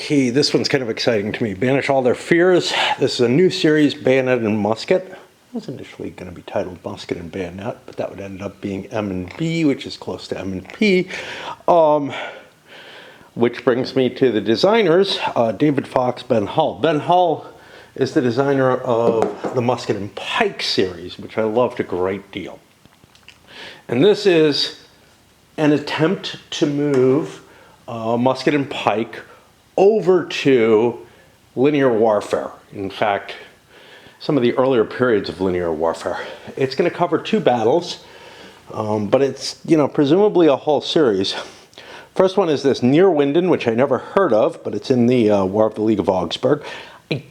Okay, this one's kind of exciting to me. Banish All Their Fears. This is a new series, Bayonet and Musket. It was initially going to be titled Musket and Bayonet, but that would end up being M and B, which is close to M and P. Which brings me to the designers, David Fox, Ben Hull. Ben Hull is the designer of the Musket and Pike series, which I loved a great deal. And this is an attempt to move Musket and Pike over to linear warfare. In fact, some of the earlier periods of linear warfare. It's going to cover 2 battles, but it's, presumably a whole series. First one is this Neerwinden, which I never heard of, but it's in the War of the League of Augsburg. I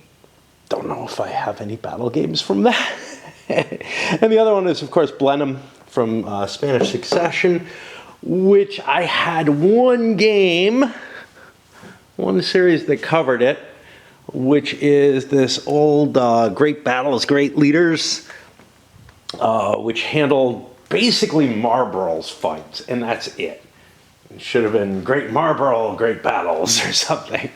don't know if I have any battle games from that. And the other one is, of course, Blenheim from Spanish Succession, which I had one series that covered it, which is this old Great Battles, Great Leaders, which handled basically Marlborough's fights, and that's it. It should have been Great Marlborough, Great Battles or something.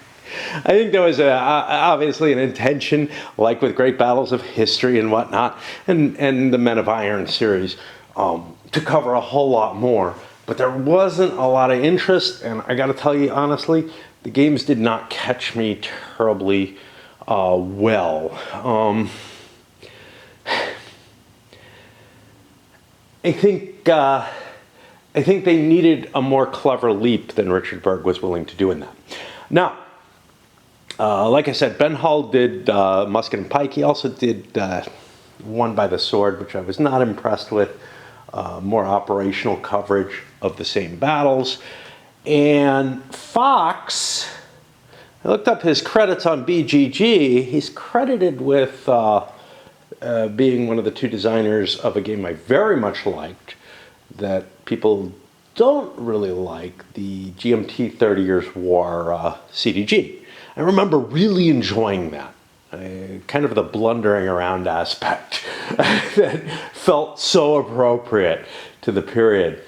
I think there was obviously an intention, like with Great Battles of History and whatnot, and the Men of Iron series, to cover a whole lot more. But there wasn't a lot of interest, and I got to tell you honestly, the games did not catch me terribly well. I think they needed a more clever leap than Richard Berg was willing to do in that. Now, like I said, Ben Hull did Musket and Pike. He also did Won by the Sword, which I was not impressed with. More operational coverage of the same battles. And Fox, I looked up his credits on BGG. He's credited with being one of the 2 designers of a game I very much liked that people don't really like, the GMT 30 Years War CDG. I remember really enjoying that. Kind of the blundering around aspect that felt so appropriate to the period.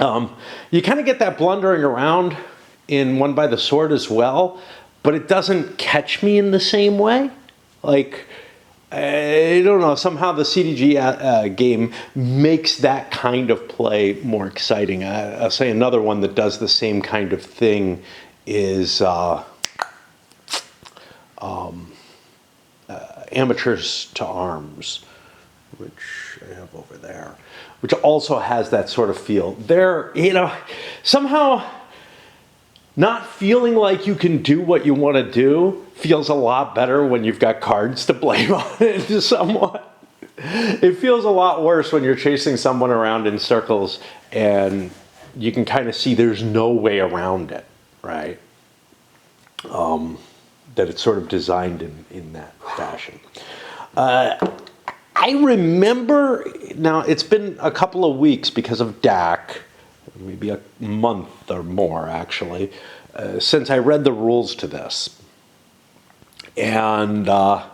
You kind of get that blundering around in Won by the Sword as well, but it doesn't catch me in the same way. Like, I don't know, somehow the CDG game makes that kind of play more exciting. I'll say another one that does the same kind of thing is Amateurs to Arms, which I have over there, which also has that sort of feel. They're, somehow not feeling like you can do what you want to do feels a lot better when you've got cards to blame on it somewhat. It feels a lot worse when you're chasing someone around in circles and you can kind of see there's no way around it, right? That it's sort of designed in that fashion. I remember, now it's been a couple of weeks because of DAC, maybe a month or more actually, since I read the rules to this. And I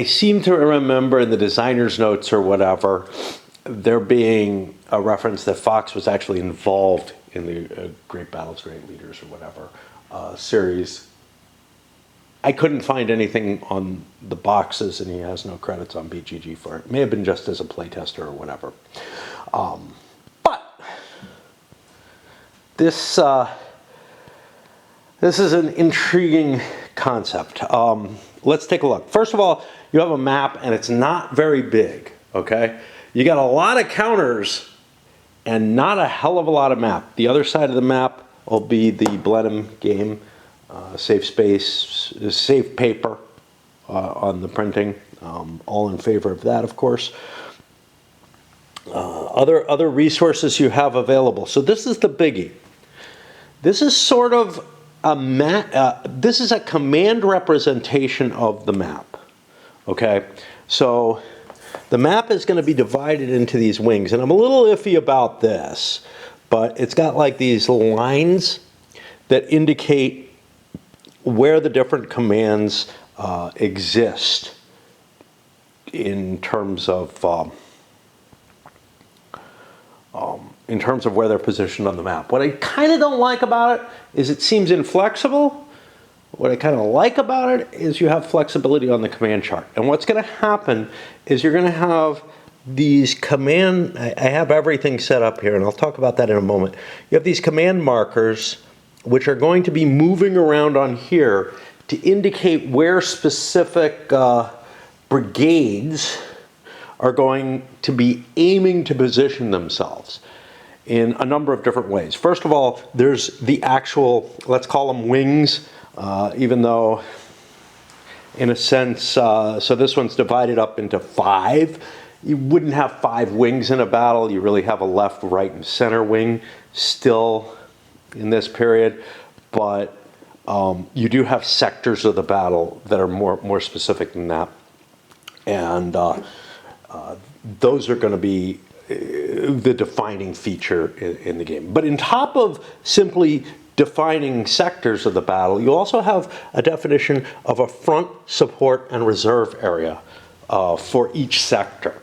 seem to remember in the designer's notes or whatever, there being a reference that Fox was actually involved in the Great Battles, Great Leaders or whatever series. I couldn't find anything on the boxes, and he has no credits on BGG for it. May have been just as a playtester or whatever. But this is an intriguing concept. Let's take a look. First of all, you have a map, and it's not very big, okay? You got a lot of counters and not a hell of a lot of map. The other side of the map will be the Blenheim game, safe space, safe paper on the printing. All in favor of that, of course. Other resources you have available. So this is the biggie. This is sort of this is a command representation of the map. Okay, so the map is going to be divided into these wings, and I'm a little iffy about this, but it's got like these lines that indicate where the different commands exist in terms of in terms of where they're positioned on the map. What I kind of don't like about it is it seems inflexible. What I kind of like about it is you have flexibility on the command chart. And what's going to happen is you're going to have these command, I have everything set up here, and I'll talk about that in a moment. You have these command markers, which are going to be moving around on here to indicate where specific brigades are going to be aiming to position themselves in a number of different ways. First of all, there's the actual, let's call them wings, even though in a sense, so this one's divided up into 5. You wouldn't have 5 wings in a battle. You really have a left, right, and center wing still in this period, but you do have sectors of the battle that are more specific than that. And those are going to be the defining feature in the game. But on top of simply defining sectors of the battle, you also have a definition of a front, support, and reserve area for each sector.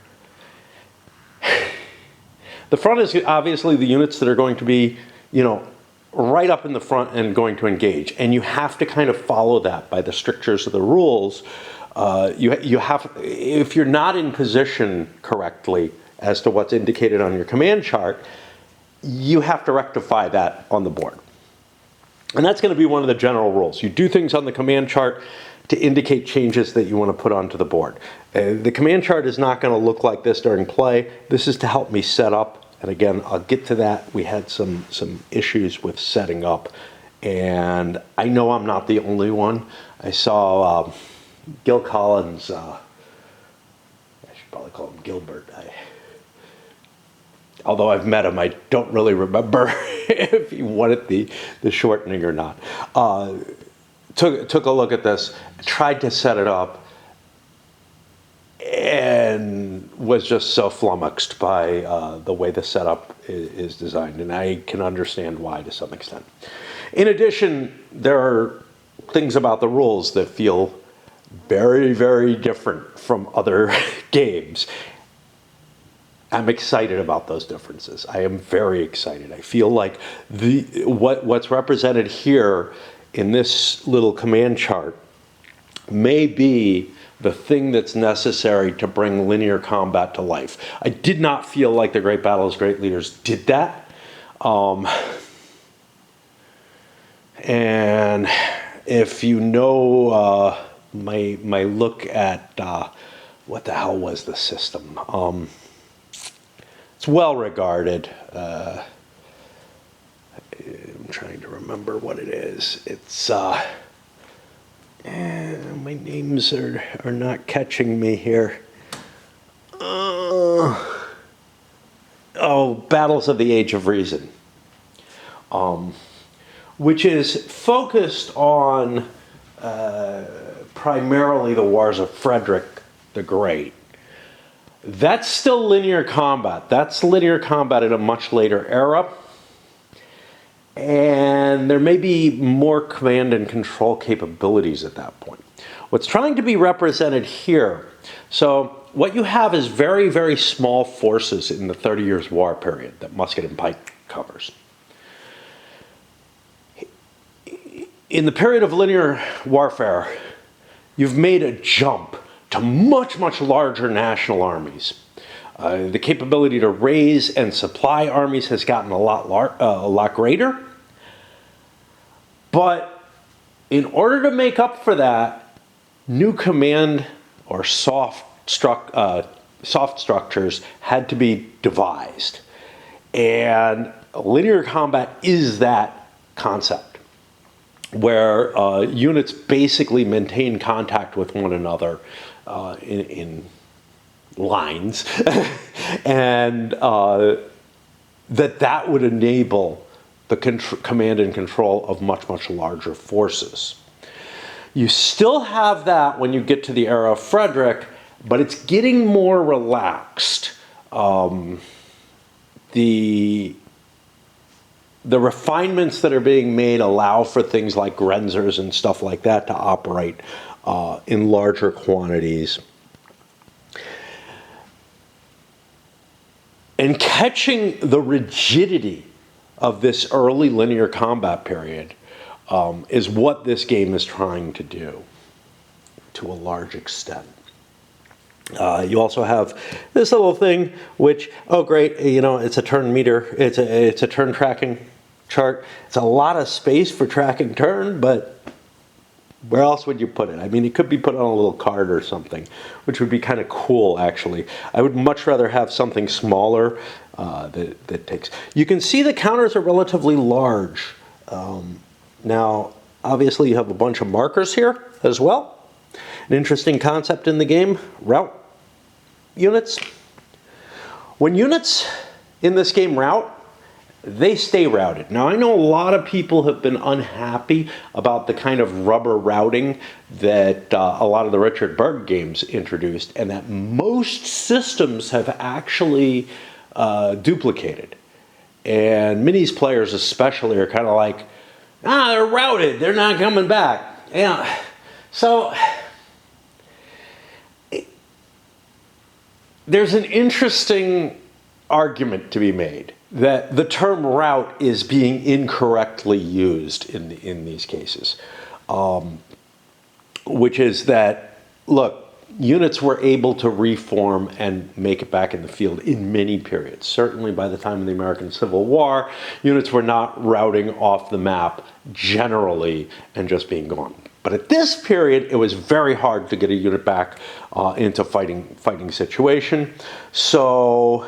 The front is obviously the units that are going to be, right up in the front and going to engage. And you have to kind of follow that by the strictures of the rules. You have, if you're not in position correctly as to what's indicated on your command chart, you have to rectify that on the board. And that's going to be one of the general rules. You do things on the command chart to indicate changes that you want to put onto the board. The command chart is not going to look like this during play. This is to help me set up. And again, I'll get to that. We had some issues with setting up. And I know I'm not the only one. I saw Gil Collins, I should probably call him Gilbert. Although I've met him, I don't really remember if he wanted the shortening or not. Took a look at this, tried to set it up, and was just so flummoxed by the way the setup is designed. And I can understand why to some extent. In addition, there are things about the rules that feel very, very different from other games. I'm excited about those differences. I am very excited. I feel like what's represented here in this little command chart may be the thing that's necessary to bring linear combat to life. I did not feel like the Great Battles, Great Leaders did that. And if you know my look at what the hell was the system? It's well regarded. I'm trying to remember what it is. It's my names are not catching me here. Battles of the Age of Reason, which is focused on primarily the wars of Frederick the Great. That's still linear combat. That's linear combat at a much later era. And there may be more command and control capabilities at that point. What's trying to be represented here, so what you have is very, very small forces in the 30 Years' War period that musket and pike covers. In the period of linear warfare, you've made a jump to much, much larger national armies. The capability to raise and supply armies has gotten a lot greater. But in order to make up for that, new command or soft structures had to be devised. And linear combat is that concept, where units basically maintain contact with one another in lines, and that would enable the command and control of much, much larger forces. You still have that when you get to the era of Frederick, but it's getting more relaxed. The refinements that are being made allow for things like Grenzers and stuff like that to operate in larger quantities. And catching the rigidity of this early linear combat period is what this game is trying to do to a large extent. You also have this little thing, which, oh great, you know, it's a turn meter, it's a turn tracking chart. It's a lot of space for tracking turn, but where else would you put it? I mean, it could be put on a little card or something, which would be kind of cool, actually. I would much rather have something smaller that takes. You can see the counters are relatively large. Now, obviously, you have a bunch of markers here as well. An interesting concept in the game, route units. When units in this game route, they stay routed. Now, I know a lot of people have been unhappy about the kind of rubber routing that a lot of the Richard Berg games introduced, and that most systems have actually duplicated. And minis players especially are kind of like, they're routed, they're not coming back. Yeah, so there's an interesting argument to be made that the term route is being incorrectly used in these cases, which is that, look, units were able to reform and make it back in the field in many periods. Certainly by the time of the American Civil War, units were not routing off the map generally and just being gone. But at this period, it was very hard to get a unit back into fighting situation. So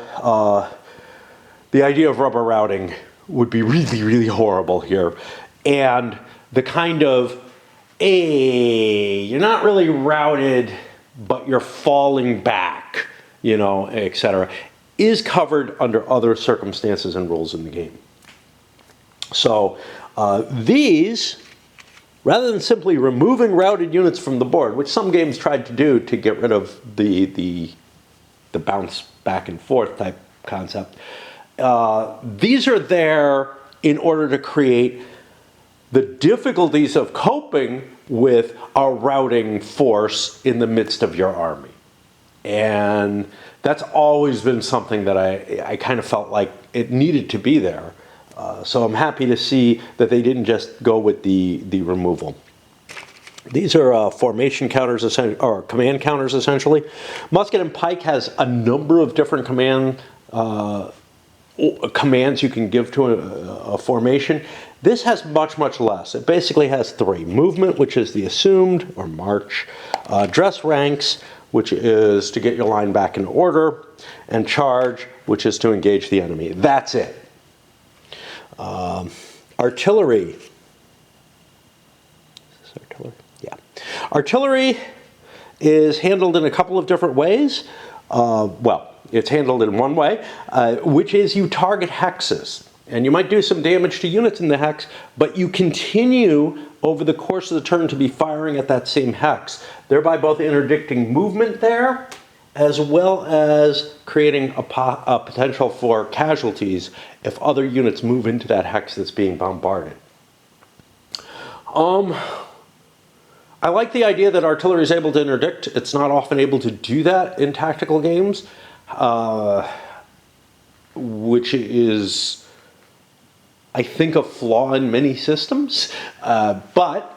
the idea of rubber routing would be really, really horrible here. And the kind of, you're not really routed, but you're falling back, you know, etc., is covered under other circumstances and rules in the game. So these, rather than simply removing routed units from the board, which some games tried to do to get rid of the bounce back and forth type concept, these are there in order to create the difficulties of coping with a routing force in the midst of your army. And that's always been something that I kind of felt like it needed to be there. So I'm happy to see that they didn't just go with the removal. These are formation counters, or command counters, essentially. Musket and Pike has a number of different commands you can give to a formation. This has much, much less. It basically has three. Movement, which is the assumed, or march. Dress ranks, which is to get your line back in order. And charge, which is to engage the enemy. That's it. Artillery. Is this artillery? Yeah. Artillery is handled in a couple of different ways. Well, it's handled in one way, which is you target hexes. And you might do some damage to units in the hex, but you continue over the course of the turn to be firing at that same hex, thereby both interdicting movement there, as well as creating a potential for casualties if other units move into that hex that's being bombarded. I like the idea that artillery is able to interdict. It's not often able to do that in tactical games, which is, I think, a flaw in many systems, but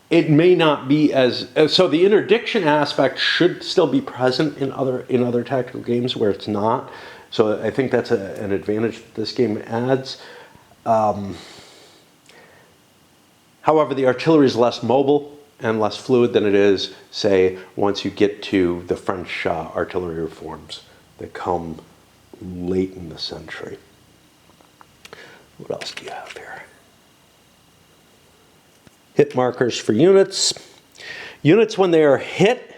it may not be as so. The interdiction aspect should still be present in other tactical games where it's not. So I think that's an advantage that this game adds. However, the artillery is less mobile and less fluid than it is, say, once you get to the French artillery reforms that come late in the century. What else do you have here? Hit markers for units. Units, when they are hit,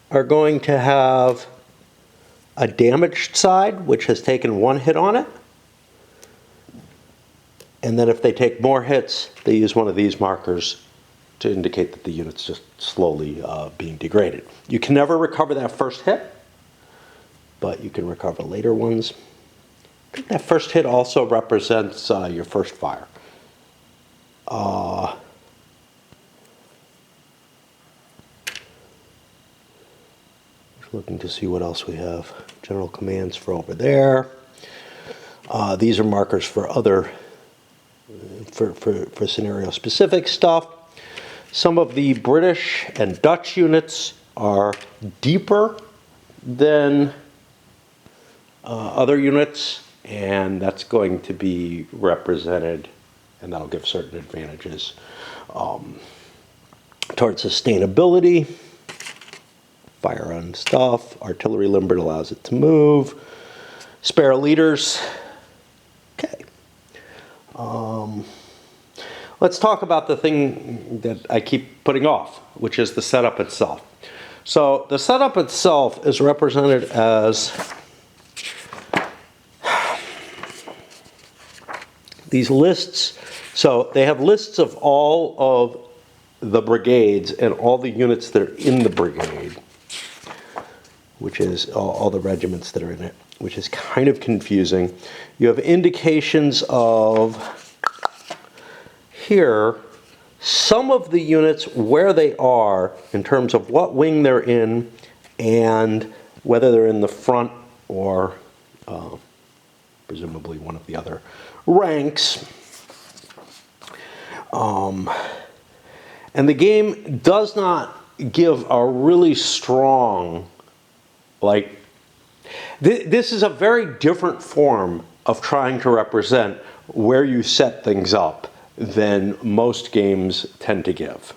are going to have a damaged side, which has taken one hit on it. And then if they take more hits, they use one of these markers to indicate that the unit's just slowly being degraded. You can never recover that first hit, but you can recover later ones. I think that first hit also represents your first fire. looking to see what else we have. General commands for over there. These are markers for other, for scenario-specific stuff. Some of the British and Dutch units are deeper than other units, and that's going to be represented, and that'll give certain advantages towards sustainability. Fire on stuff. Artillery limber allows it to move. Spare leaders. Okay. Let's talk about the thing that I keep putting off, which is the setup itself. So the setup itself is represented as these lists. So they have lists of all of the brigades and all the units that are in the brigade, which is all the regiments that are in it, which is kind of confusing. You have indications of here some of the units where they are in terms of what wing they're in and whether they're in the front or presumably one of the other ranks. And the game does not give a really strong, like, this is a very different form of trying to represent where you set things up than most games tend to give.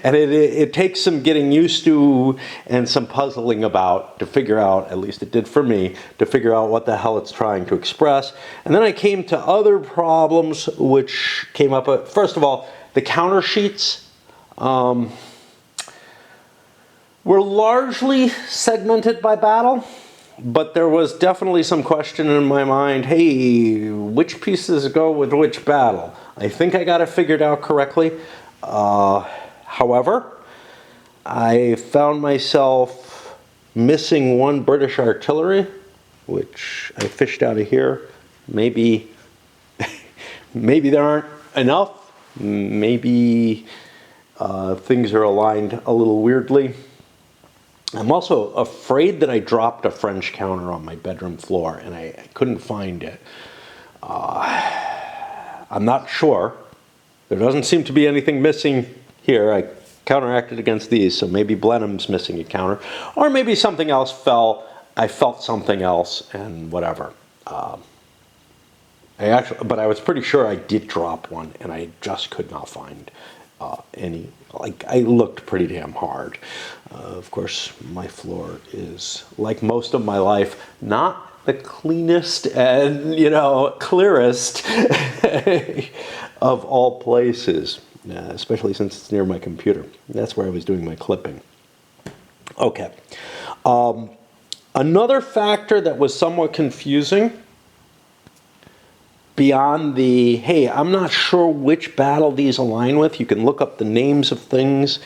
And it takes some getting used to and some puzzling about to figure out, at least it did for me, to figure out what the hell it's trying to express. And then I came to other problems which came up. First of all, the counter sheets were largely segmented by battle, but there was definitely some question in my mind, hey, which pieces go with which battle? I think I got it figured out correctly. However, I found myself missing one British artillery, which I fished out of here. Maybe there aren't enough. Maybe things are aligned a little weirdly. I'm also afraid that I dropped a French counter on my bedroom floor and I couldn't find it. I'm not sure. There doesn't seem to be anything missing here. I counteracted against these, so maybe Blenheim's missing a counter. Or maybe something else fell. I felt something else and whatever. But I was pretty sure I did drop one and I just could not find any. Like, I looked pretty damn hard. Of course, my floor is, like most of my life, not the cleanest and, clearest of all places, especially since it's near my computer. That's where I was doing my clipping. Okay. Another factor that was somewhat confusing beyond the, hey, I'm not sure which battle these align with. You can look up the names of things.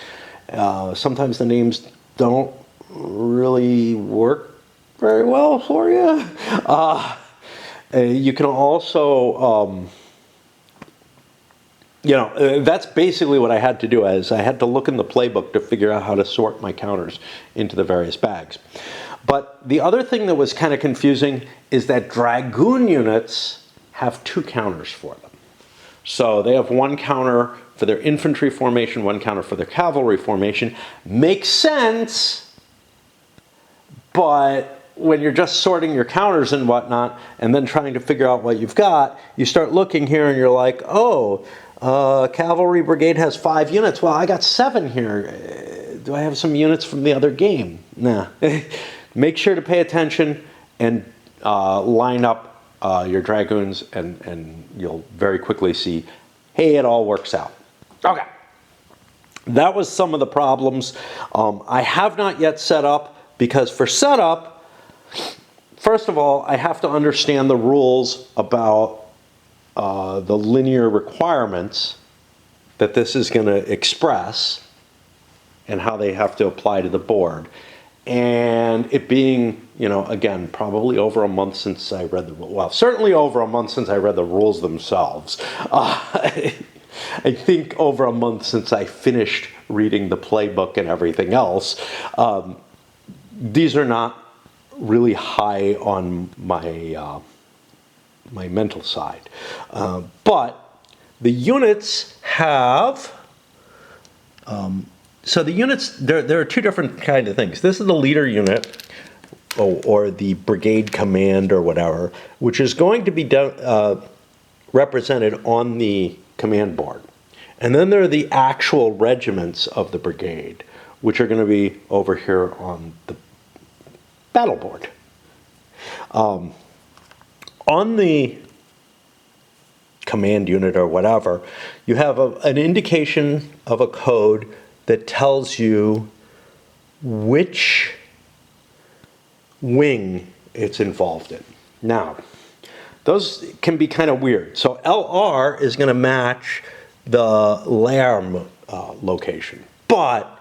Sometimes the names don't really work very well for you. You can also, that's basically what I had to do. Is I had to look in the playbook to figure out how to sort my counters into the various bags. But the other thing that was kind of confusing is that dragoon units have two counters for them. So they have one counter for their infantry formation, one counter for their cavalry formation. Makes sense, but when you're just sorting your counters and whatnot, and then trying to figure out what you've got, you start looking here and you're like, oh, cavalry brigade has 5 units. Well, I got 7 here. Do I have some units from the other game? Nah. Make sure to pay attention and line up your dragoons, and you'll very quickly see, hey, it all works out. Okay. That was some of the problems. I have not yet set up, because for setup, first of all, I have to understand the rules about the linear requirements that this is going to express and how they have to apply to the board. And it being, again, probably over a month since I read the rules. Well, certainly over a month since I read the rules themselves. I think over a month since I finished reading the playbook and everything else. these are not really high on my my mental side. But the units have, so the units, there are two different kind of things. This is the leader unit, or the brigade command or whatever, which is going to be represented on the command board. And then there are the actual regiments of the brigade, which are going to be over here on the battle board. On the command unit or whatever, you have an indication of a code that tells you which wing it's involved in. Now, those can be kind of weird. So LR is going to match the Lerm location, but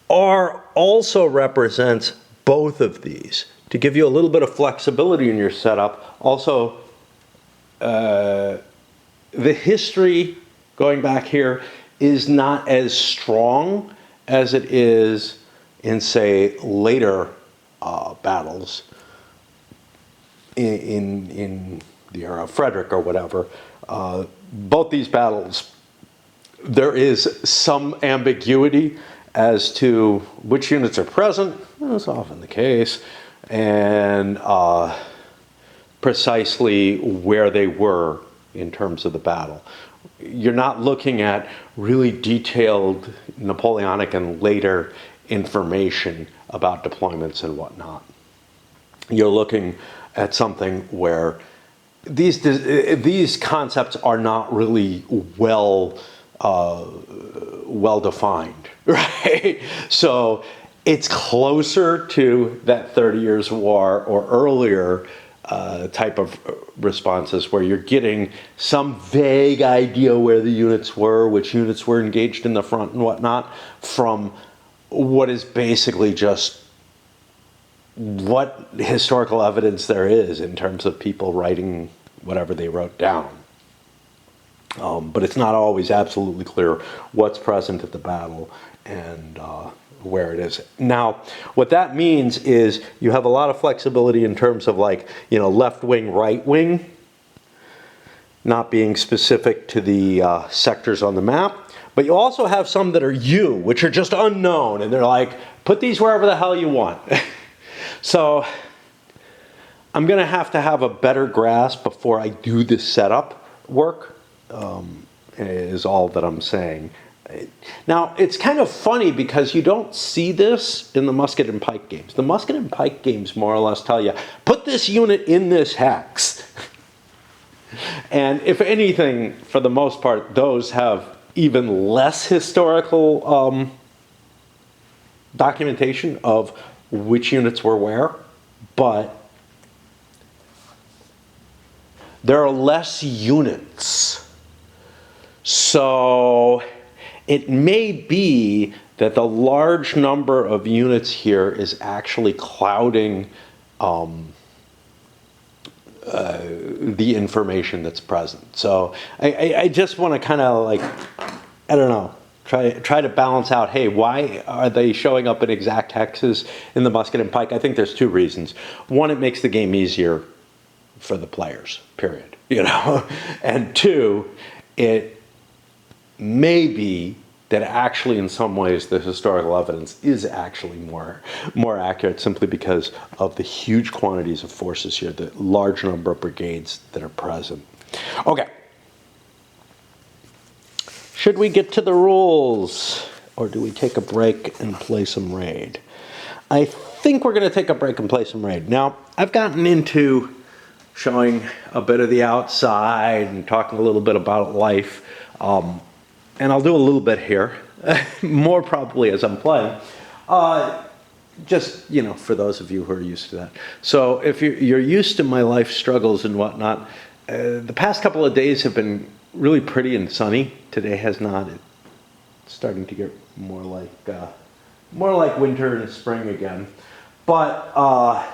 R also represents both of these to give you a little bit of flexibility in your setup. Also, the history going back here is not as strong as it is in, say, later battles in the era of Frederick or whatever. Both these battles, there is some ambiguity as to which units are present. That's often the case, and precisely where they were in terms of the battle. You're not looking at really detailed Napoleonic and later information about deployments and whatnot. You're looking at something where these concepts are not really well defined, right? So it's closer to that 30 Years' War or earlier type of responses, where you're getting some vague idea where the units were, which units were engaged in the front and whatnot, from what is basically just what historical evidence there is in terms of people writing whatever they wrote down. But it's not always absolutely clear what's present at the battle and where it is. Now, what that means is you have a lot of flexibility in terms of, like, you know, left wing, right wing, not being specific to the sectors on the map. But you also have some that are U, which are just unknown, and they're like, put these wherever the hell you want. So I'm going to have a better grasp before I do this setup work, is all that I'm saying. Now, it's kind of funny because you don't see this in the musket and pike games. The musket and pike games more or less tell you, put this unit in this hex. And if anything, for the most part, those have even less historical documentation of which units were where, but there are less units. So it may be that the large number of units here is actually clouding the information that's present. So I just want to kind of, like, I don't know, try to balance out, hey, why are they showing up in exact hexes in the musket and pike? I think there's two reasons. One, it makes the game easier for the players, period. You know, and two, it may be that actually in some ways the historical evidence is actually more accurate, simply because of the huge quantities of forces here, the large number of brigades that are present. Okay. Should we get to the rules, or do we take a break and play some Raid? I think we're going to take a break and play some Raid. Now, I've gotten into showing a bit of the outside and talking a little bit about life, and I'll do a little bit here, more probably as I'm playing, just, you know, for those of you who are used to that. So if you're used to my life struggles and whatnot, the past couple of days have been really pretty and sunny. Today has not. It's starting to get more like winter and spring again. But I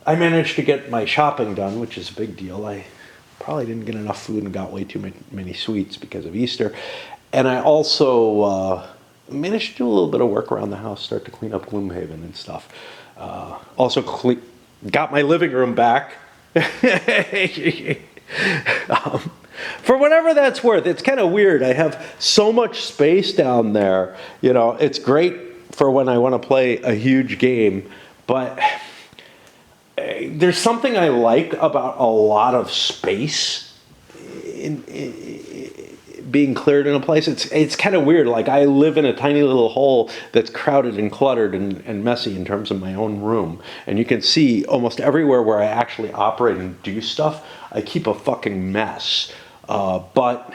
managed to get my shopping done, which is a big deal. I probably didn't get enough food and got way too many sweets because of Easter. And I also managed to do a little bit of work around the house, start to clean up Gloomhaven and stuff. Also got my living room back. For whatever that's worth, it's kind of weird. I have so much space down there. You know, it's great for when I want to play a huge game, but there's something I like about a lot of space in being cleared in a place. It's kind of weird. Like, I live in a tiny little hole that's crowded and cluttered and messy in terms of my own room. And you can see almost everywhere where I actually operate and do stuff, I keep a fucking mess. But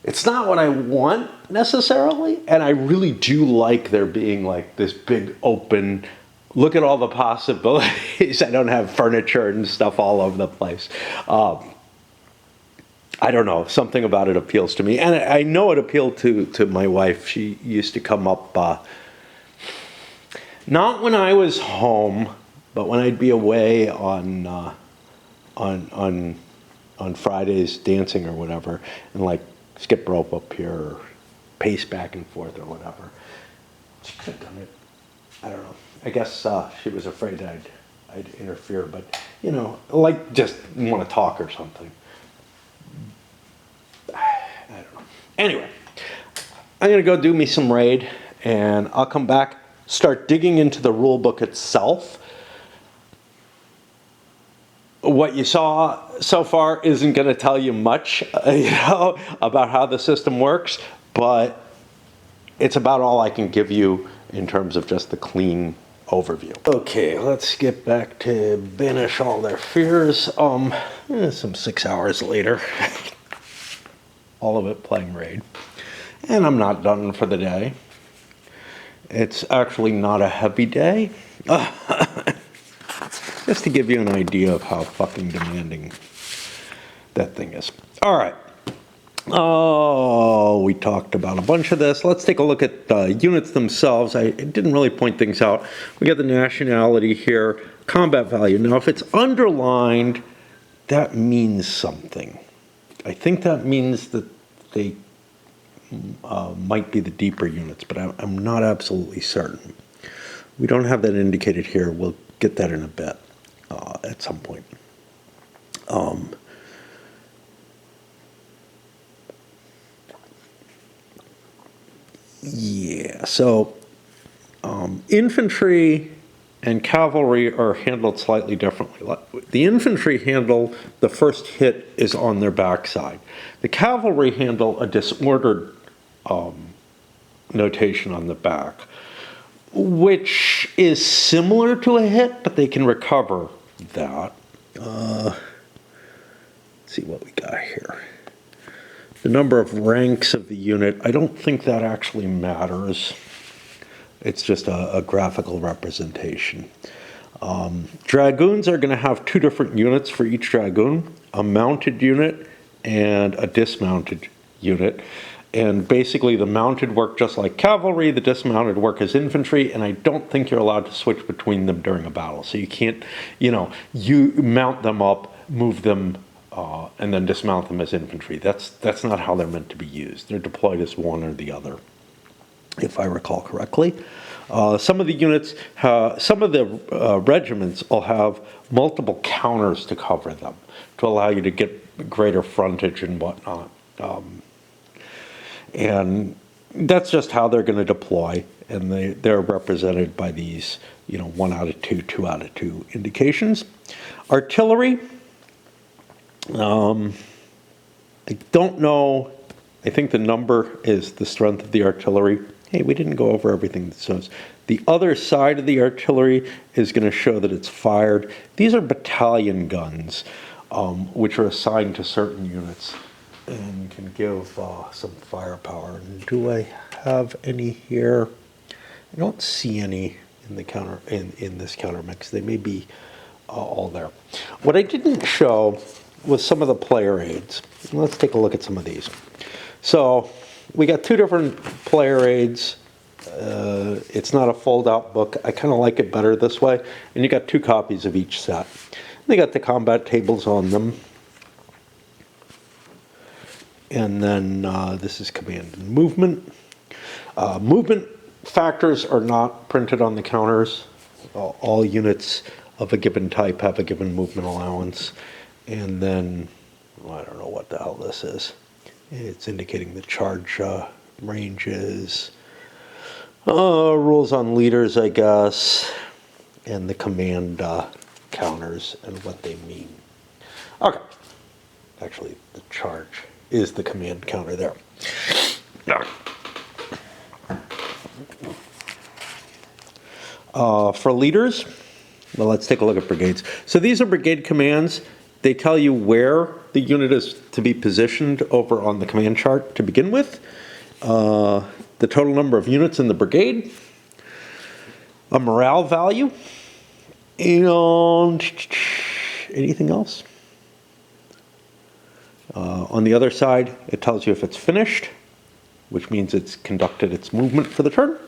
it's not what I want necessarily. And I really do like there being like this big open, look at all the possibilities. I don't have furniture and stuff all over the place. I don't know, something about it appeals to me. And I know it appealed to my wife. She used to come up, not when I was home, but when I'd be away on Fridays dancing or whatever, and like skip rope up here or pace back and forth or whatever. She could have done it. I don't know. I guess she was afraid I'd interfere, but, you know, like just want to talk or something. I don't know. Anyway, I'm going to go do me some raid, and I'll come back, start digging into the rule book itself. What you saw so far isn't going to tell you much, about how the system works, but it's about all I can give you in terms of just the clean overview. Okay, let's get back to Banish All Their Fears. Some 6 hours later. All of it playing raid. And I'm not done for the day. It's actually not a heavy day. Just to give you an idea of how fucking demanding that thing is. All right. Oh, we talked about a bunch of this. Let's take a look at the units themselves. I didn't really point things out. We got the nationality here, combat value. Now, if it's underlined, that means something. I think that means that they might be the deeper units, but I'm not absolutely certain. We don't have that indicated here. We'll get that in a bit at some point. Yeah, so infantry and cavalry are handled slightly differently. The infantry handle, the first hit is on their backside. The cavalry handle a disordered notation on the back, which is similar to a hit, but they can recover that. Let's see what we got here. The number of ranks of the unit, I don't think that actually matters. It's just a graphical representation. Dragoons are going to have 2 different units for each dragoon, a mounted unit and a dismounted unit. And basically the mounted work just like cavalry, the dismounted work as infantry, and I don't think you're allowed to switch between them during a battle. So you can't, you mount them up, move them, and then dismount them as infantry. That's not how they're meant to be used. They're deployed as one or the other, if I recall correctly. Some of the units, some of the regiments will have multiple counters to cover them to allow you to get greater frontage and whatnot. And that's just how they're going to deploy, and they're represented by these, 1 out of 2, 2 out of 2 indications. Artillery, I don't know. I think the number is the strength of the artillery. Hey, we didn't go over everything that says. The other side of the artillery is going to show that it's fired. These are battalion guns, which are assigned to certain units and can give some firepower. And do I have any here? I don't see any in the in this counter mix. They may be all there. What I didn't show was some of the player aids. Let's take a look at some of these. So we got 2 different player aids. It's not a fold-out book. I kind of like it better this way. And you got 2 copies of each set. They got the combat tables on them. And then this is command and movement. Movement factors are not printed on the counters. All units of a given type have a given movement allowance. And then, well, I don't know what the hell this is. It's indicating the charge ranges, rules on leaders, I guess, and the command counters and what they mean. Okay. Actually, the charge is the command counter there. For leaders, well, let's take a look at brigades. So these are brigade commands. They tell you where the unit is to be positioned over on the command chart to begin with, the total number of units in the brigade, a morale value, and anything else. On the other side, it tells you if it's finished, which means it's conducted its movement for the turn.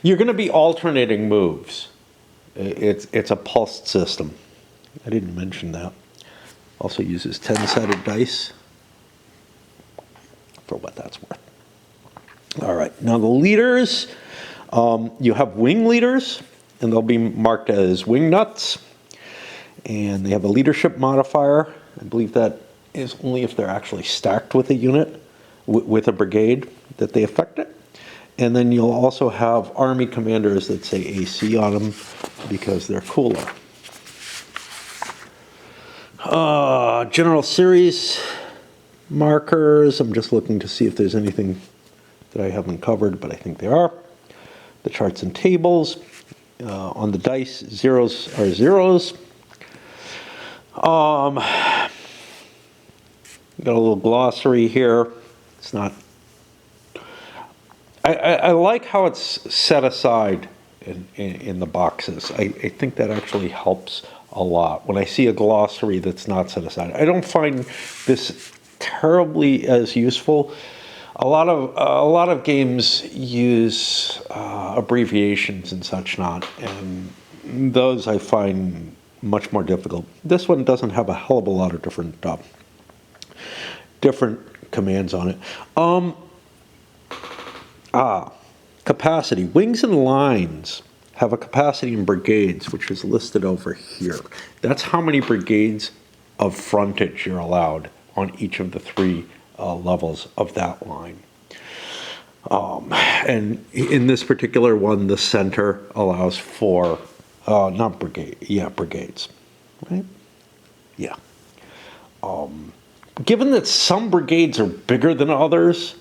You're going to be alternating moves. It's a pulsed system. I didn't mention that. Also uses 10-sided dice for what that's worth. All right, now the leaders, you have wing leaders, and they'll be marked as wing nuts. And they have a leadership modifier. I believe that is only if they're actually stacked with a unit, with a brigade, that they affect it. And then you'll also have army commanders that say AC on them because they're cooler. General series markers. I'm just looking to see if there's anything that I haven't covered, but I think there are. The charts and tables. On the dice, zeros are zeros. Got a little glossary here. It's not. I like how it's set aside in the boxes. I think that actually helps a lot. When I see a glossary that's not set aside, I don't find this terribly as useful. A lot of games use abbreviations and such not, and those I find much more difficult. This one doesn't have a hell of a lot of different commands on it. Capacity. Wings and lines have a capacity in brigades, which is listed over here. That's how many brigades of frontage you're allowed on each of the three levels of that line. And in this particular one, the center allows for, brigades, right? Yeah. Given that some brigades are bigger than others,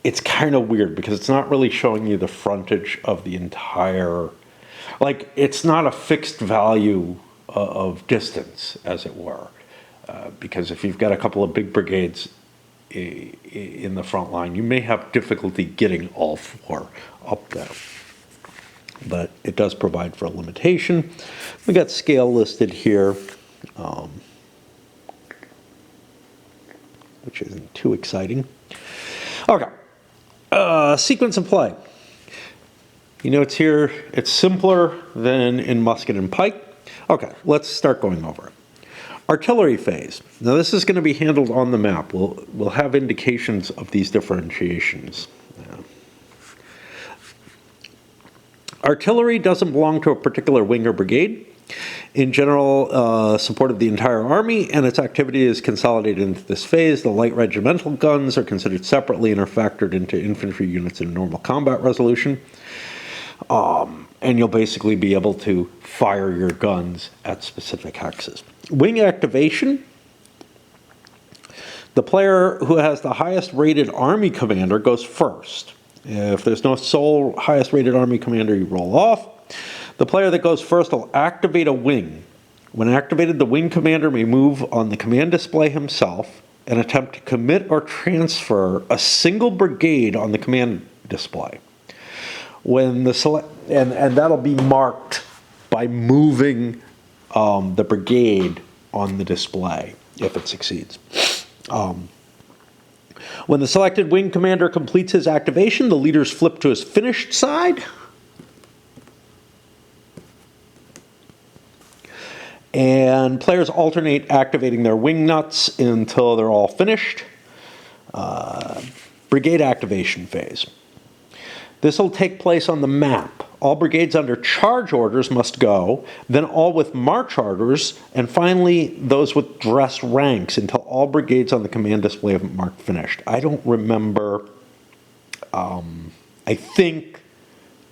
it's kind of weird because it's not really showing you the frontage of the entire, like it's not a fixed value of distance, as it were. Because if you've got a couple of big brigades in the front line, you may have difficulty getting all four up there. But it does provide for a limitation. We got scale listed here, which isn't too exciting. Okay. Sequence of play. You know, it's here. It's simpler than in musket and pike. Okay, let's start going over it. Artillery phase. Now this is going to be handled on the map. We'll have indications of these differentiations. Artillery doesn't belong to a particular wing or brigade. In general, support of the entire army, and its activity is consolidated into this phase. The light regimental guns are considered separately and are factored into infantry units in normal combat resolution. And you'll basically be able to fire your guns at specific hexes. Wing activation. The player who has the highest rated army commander goes first. If there's no sole highest rated army commander, you roll off. The player that goes first will activate a wing. When activated, the wing commander may move on the command display himself and attempt to commit or transfer a single brigade on the command display. When the and that'll be marked by moving the brigade on the display if it succeeds. When the selected wing commander completes his activation, the leaders flip to his finished side. And players alternate activating their wing nuts until they're all finished. Brigade activation phase. This will take place on the map. All brigades under charge orders must go, then all with march orders, and finally those with dress ranks until all brigades on the command display have marked finished. I don't remember. I think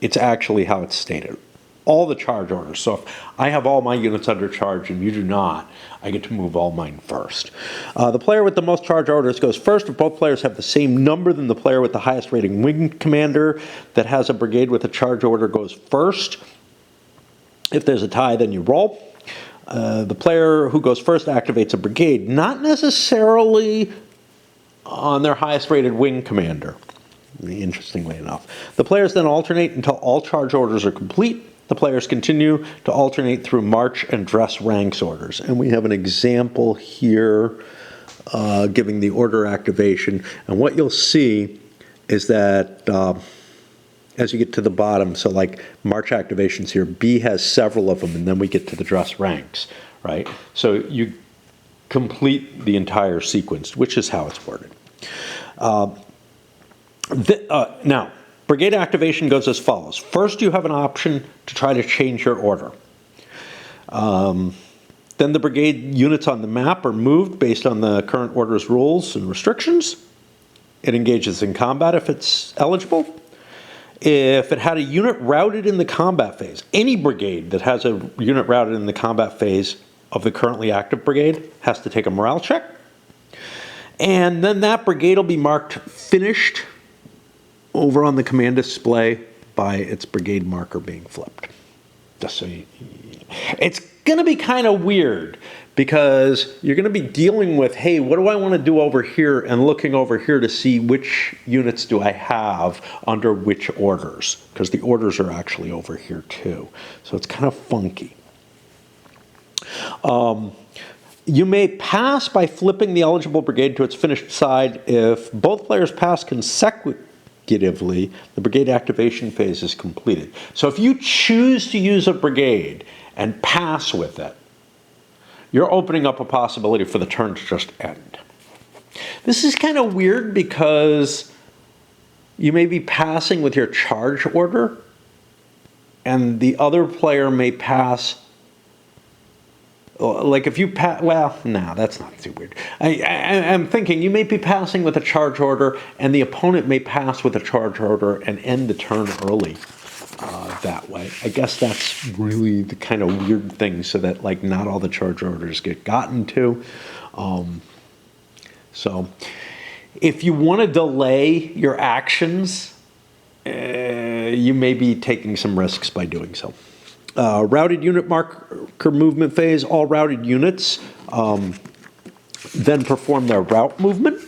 it's actually how it's stated. All the charge orders. So if I have all my units under charge and you do not, I get to move all mine first. The player with the most charge orders goes first. If both players have the same number, then the player with the highest rating wing commander that has a brigade with a charge order goes first. If there's a tie, then you roll. The player who goes first activates a brigade, not necessarily on their highest rated wing commander, interestingly enough. The players then alternate until all charge orders are complete. The players continue to alternate through march and dress ranks orders. And we have an example here giving the order activation. And what you'll see is that as you get to the bottom, so like march activations here, B has several of them, and then we get to the dress ranks, right? So you complete the entire sequence, which is how it's worded. Now, brigade activation goes as follows. First, you have an option to try to change your order. Then the brigade units on the map are moved based on the current order's rules and restrictions. It engages in combat if it's eligible. If it had a unit routed in the combat phase, any brigade that has a unit routed in the combat phase of the currently active brigade has to take a morale check. And then that brigade will be marked finished over on the command display by its brigade marker being flipped. Just so it's going to be kind of weird because you're going to be dealing with, hey, what do I want to do over here, and looking over here to see which units do I have under which orders, because the orders are actually over here too. So it's kind of funky. You may pass by flipping the eligible brigade to its finished side. If both players pass consecutively, the brigade activation phase is completed. So if you choose to use a brigade and pass with it, you're opening up a possibility for the turn to just end. This is kind of weird because you may be passing with your charge order, and the other player may pass. Like if you pass, well, no, that's not too weird. I'm thinking you may be passing with a charge order, and the opponent may pass with a charge order and end the turn early that way. I guess that's really the kind of weird thing, so that like not all the charge orders get gotten to. So if you want to delay your actions, you may be taking some risks by doing so. Routed unit marker movement phase. All routed units then perform their route movement.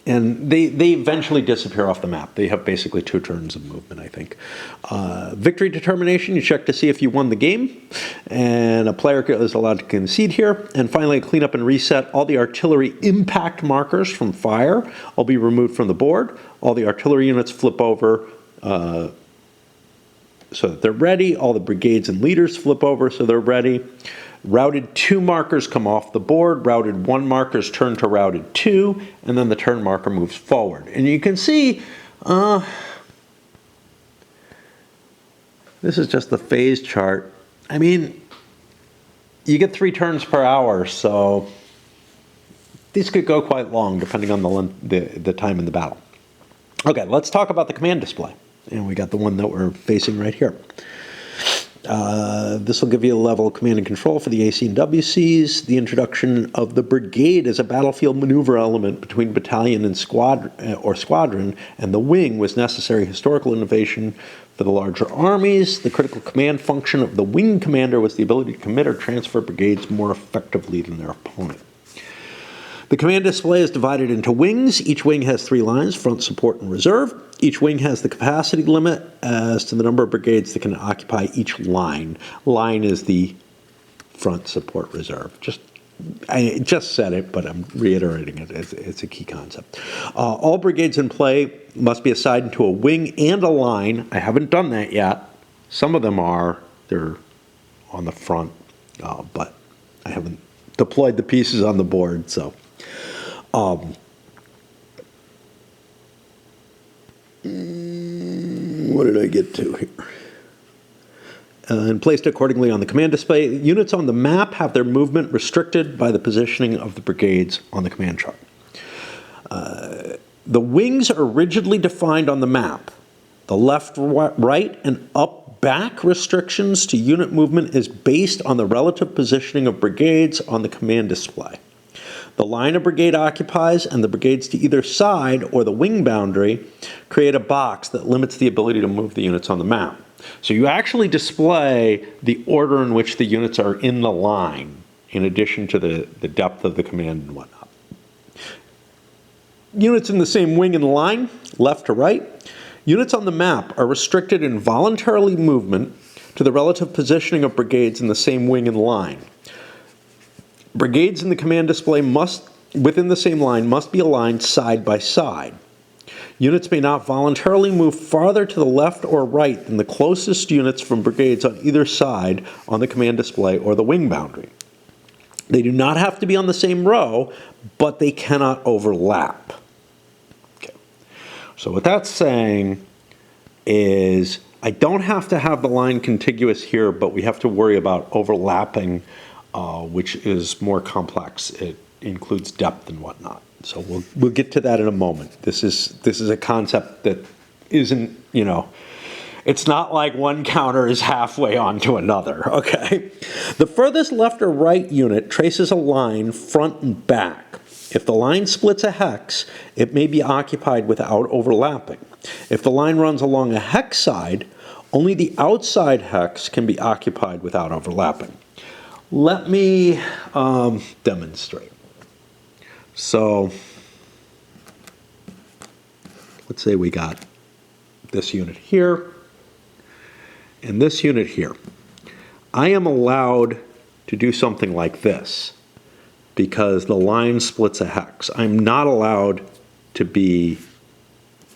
And they eventually disappear off the map. They have basically 2 turns of movement, I think. Victory determination, you check to see if you won the game. And a player is allowed to concede here. And finally, clean up and reset. All the artillery impact markers from fire will be removed from the board. All the artillery units flip over so that they're ready. All the brigades and leaders flip over so they're ready. Routed 2 markers come off the board. Routed 1 markers turn to routed 2, and then the turn marker moves forward. And you can see, this is just the phase chart. I mean, you get 3 turns per hour, so these could go quite long depending on the time in the battle. Okay, let's talk about the command display. And we got the one that we're facing right here. This will give you a level of command and control for the AC and WCs. The introduction of the brigade as a battlefield maneuver element between battalion and squadron and the wing was necessary historical innovation for the larger armies. The critical command function of the wing commander was the ability to commit or transfer brigades more effectively than their opponent. The command display is divided into wings. Each wing has 3 lines, front, support, and reserve. Each wing has the capacity limit as to the number of brigades that can occupy each line. Line is the front, support, reserve. I just said it, but I'm reiterating it. It's a key concept. All brigades in play must be assigned to a wing and a line. I haven't done that yet. Some of them are, They're on the front, but I haven't deployed the pieces on the board, so. What did I get to here? And placed accordingly on the command display. Units on the map have their movement restricted by the positioning of the brigades on the command chart. The wings are rigidly defined on the map. The left, right, and up, back restrictions to unit movement is based on the relative positioning of brigades on the command display. The line a brigade occupies and the brigades to either side or the wing boundary create a box that limits the ability to move the units on the map. So you actually display the order in which the units are in the line, in addition to the depth of the command and whatnot. Units in the same wing and line, left to right. Units on the map are restricted in voluntary movement to the relative positioning of brigades in the same wing and line. Brigades in the command display within the same line must be aligned side by side. Units may not voluntarily move farther to the left or right than the closest units from brigades on either side on the command display or the wing boundary. They do not have to be on the same row, but they cannot overlap. Okay. So what that's saying is I don't have to have the line contiguous here, but we have to worry about overlapping, which is more complex. It includes depth and whatnot. So we'll get to that in a moment. This is a concept that isn't, it's not like one counter is halfway onto another, okay? The furthest left or right unit traces a line front and back. If the line splits a hex, it may be occupied without overlapping. If the line runs along a hex side, only the outside hex can be occupied without overlapping. Let me demonstrate. So let's say we got this unit here and this unit here. I am allowed to do something like this because the line splits a hex. I'm not allowed to be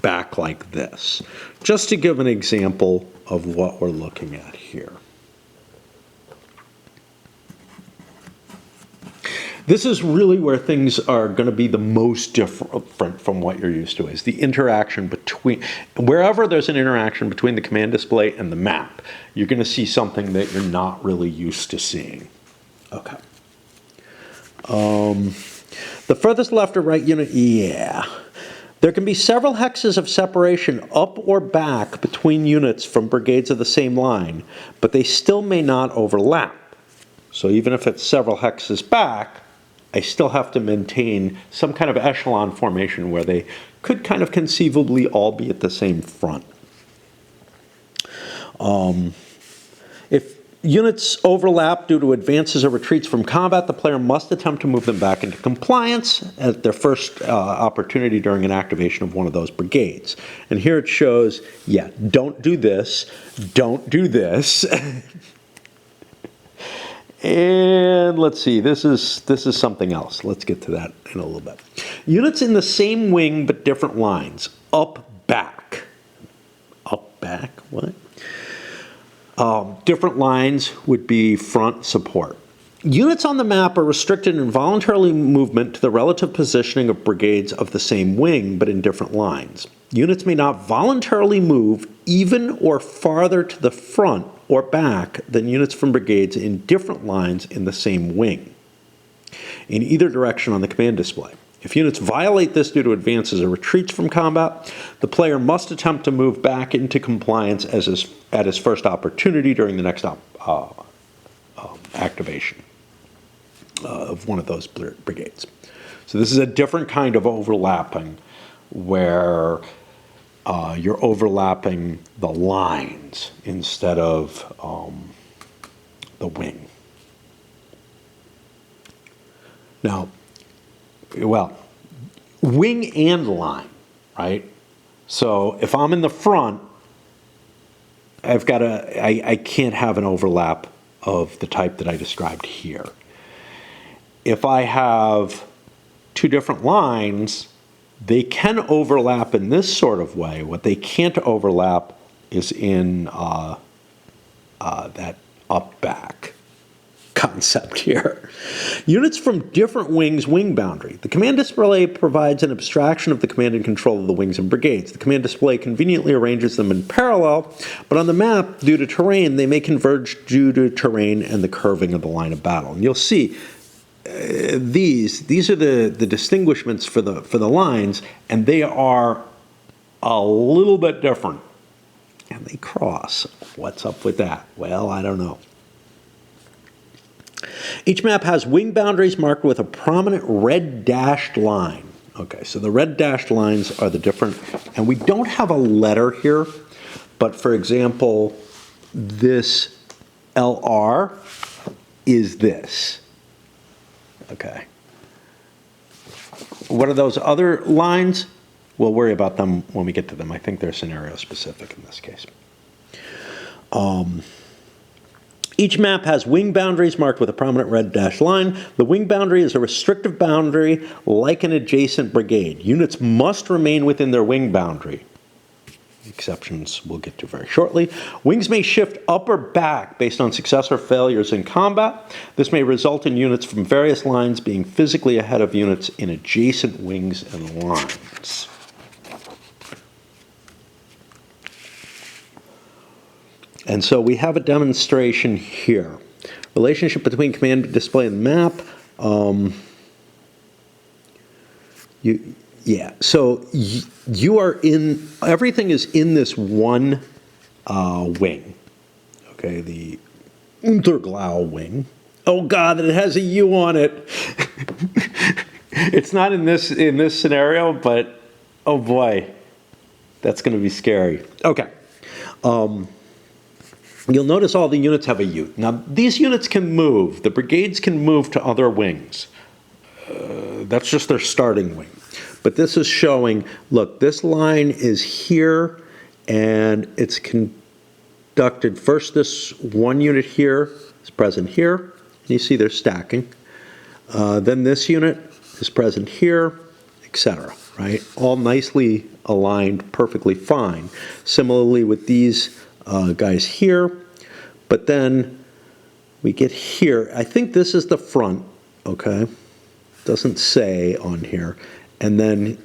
back like this. Just to give an example of what we're looking at here. This is really where things are going to be the most different from what you're used to, is the interaction between, wherever there's an interaction between the command display and the map, you're going to see something that you're not really used to seeing. Okay. The furthest left or right unit, yeah. There can be several hexes of separation up or back between units from brigades of the same line, but they still may not overlap. So even if it's several hexes back, I still have to maintain some kind of echelon formation where they could kind of conceivably all be at the same front. If units overlap due to advances or retreats from combat, the player must attempt to move them back into compliance at their first opportunity during an activation of one of those brigades. And here it shows, yeah, don't do this, don't do this. And let's see, this is something else. Let's get to that in a little bit. Units in the same wing but different lines. Up, back. Up, back, what? Different lines would be front, support. Units on the map are restricted in voluntary movement to the relative positioning of brigades of the same wing but in different lines. Units may not voluntarily move even or farther to the front or back than units from brigades in different lines in the same wing, in either direction on the command display. If units violate this due to advances or retreats from combat, the player must attempt to move back into compliance at his first opportunity during the next activation of one of those brigades. So this is a different kind of overlapping where you're overlapping the lines instead of the wing. Now, well, wing and line, right? So if I'm in the front, I can't have an overlap of the type that I described here. If I have two different lines, they can overlap in this sort of way. What they can't overlap is in that up-back concept here. Units from different wings' wing boundary. The command display provides an abstraction of the command and control of the wings and brigades. The command display conveniently arranges them in parallel, but on the map, due to terrain, they may converge due to terrain and the curving of the line of battle. And you'll see these are the distinguishments for the lines, and they are a little bit different. And they cross. What's up with that? Well, I don't know. Each map has wing boundaries marked with a prominent red dashed line. Okay, so the red dashed lines are the different, and we don't have a letter here, but for example, this LR is this. Okay. What are those other lines? We'll worry about them when we get to them. I think they're scenario specific in this case. Each map has wing boundaries marked with a prominent red dashed line. The wing boundary is a restrictive boundary like an adjacent brigade. Units must remain within their wing boundary. Exceptions we'll get to very shortly. Wings may shift up or back based on success or failures in combat. This may result in units from various lines being physically ahead of units in adjacent wings and lines. And so we have a demonstration here. Relationship between command display and map. So you are in, everything is in this one wing. Okay, the Unterglau wing. Oh God, it has a U on it. It's not in this scenario, but oh boy, that's going to be scary. Okay. You'll notice all the units have a U. Now, these units can move. The brigades can move to other wings. That's just their starting wing. But this is showing, look, this line is here, and it's conducted. First, this one unit here is present here. And you see they're stacking. Then this unit is present here, etc. Right? All nicely aligned, perfectly fine. Similarly with these guys here, but then we get here. I think this is the front, okay? Doesn't say on here. And then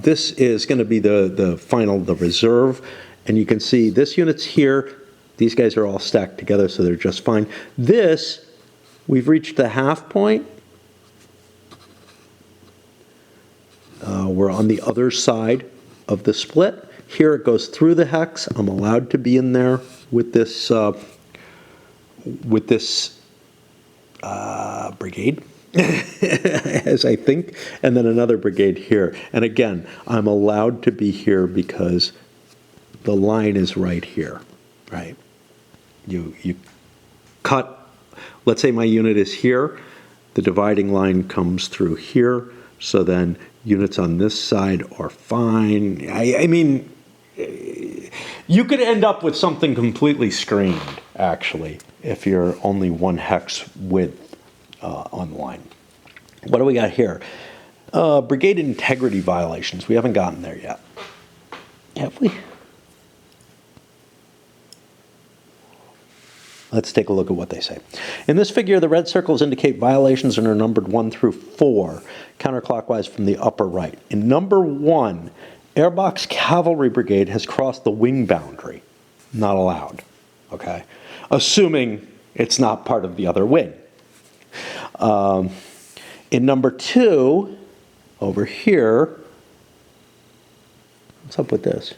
this is going to be the final, the reserve. And you can see this unit's here. These guys are all stacked together, so they're just fine. This, we've reached the half point. We're on the other side of the split. Here it goes through the hex. I'm allowed to be in there with this brigade, as I think, and then another brigade here. And again, I'm allowed to be here because the line is right here, right? You cut, let's say my unit is here, the dividing line comes through here, so then units on this side are fine. I mean, you could end up with something completely screened, actually, if you're only one hex width on the line. What do we got here? Brigade integrity violations. We haven't gotten there yet. Have we? Let's take a look at what they say. In this figure, the red circles indicate violations and are numbered 1 through 4, counterclockwise from the upper right. In number 1, Airbox Cavalry Brigade has crossed the wing boundary. Not allowed, okay? Assuming it's not part of the other wing. In number 2, over here, what's up with this?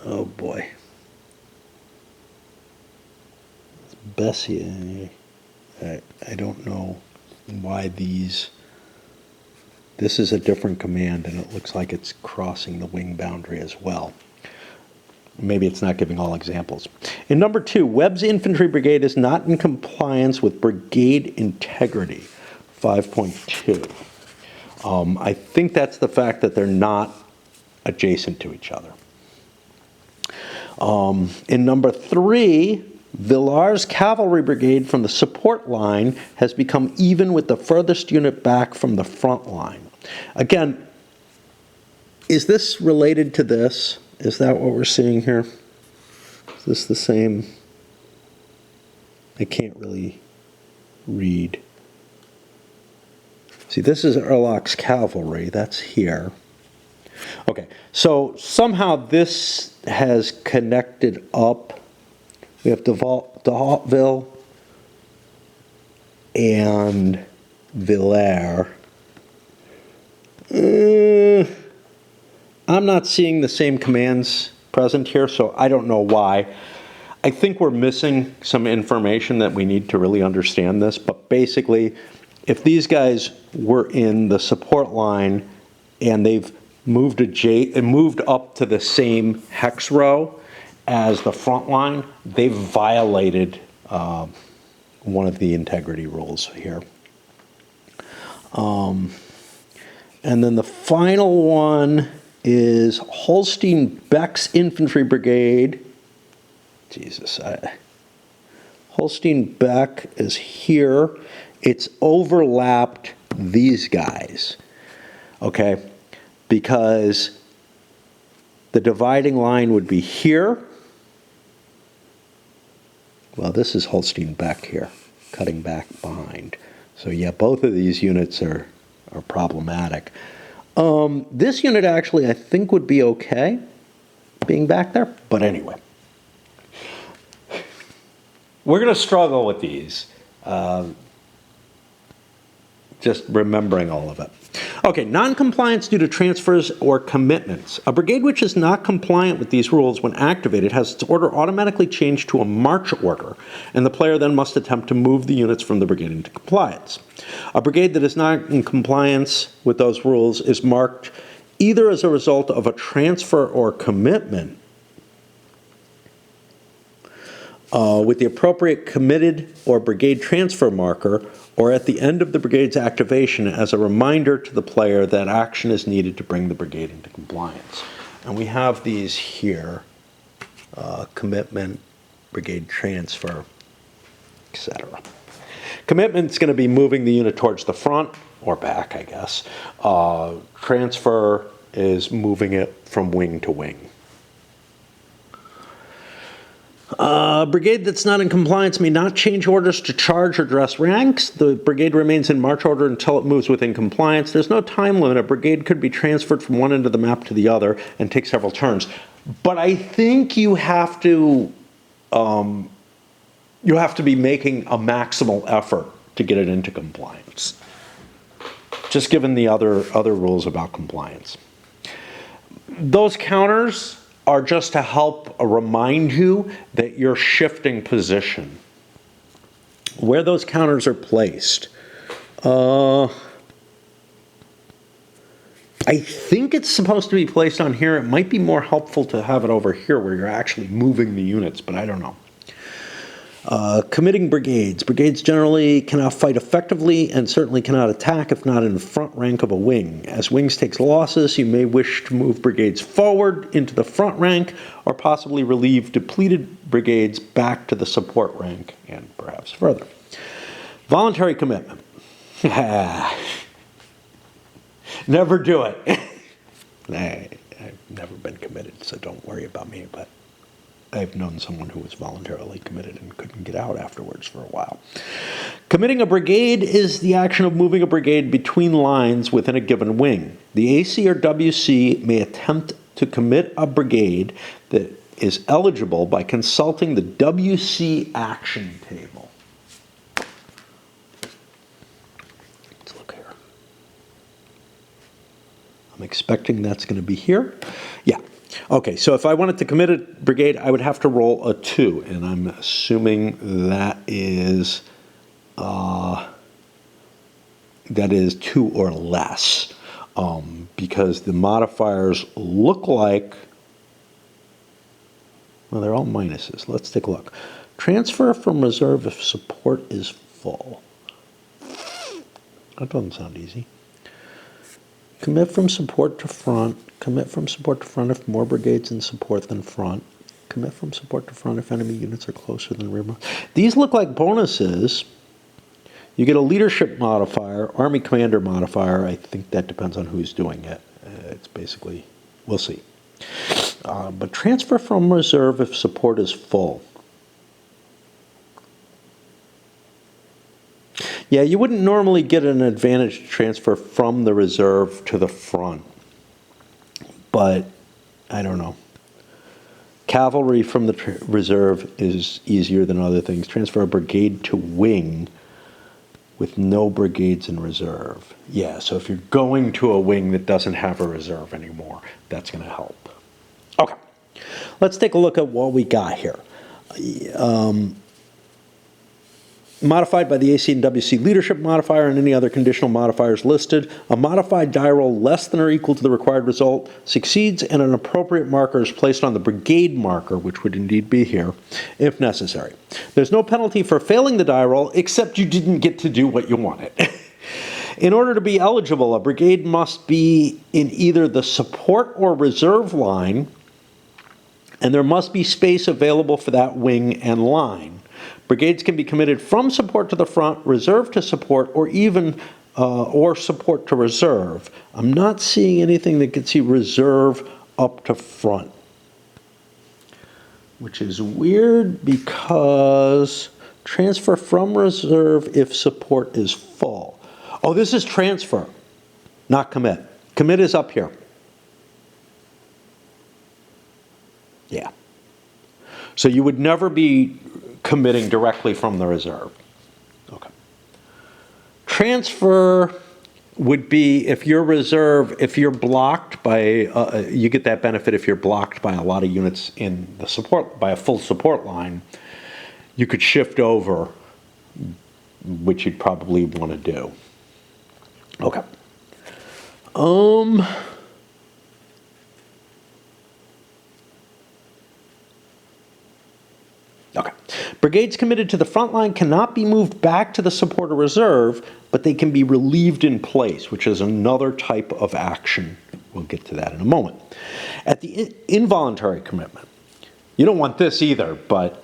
Oh boy. It's Bessie. I don't know why these... This is a different command, and it looks like it's crossing the wing boundary as well. Maybe it's not giving all examples. In number 2, Webb's Infantry Brigade is not in compliance with brigade integrity, 5.2. I think that's the fact that they're not adjacent to each other. In number 3, Villar's Cavalry Brigade from the support line has become even with the furthest unit back from the front line. Again, is this related to this? Is that what we're seeing here? Is this the same? I can't really read. See, this is Erlach's cavalry. That's here. Okay, so somehow this has connected up. We have Dehauteville and Villers. I'm not seeing the same commands present here, so I don't know why. I think we're missing some information that we need to really understand this, but basically, if these guys were in the support line and they've moved up to the same hex row as the front line, they've violated one of the integrity rules here. And then the final one is Holstein-Beck's Infantry Brigade. Holstein-Beck is here. It's overlapped these guys, okay? Because the dividing line would be here. Well, this is Holstein-Beck here, cutting back behind. So yeah, both of these units are problematic. This unit actually, I think, would be okay being back there. But anyway, we're going to struggle with these. Just remembering all of it. Okay, non-compliance due to transfers or commitments. A brigade which is not compliant with these rules when activated has its order automatically changed to a march order, and the player then must attempt to move the units from the brigade into compliance. A brigade that is not in compliance with those rules is marked either as a result of a transfer or commitment with the appropriate committed or brigade transfer marker, or at the end of the brigade's activation as a reminder to the player that action is needed to bring the brigade into compliance. And we have these here, commitment, brigade transfer, etc. Commitment's going to be moving the unit towards the front, or back, I guess. Transfer is moving it from wing to wing. A brigade that's not in compliance may not change orders to charge or dress ranks. The brigade remains in march order until it moves within compliance. There's no time limit. A brigade could be transferred from one end of the map to the other and take several turns. But I think you have to be making a maximal effort to get it into compliance, just given the other rules about compliance. Those counters are just to help remind you that you're shifting position. Where those counters are placed. I think it's supposed to be placed on here. It might be more helpful to have it over here where you're actually moving the units, but I don't know. Committing brigades. Brigades generally cannot fight effectively and certainly cannot attack if not in the front rank of a wing. As wings takes losses, you may wish to move brigades forward into the front rank or possibly relieve depleted brigades back to the support rank and perhaps further. Voluntary commitment. Never do it. I've never been committed, so don't worry about me, but I've known someone who was voluntarily committed and couldn't get out afterwards for a while. Committing a brigade is the action of moving a brigade between lines within a given wing. The AC or WC may attempt to commit a brigade that is eligible by consulting the WC action table. Let's look here. I'm expecting that's going to be here. Yeah. Okay, so if I wanted to commit a brigade, I would have to roll a 2, and I'm assuming that is 2 or less, because the modifiers look like, well, they're all minuses. Let's take a look. Transfer from reserve if support is full. That doesn't sound easy. Commit from support to front. Commit from support to front if more brigades in support than front. Commit from support to front if enemy units are closer than rear. These look like bonuses. You get a leadership modifier, army commander modifier. I think that depends on who's doing it. It's basically, we'll see. But transfer from reserve if support is full. Yeah, you wouldn't normally get an advantage to transfer from the reserve to the front. But I don't know. Cavalry from the reserve is easier than other things. Transfer a brigade to wing with no brigades in reserve. Yeah, so if you're going to a wing that doesn't have a reserve anymore, that's going to help. Okay, let's take a look at what we got here. Modified by the AC and WC leadership modifier and any other conditional modifiers listed, a modified die roll less than or equal to the required result succeeds and an appropriate marker is placed on the brigade marker, which would indeed be here, if necessary. There's no penalty for failing the die roll, except you didn't get to do what you wanted. In order to be eligible, a brigade must be in either the support or reserve line, and there must be space available for that wing and line. Brigades can be committed from support to the front, reserve to support, or even or support to reserve. I'm not seeing anything that gets you reserve up to front, which is weird because transfer from reserve if support is full. Oh, this is transfer, not commit. Commit is up here. Yeah. So you would never be committing directly from the reserve. Okay. Transfer would be if your reserve, if you're blocked by, you get that benefit if you're blocked by a lot of units in the support, by a full support line, you could shift over, which you'd probably want to do. Okay. Okay. Brigades committed to the front line cannot be moved back to the support or reserve, but they can be relieved in place, which is another type of action. We'll get to that in a moment. At the involuntary commitment, you don't want this either, but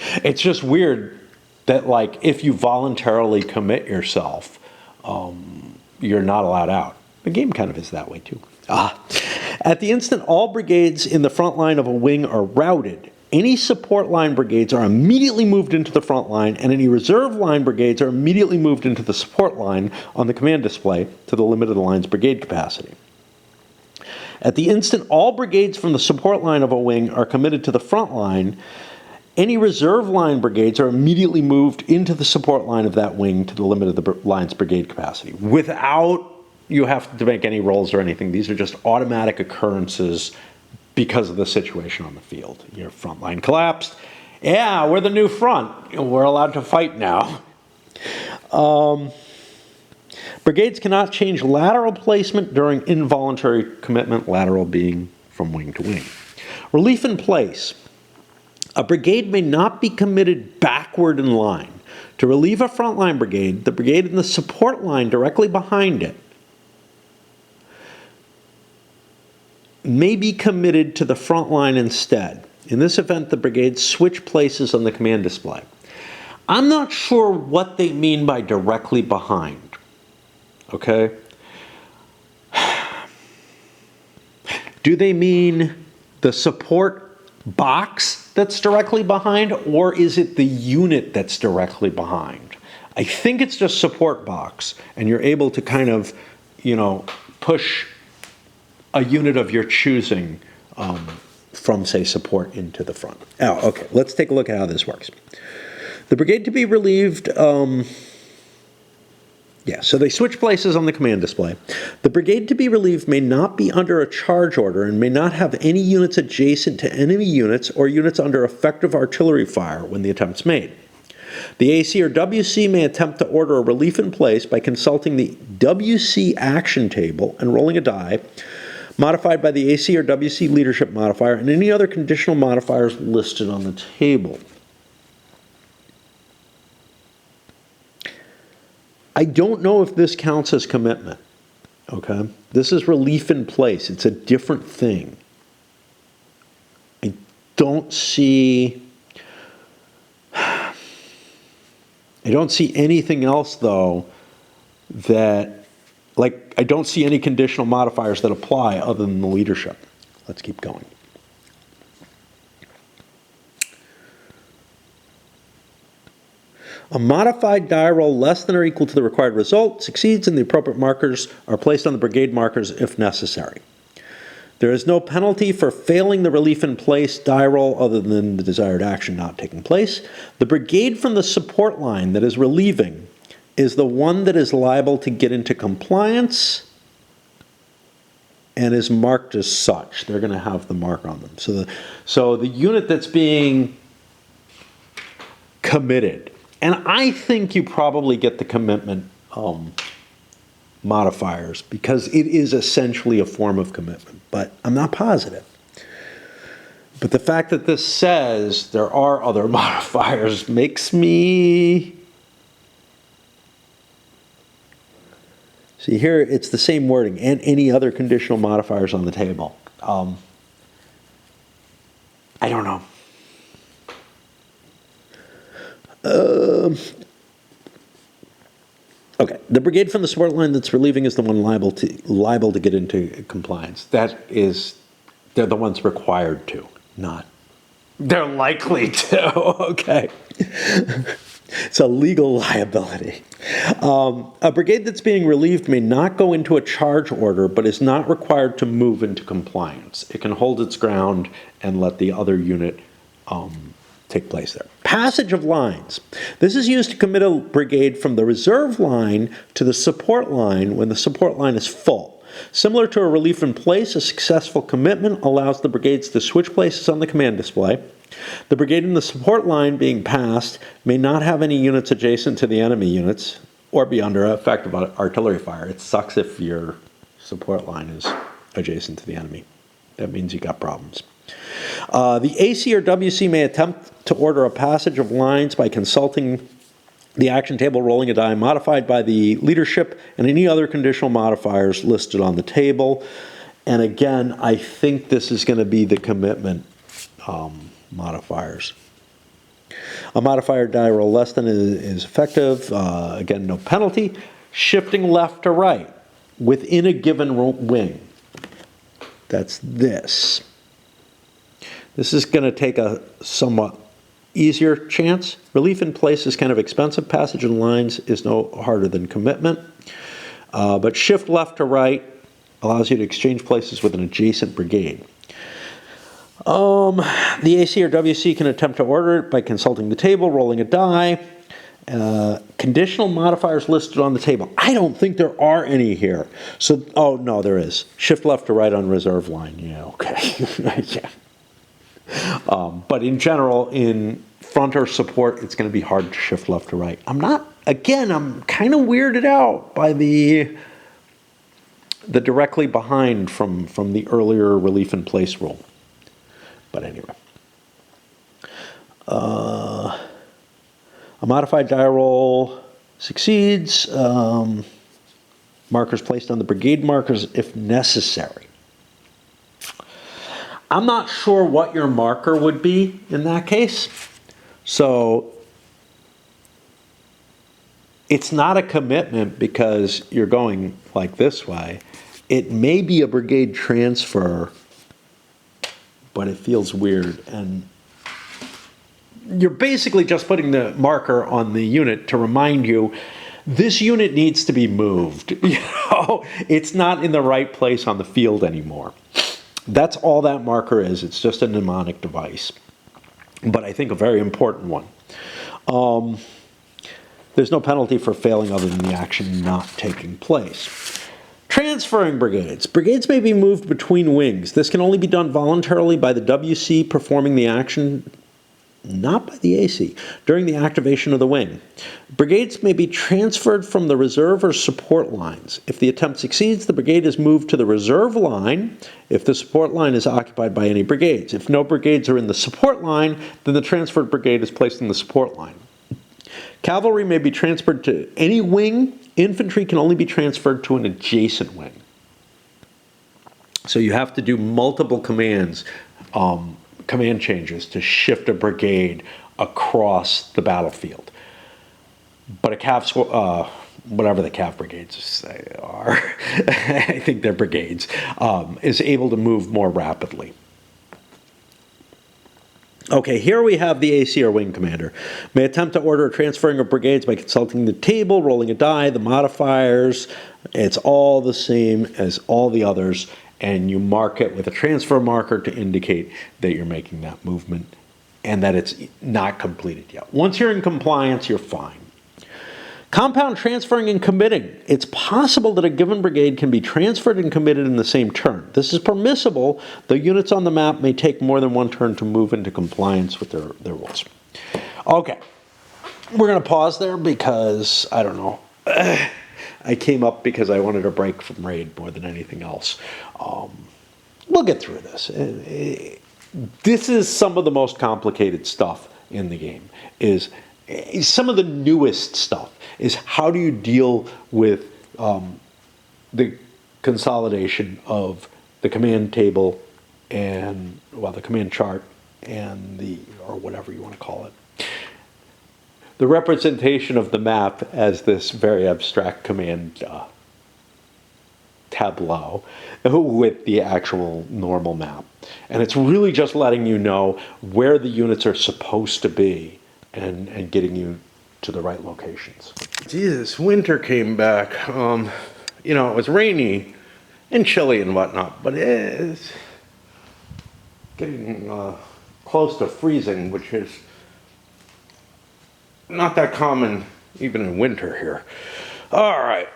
it's just weird that, like, if you voluntarily commit yourself, you're not allowed out. The game kind of is that way too. At the instant all brigades in the front line of a wing are routed, any support line brigades are immediately moved into the front line, and any reserve line brigades are immediately moved into the support line on the command display to the limit of the line's brigade capacity. At the instant all brigades from the support line of a wing are committed to the front line, any reserve line brigades are immediately moved into the support line of that wing to the limit of the line's brigade capacity. Without you have to make any rolls or anything. These are just automatic occurrences because of the situation on the field. Your front line collapsed. Yeah, we're the new front. We're allowed to fight now. Brigades cannot change lateral placement during involuntary commitment, lateral being from wing to wing. Relief in place. A brigade may not be committed backward in line. To relieve a frontline brigade, the brigade in the support line directly behind it may be committed to the front line instead. In this event, the brigades switch places on the command display. I'm not sure what they mean by directly behind. Okay? Do they mean the support box that's directly behind, or is it the unit that's directly behind? I think it's just support box, and you're able to kind of, push a unit of your choosing from, say, support into the front. Oh, okay. Let's take a look at how this works. The brigade to be relieved, so they switch places on the command display. The brigade to be relieved may not be under a charge order and may not have any units adjacent to enemy units or units under effective artillery fire when the attempt's made. The AC or WC may attempt to order a relief in place by consulting the WC action table and rolling a die, modified by the AC or WC leadership modifier and any other conditional modifiers listed on the table. I don't know if this counts as commitment, okay? This is relief in place. It's a different thing. I don't see anything else, though, that, I don't see any conditional modifiers that apply other than the leadership. Let's keep going. A modified die roll less than or equal to the required result succeeds, and the appropriate markers are placed on the brigade markers if necessary. There is no penalty for failing the relief in place die roll other than the desired action not taking place. The brigade from the support line that is relieving is the one that is liable to get into compliance and is marked as such. They're going to have the mark on them. So the unit that's being committed, and I think you probably get the commitment modifiers because it is essentially a form of commitment, but I'm not positive. But the fact that this says there are other modifiers makes me... See here, it's the same wording, and any other conditional modifiers on the table. I don't know. Okay, the brigade from the support line that's relieving is the one liable to get into compliance. They're the ones required to, not they're likely to. Okay. It's a legal liability. A brigade that's being relieved may not go into a charge order, but is not required to move into compliance. It can hold its ground and let the other unit take place there. Passage of lines. This is used to commit a brigade from the reserve line to the support line when the support line is full. Similar to a relief in place, a successful commitment allows the brigades to switch places on the command display. The brigade in the support line being passed may not have any units adjacent to the enemy units or be under effective artillery fire. It sucks if your support line is adjacent to the enemy. That means you got problems. The AC or WC may attempt to order a passage of lines by consulting the action table, rolling a die modified by the leadership, and any other conditional modifiers listed on the table. And again, I think this is going to be the commitment modifiers. A modifier die roll less than is effective. Again, no penalty. Shifting left to right within a given wing. That's this. This is going to take a somewhat easier chance. Relief in place is kind of expensive. Passage in lines is no harder than commitment. But shift left to right allows you to exchange places with an adjacent brigade. The AC or WC can attempt to order it by consulting the table, rolling a die. Conditional modifiers listed on the table. I don't think there are any here. So, oh no, there is. Shift left to right on reserve line. Yeah, okay. Yeah. But in general, in front or support, it's going to be hard to shift left to right. I'm kind of weirded out by the directly behind from the earlier relief in place rule. But anyway. A modified die roll succeeds. Markers placed on the brigade markers if necessary. I'm not sure what your marker would be in that case. So it's not a commitment because you're going like this way. It may be a brigade transfer, but it feels weird. And you're basically just putting the marker on the unit to remind you this unit needs to be moved. You know, it's not in the right place on the field anymore. That's all that marker is. It's just a mnemonic device, but I think a very important one. There's no penalty for failing other than the action not taking place. Transferring brigades. Brigades may be moved between wings. This can only be done voluntarily by the WC performing the action, not by the AC, during the activation of the wing. Brigades may be transferred from the reserve or support lines. If the attempt succeeds, the brigade is moved to the reserve line if the support line is occupied by any brigades. If no brigades are in the support line, then the transferred brigade is placed in the support line. Cavalry may be transferred to any wing. Infantry can only be transferred to an adjacent wing. So you have to do multiple commands, command changes to shift a brigade across the battlefield. But a whatever the Cav brigades are, I think they're brigades, is able to move more rapidly. Okay, here we have the AC or wing commander. May attempt to order a transferring of brigades by consulting the table, rolling a die, the modifiers. It's all the same as all the others, and you mark it with a transfer marker to indicate that you're making that movement and that it's not completed yet. Once you're in compliance, you're fine. Compound transferring and committing. It's possible that a given brigade can be transferred and committed in the same turn. This is permissible, though units on the map may take more than one turn to move into compliance with their rules. Okay, we're going to pause there because, I don't know, I came up because I wanted a break from Raid more than anything else. We'll get through this. This is some of the most complicated stuff in the game, is some of the newest stuff is how do you deal with the consolidation of the command table and, well, the command chart and the, or whatever you want to call it. The representation of the map as this very abstract command tableau with the actual normal map. And it's really just letting you know where the units are supposed to be and getting you to the right locations. Jesus, winter came back. You know, it was rainy and chilly and whatnot, but it's getting close to freezing, which is not that common even in winter here. All right.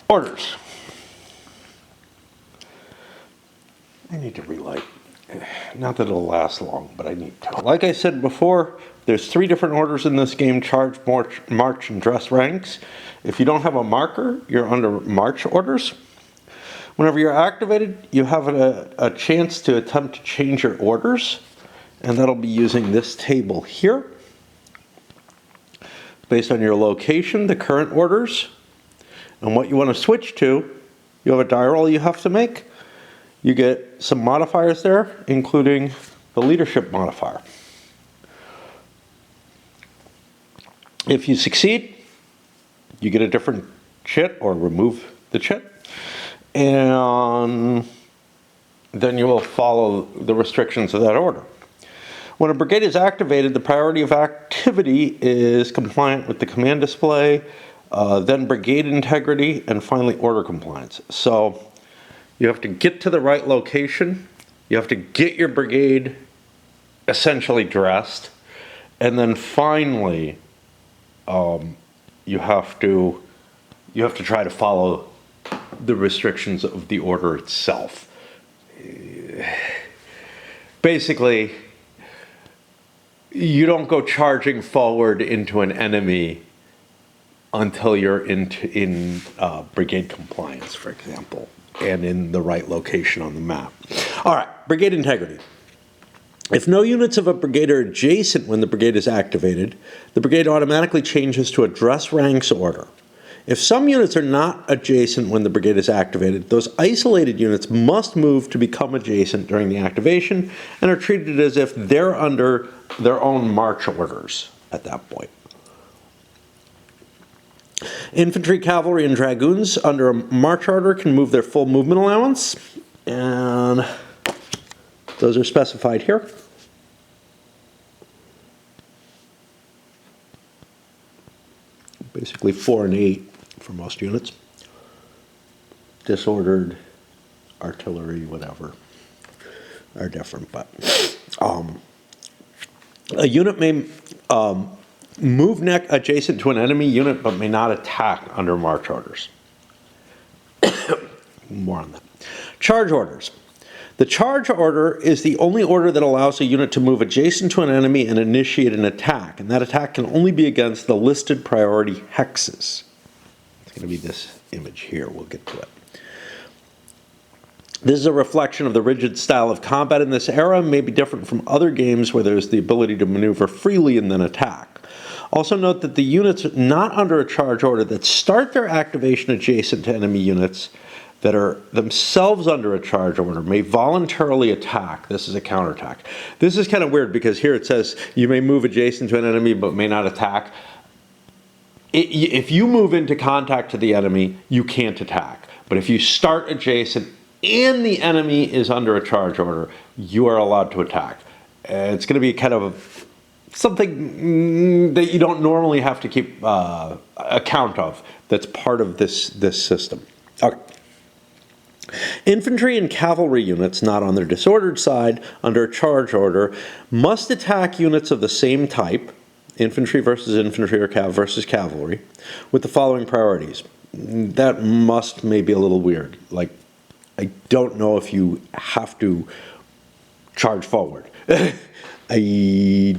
Orders. I need to relight. Not that it'll last long, but I need to. Like I said before, there's 3 different orders in this game: charge, march, and dress ranks. If you don't have a marker, you're under march orders. Whenever you're activated, you have a chance to attempt to change your orders, and that'll be using this table here. Based on your location, the current orders, and what you want to switch to, you have a die roll you have to make. You get some modifiers there, including the leadership modifier. If you succeed, you get a different chit or remove the chit, and then you will follow the restrictions of that order. When a brigade is activated, the priority of activity is compliant with the command display, then brigade integrity, and finally order compliance. So you have to get to the right location, you have to get your brigade essentially dressed, and then finally you have to try to follow the restrictions of the order itself. Basically, you don't go charging forward into an enemy until you're in brigade compliance, for example, and in the right location on the map. All right, brigade integrity. If no units of a brigade are adjacent when the brigade is activated, the brigade automatically changes to a dress ranks order. If some units are not adjacent when the brigade is activated, those isolated units must move to become adjacent during the activation and are treated as if they're under their own march orders at that point. Infantry, cavalry, and dragoons under a march order can move their full movement allowance, and those are specified here. Basically 4 and 8 for most units. Disordered, artillery, whatever, are different, but a unit may move neck adjacent to an enemy unit, but may not attack under march orders. More on that. Charge orders. The charge order is the only order that allows a unit to move adjacent to an enemy and initiate an attack, and that attack can only be against the listed priority hexes. It's going to be this image here. We'll get to it. This is a reflection of the rigid style of combat in this era, may be different from other games where there's the ability to maneuver freely and then attack. Also note that the units not under a charge order that start their activation adjacent to enemy units that are themselves under a charge order may voluntarily attack. This is a counterattack. This is kind of weird because here it says you may move adjacent to an enemy but may not attack. If you move into contact to the enemy, you can't attack. But if you start adjacent and the enemy is under a charge order, you are allowed to attack. It's going to be kind of something that you don't normally have to keep account of. That's part of this system. Okay. Infantry and cavalry units not on their disordered side under a charge order must attack units of the same type, infantry versus infantry or cav versus cavalry, with the following priorities. That must may be a little weird. Like, I don't know if you have to charge forward. I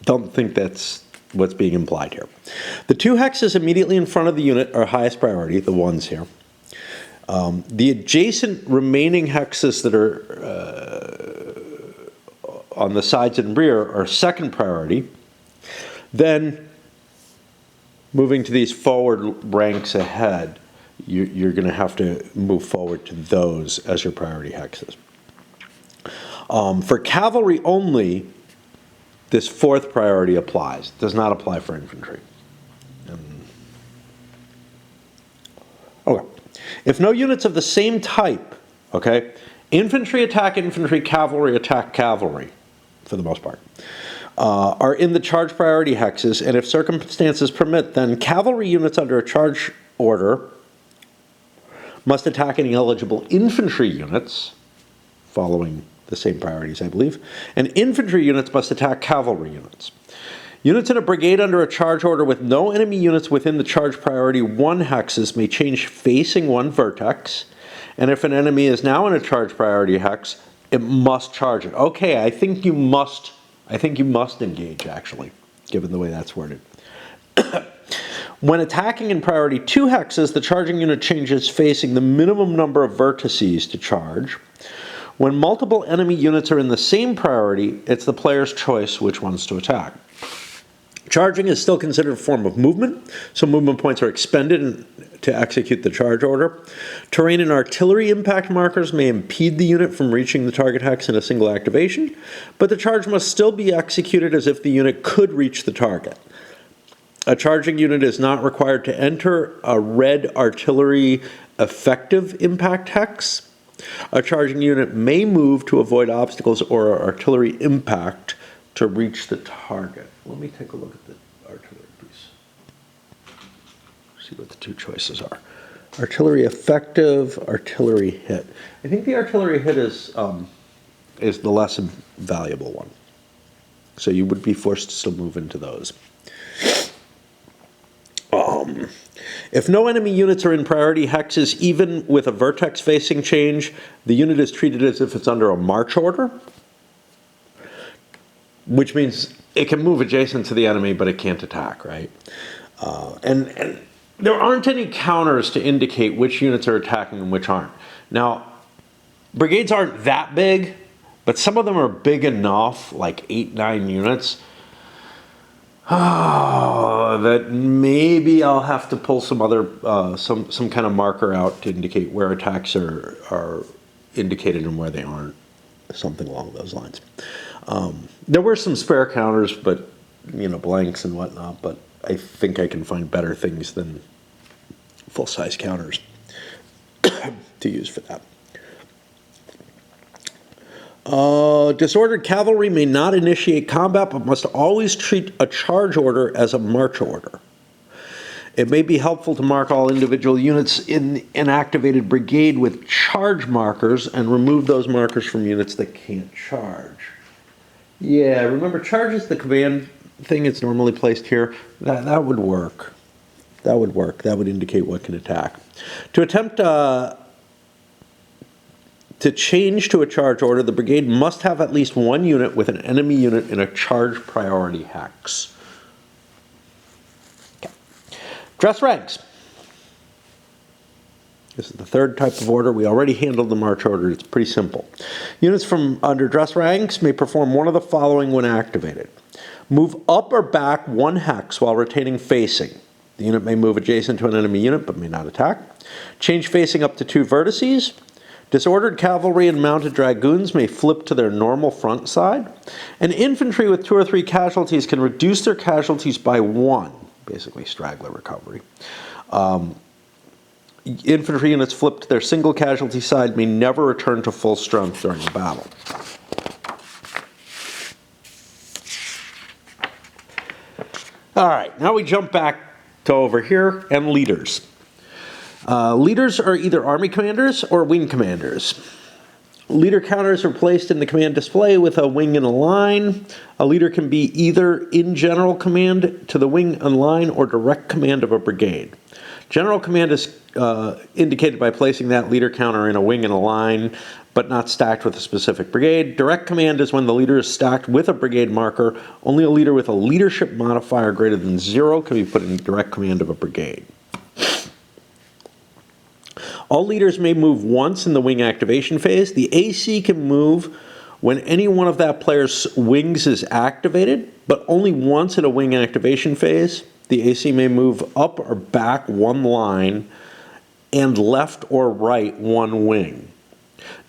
don't think that's what's being implied here. The 2 hexes immediately in front of the unit are highest priority, the ones here. The adjacent remaining hexes that are on the sides and rear are second priority. Then, moving to these forward ranks ahead, you're going to have to move forward to those as your priority hexes. For cavalry only, this 4th priority applies. It does not apply for infantry. Okay. If no units of the same type, okay, infantry attack infantry, cavalry attack cavalry, for the most part, are in the charge priority hexes, and if circumstances permit, then cavalry units under a charge order must attack any eligible infantry units, following the same priorities, I believe, and infantry units must attack cavalry units. Units in a brigade under a charge order with no enemy units within the charge priority 1 hexes may change facing 1 vertex, and if an enemy is now in a charge priority hex, it must charge it. Okay, I think you must engage, actually, given the way that's worded. When attacking in priority 2 hexes, the charging unit changes facing the minimum number of vertices to charge. When multiple enemy units are in the same priority, it's the player's choice which ones to attack. Charging is still considered a form of movement, so movement points are expended to execute the charge order. Terrain and artillery impact markers may impede the unit from reaching the target hex in a single activation, but the charge must still be executed as if the unit could reach the target. A charging unit is not required to enter a red artillery effective impact hex. A charging unit may move to avoid obstacles or artillery impact to reach the target. Let me take a look at the artillery piece. See what the 2 choices are. Artillery effective, artillery hit. I think the artillery hit is the less valuable one. So you would be forced to still move into those. If no enemy units are in priority hexes, even with a vertex facing change, the unit is treated as if it's under a march order, which means it can move adjacent to the enemy, but it can't attack, right? And there aren't any counters to indicate which units are attacking and which aren't. Now, brigades aren't that big, but some of them are big enough, like 8, 9 units, that maybe I'll have to pull some other, some kind of marker out to indicate where attacks are indicated and where they aren't, something along those lines. There were some spare counters, but, blanks and whatnot, but I think I can find better things than full-size counters to use for that. Disordered cavalry may not initiate combat, but must always treat a charge order as a march order. It may be helpful to mark all individual units in an activated brigade with charge markers and remove those markers from units that can't charge. Yeah, remember, charge is the command thing. It's normally placed here. That would work. That would work. That would indicate what can attack. To attempt to change to a charge order, the brigade must have at least one unit with an enemy unit in a charge priority hex. Okay. Dress ranks. This is the third type of order. We already handled the march order. It's pretty simple. Units from under dress ranks may perform one of the following when activated. Move up or back one hex while retaining facing. The unit may move adjacent to an enemy unit but may not attack. Change facing up to 2 vertices. Disordered cavalry and mounted dragoons may flip to their normal front side. And infantry with 2 or 3 casualties can reduce their casualties by 1, basically straggler recovery. Infantry units flipped to their single casualty side may never return to full strength during the battle. All right, now we jump back to over here and leaders. Leaders are either army commanders or wing commanders. Leader counters are placed in the command display with a wing and a line. A leader can be either in general command to the wing and line or direct command of a brigade. General command is indicated by placing that leader counter in a wing and a line, but not stacked with a specific brigade. Direct command is when the leader is stacked with a brigade marker. Only a leader with a leadership modifier greater than 0 can be put in direct command of a brigade. All leaders may move once in the wing activation phase. The AC can move when any one of that player's wings is activated, but only once in a wing activation phase. The AC may move up or back 1 line and left or right 1 wing.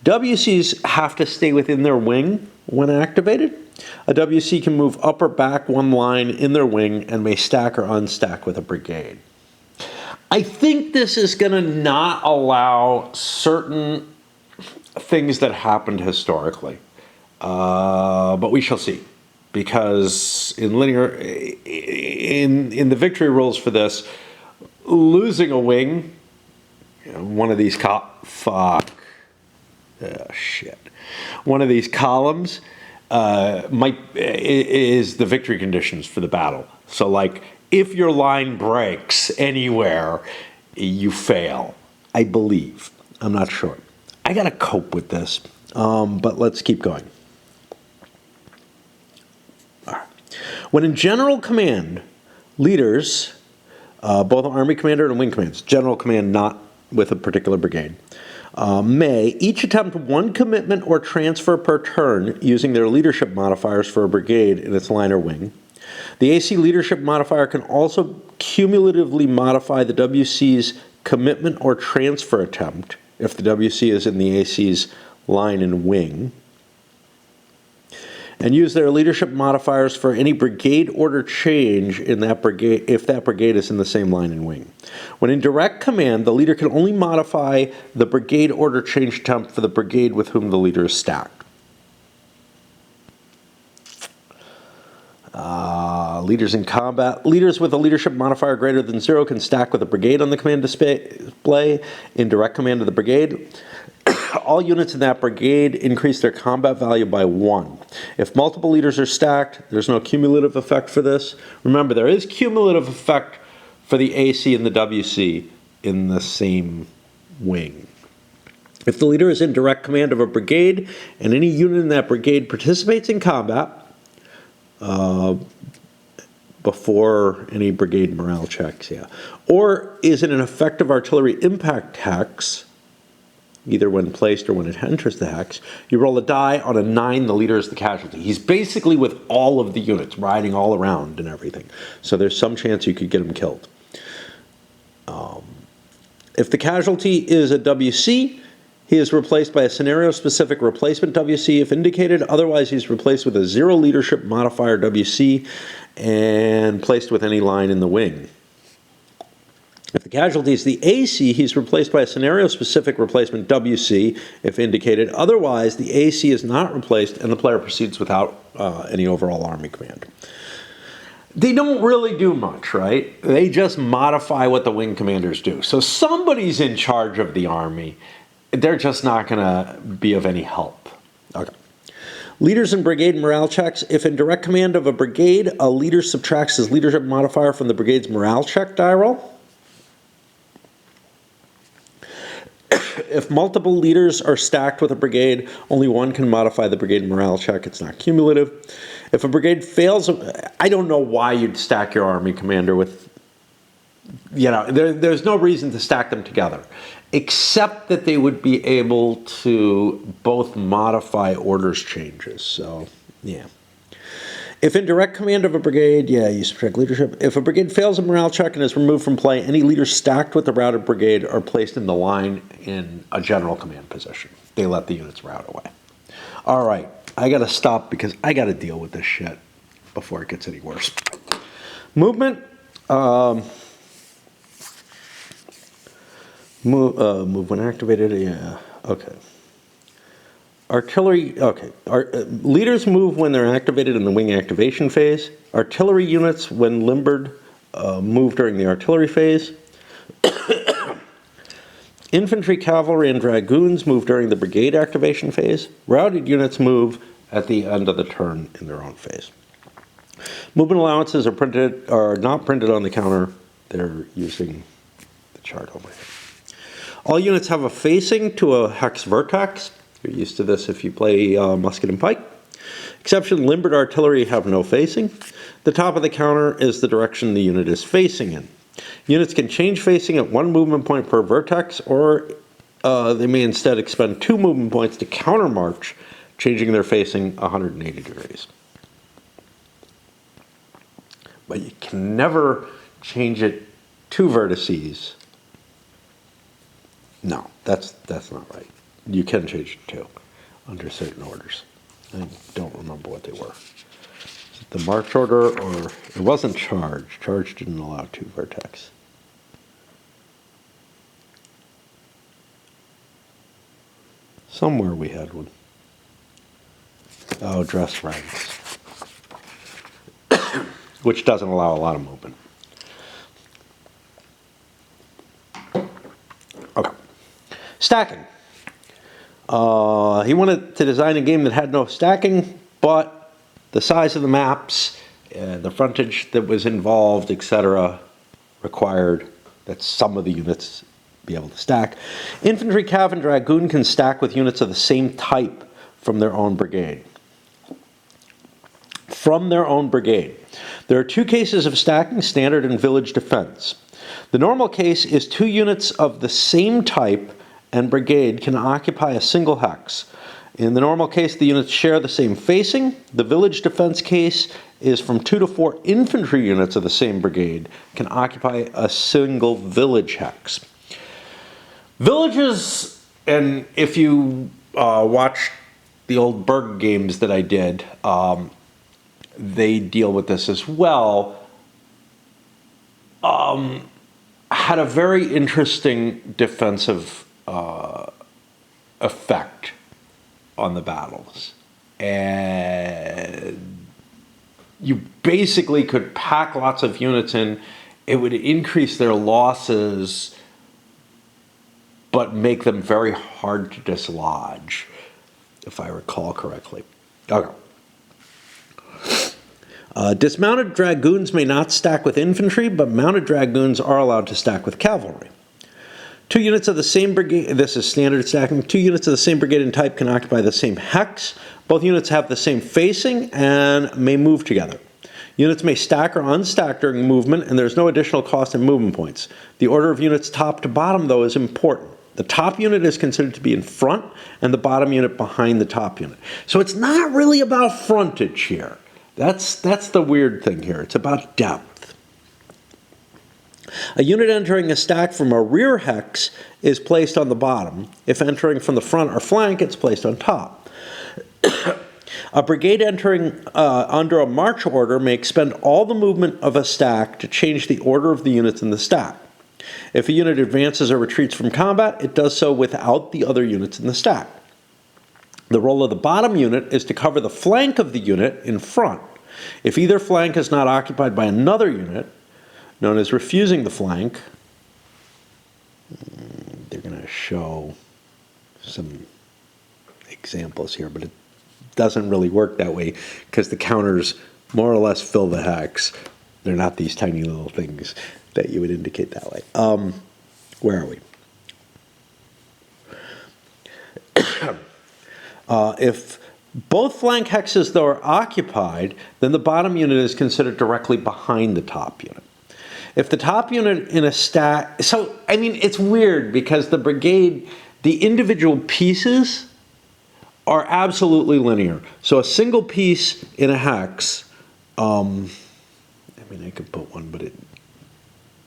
WCs have to stay within their wing when activated. A WC can move up or back 1 line in their wing and may stack or unstack with a brigade. I think this is going to not allow certain things that happened historically, but we shall see. Because in linear, in the victory rules for this, losing a wing, one of these one of these columns is the victory conditions for the battle. So, like, if your line breaks anywhere, you fail. I believe. I'm not sure. I got to cope with this, but let's keep going. When in general command, leaders, both army commander and wing commands, general command not with a particular brigade, may each attempt 1 commitment or transfer per turn using their leadership modifiers for a brigade in its line or wing. The AC leadership modifier can also cumulatively modify the WC's commitment or transfer attempt if the WC is in the AC's line and wing, and use their leadership modifiers for any brigade order change in that brigade if that brigade is in the same line and wing. When in direct command, the leader can only modify the brigade order change attempt for the brigade with whom the leader is stacked. Leaders in combat. Leaders with a leadership modifier greater than 0 can stack with a brigade on the command display in direct command of the brigade. All units in that brigade increase their combat value by 1. If multiple leaders are stacked, there's no cumulative effect for this. Remember, there is cumulative effect for the AC and the WC in the same wing. If the leader is in direct command of a brigade and any unit in that brigade participates in combat, before any brigade morale checks, or is in an effective artillery impact hex, either when placed or when it enters the hex, you roll a die. On a 9, the leader is the casualty. He's basically with all of the units, riding all around and everything. So there's some chance you could get him killed. If the casualty is a WC, he is replaced by a scenario-specific replacement WC if indicated. Otherwise, he's replaced with a 0 leadership modifier WC and placed with any line in the wing. If the casualty is the AC, he's replaced by a scenario-specific replacement WC if indicated. Otherwise, the AC is not replaced and the player proceeds without any overall army command. They don't really do much, right? They just modify what the wing commanders do. So somebody's in charge of the army. They're just not going to be of any help. Okay. Leaders in brigade morale checks. If in direct command of a brigade, a leader subtracts his leadership modifier from the brigade's morale check die roll. If multiple leaders are stacked with a brigade, only one can modify the brigade morale check. It's not cumulative. If a brigade fails, I don't know why you'd stack your army commander with, there's no reason to stack them together, except that they would be able to both modify orders changes. So, yeah. If in direct command of a brigade, yeah, you subtract leadership. If a brigade fails a morale check and is removed from play, any leaders stacked with the routed brigade are placed in the line in a general command position. They let the units rout away. All right, I got to stop because I got to deal with this shit before it gets any worse. Movement. Move when activated, yeah, okay. Artillery, okay. Leaders move when they're activated in the wing activation phase. Artillery units, when limbered, move during the artillery phase. Infantry, cavalry, and dragoons move during the brigade activation phase. Routed units move at the end of the turn in their own phase. Movement allowances are not printed on the counter. They're using the chart over here. All units have a facing to a hex vertex. You're used to this if you play musket and pike. Exception, limbered artillery have no facing. The top of the counter is the direction the unit is facing in. Units can change facing at 1 movement point per vertex, or they may instead expend 2 movement points to counter march, changing their facing 180 degrees. But you can never change it 2 vertices. No, that's not right. You can change it 2 under certain orders. I don't remember what they were. Is it the march order, or it wasn't charge? Charge didn't allow 2 vertex. Somewhere we had one. Oh, dress ranks. Which doesn't allow a lot of movement. Okay. Stacking. He wanted to design a game that had no stacking, but the size of the maps, the frontage that was involved, etc., required that some of the units be able to stack. Infantry, cav, and dragoon can stack with units of the same type from their own brigade. From their own brigade. There are 2 cases of stacking, standard and village defense. The normal case is 2 units of the same type and brigade can occupy a single hex. In the normal case, the units share the same facing. The village defense case is from 2 to 4 infantry units of the same brigade can occupy a single village hex. Villages, and if you watch the old Berg games that I did, they deal with this as well, had a very interesting defensive effect on the battles. And you basically could pack lots of units in. It would increase their losses, but make them very hard to dislodge, if I recall correctly. Okay. Dismounted dragoons may not stack with infantry, but mounted dragoons are allowed to stack with cavalry. 2 units of the same brigade, this is standard stacking, 2 units of the same brigade and type can occupy the same hex. Both units have the same facing and may move together. Units may stack or unstack during movement, and there's no additional cost in movement points. The order of units top to bottom, though, is important. The top unit is considered to be in front, and the bottom unit behind the top unit. So it's not really about frontage here. That's the weird thing here. It's about depth. A unit entering a stack from a rear hex is placed on the bottom. If entering from the front or flank, it's placed on top. A brigade entering under a march order may expend all the movement of a stack to change the order of the units in the stack. If a unit advances or retreats from combat, it does so without the other units in the stack. The role of the bottom unit is to cover the flank of the unit in front. If either flank is not occupied by another unit, known as refusing the flank, they're going to show some examples here, but it doesn't really work that way because the counters more or less fill the hex. They're not these tiny little things that you would indicate that way. Where are we? If both flank hexes, though, are occupied, then the bottom unit is considered directly behind the top unit. If the top unit in a stack... So, I mean, it's weird because the brigade, the individual pieces are absolutely linear. So a single piece in a hex I mean, I could put one, but it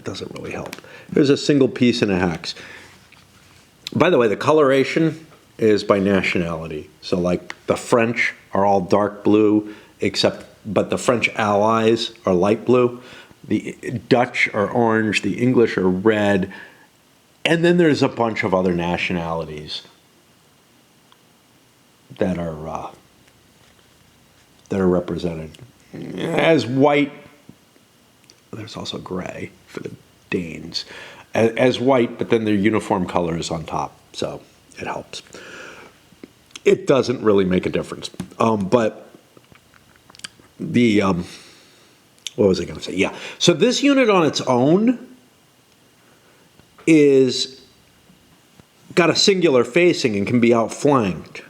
doesn't really help. There's a single piece in a hex. By the way, the coloration is by nationality. So like the French are all dark blue, but the French allies are light blue. The Dutch are orange, the English are red, and then there's a bunch of other nationalities that are represented as white. There's also gray for the Danes as white, but then their uniform color is on top, so it helps. It doesn't really make a difference, but the what was I going to say? Yeah, so this unit on its own is got a singular facing and can be outflanked.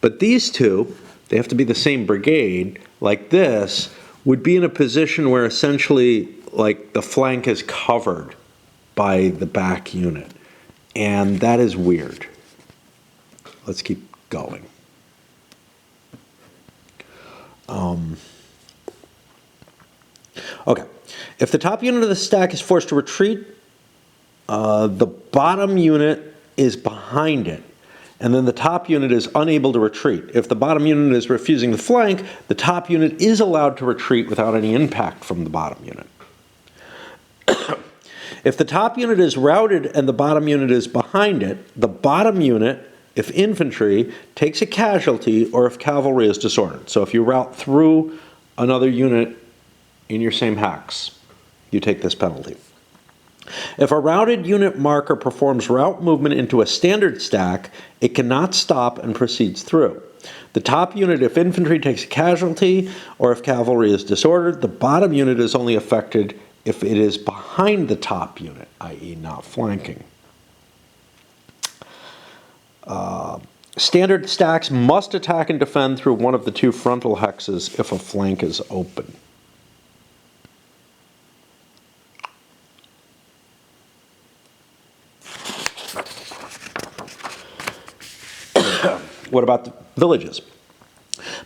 But these two, they have to be the same brigade, like this, would be in a position where essentially like the flank is covered by the back unit. And that is weird. Let's keep going. Okay, if the top unit of the stack is forced to retreat, the bottom unit is behind it, and then the top unit is unable to retreat. If the bottom unit is refusing to flank, the top unit is allowed to retreat without any impact from the bottom unit. If the top unit is routed and the bottom unit is behind it, the bottom unit, if infantry, takes a casualty or if cavalry is disordered. So if you route through another unit in your same hex, you take this penalty. If a routed unit marker performs route movement into a standard stack, it cannot stop and proceeds through. The top unit, if infantry, takes a casualty, or if cavalry is disordered. The bottom unit is only affected if it is behind the top unit, i.e. not flanking. Standard stacks must attack and defend through one of the two frontal hexes if a flank is open. What about the villages?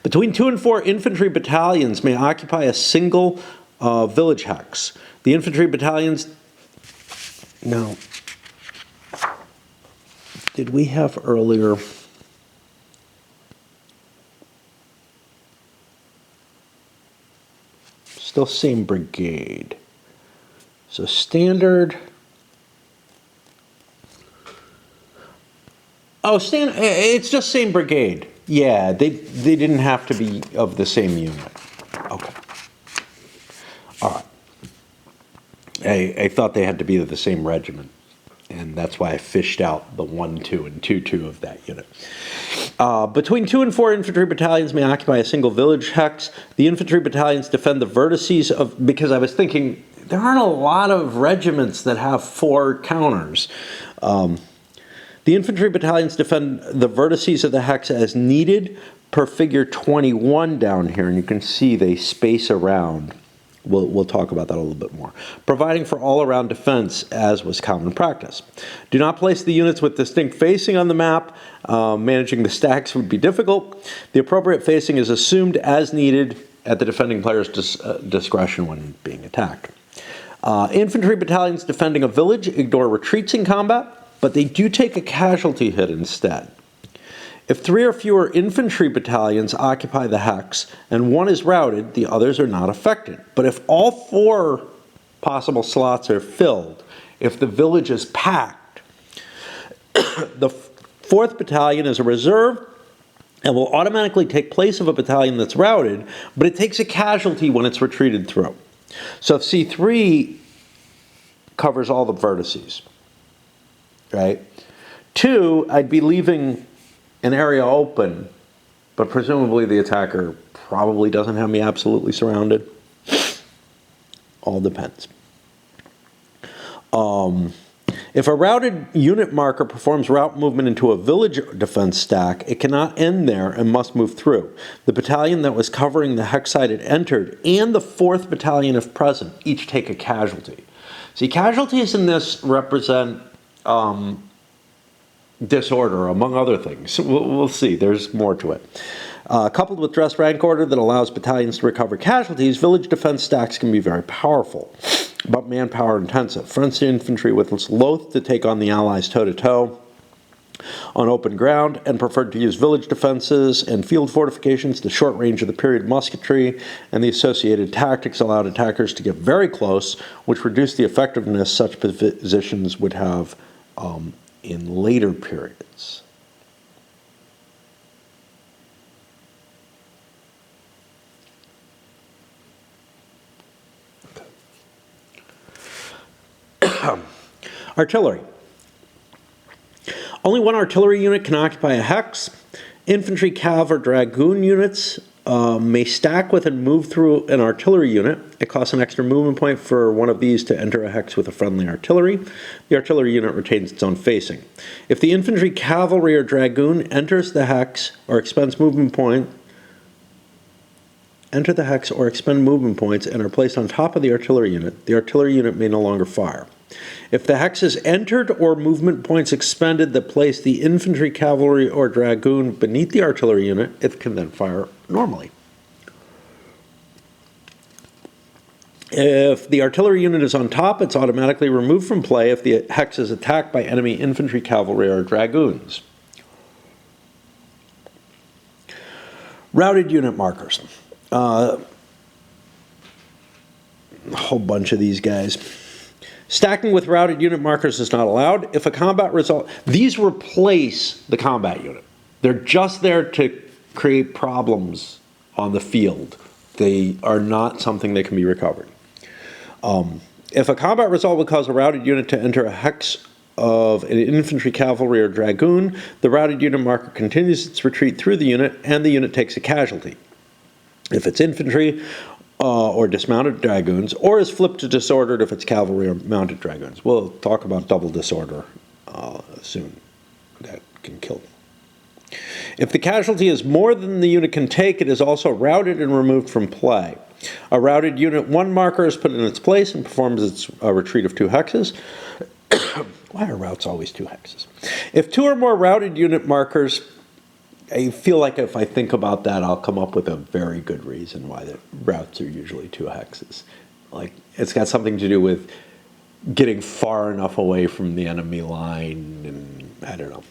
Between 2 and 4 infantry battalions may occupy a single village hex. The infantry battalions... Now, did we have earlier... Still same brigade. So standard... Oh, it's just same brigade. Yeah, they didn't have to be of the same unit. Okay. All right. I thought they had to be of the same regiment, and that's why I fished out the 1-2 and 2-2 of that unit. Between 2 and 4 infantry battalions may occupy a single village hex. The infantry battalions defend the vertices of... Because I was thinking, there aren't a lot of regiments that have 4 counters. The infantry battalions defend the vertices of the hex as needed per figure 21 down here, and you can see they space around. We'll talk about that a little bit more. Providing for all-around defense, as was common practice. Do not place the units with distinct facing on the map. Managing the stacks would be difficult. The appropriate facing is assumed as needed at the defending player's discretion when being attacked. Infantry battalions defending a village ignore retreats in combat, but they do take a casualty hit instead. If 3 or fewer infantry battalions occupy the hex and one is routed, the others are not affected. But if all 4 possible slots are filled, if the village is packed, the 4th battalion is a reserve and will automatically take place of a battalion that's routed, but it takes a casualty when it's retreated through. So if C3 covers all the vertices, right? 2, I'd be leaving an area open, but presumably the attacker probably doesn't have me absolutely surrounded. All depends. If a routed unit marker performs route movement into a village defense stack, it cannot end there and must move through. The battalion that was covering the hex side it entered and the 4th battalion, if present, each take a casualty. See, casualties in this represent disorder, among other things. We'll see. There's more to it. Coupled with dress rank order that allows battalions to recover casualties, village defense stacks can be very powerful, but manpower intensive. French infantry was loath to take on the Allies toe-to-toe on open ground and preferred to use village defenses and field fortifications. The short range of the period musketry and the associated tactics allowed attackers to get very close, which reduced the effectiveness such positions would have in later periods. Artillery. Only one artillery unit can occupy a hex. Infantry, cav, or dragoon units may stack with and move through an artillery unit. It costs an extra movement point for one of these to enter a hex with a friendly artillery. The artillery unit retains its own facing. If the infantry, cavalry, or dragoon enters the hex or expends movement point, enter the hex or expend movement points and are placed on top of the artillery unit may no longer fire. If the hex is entered or movement points expended that place the infantry, cavalry, or dragoon beneath the artillery unit, it can then fire normally. If the artillery unit is on top, it's automatically removed from play if the hex is attacked by enemy infantry, cavalry, or dragoons. Routed unit markers. A whole bunch of these guys. Stacking with routed unit markers is not allowed. If a combat result, these replace the combat unit. They're just there to create problems on the field. They are not something that can be recovered. If a combat result would cause a routed unit to enter a hex of an infantry, cavalry, or dragoon, the routed unit marker continues its retreat through the unit and the unit takes a casualty. If it's infantry, or dismounted dragoons, or is flipped to disordered if it's cavalry or mounted dragoons. We'll talk about double disorder soon. That can kill them. If the casualty is more than the unit can take, it is also routed and removed from play. A routed unit 1 marker is put in its place and performs its retreat of 2 hexes. Why are routes always 2 hexes? If 2 or more routed unit markers, I feel like if I think about that, I'll come up with a very good reason why the routes are usually 2 hexes. Like, it's got something to do with getting far enough away from the enemy line, and I don't know.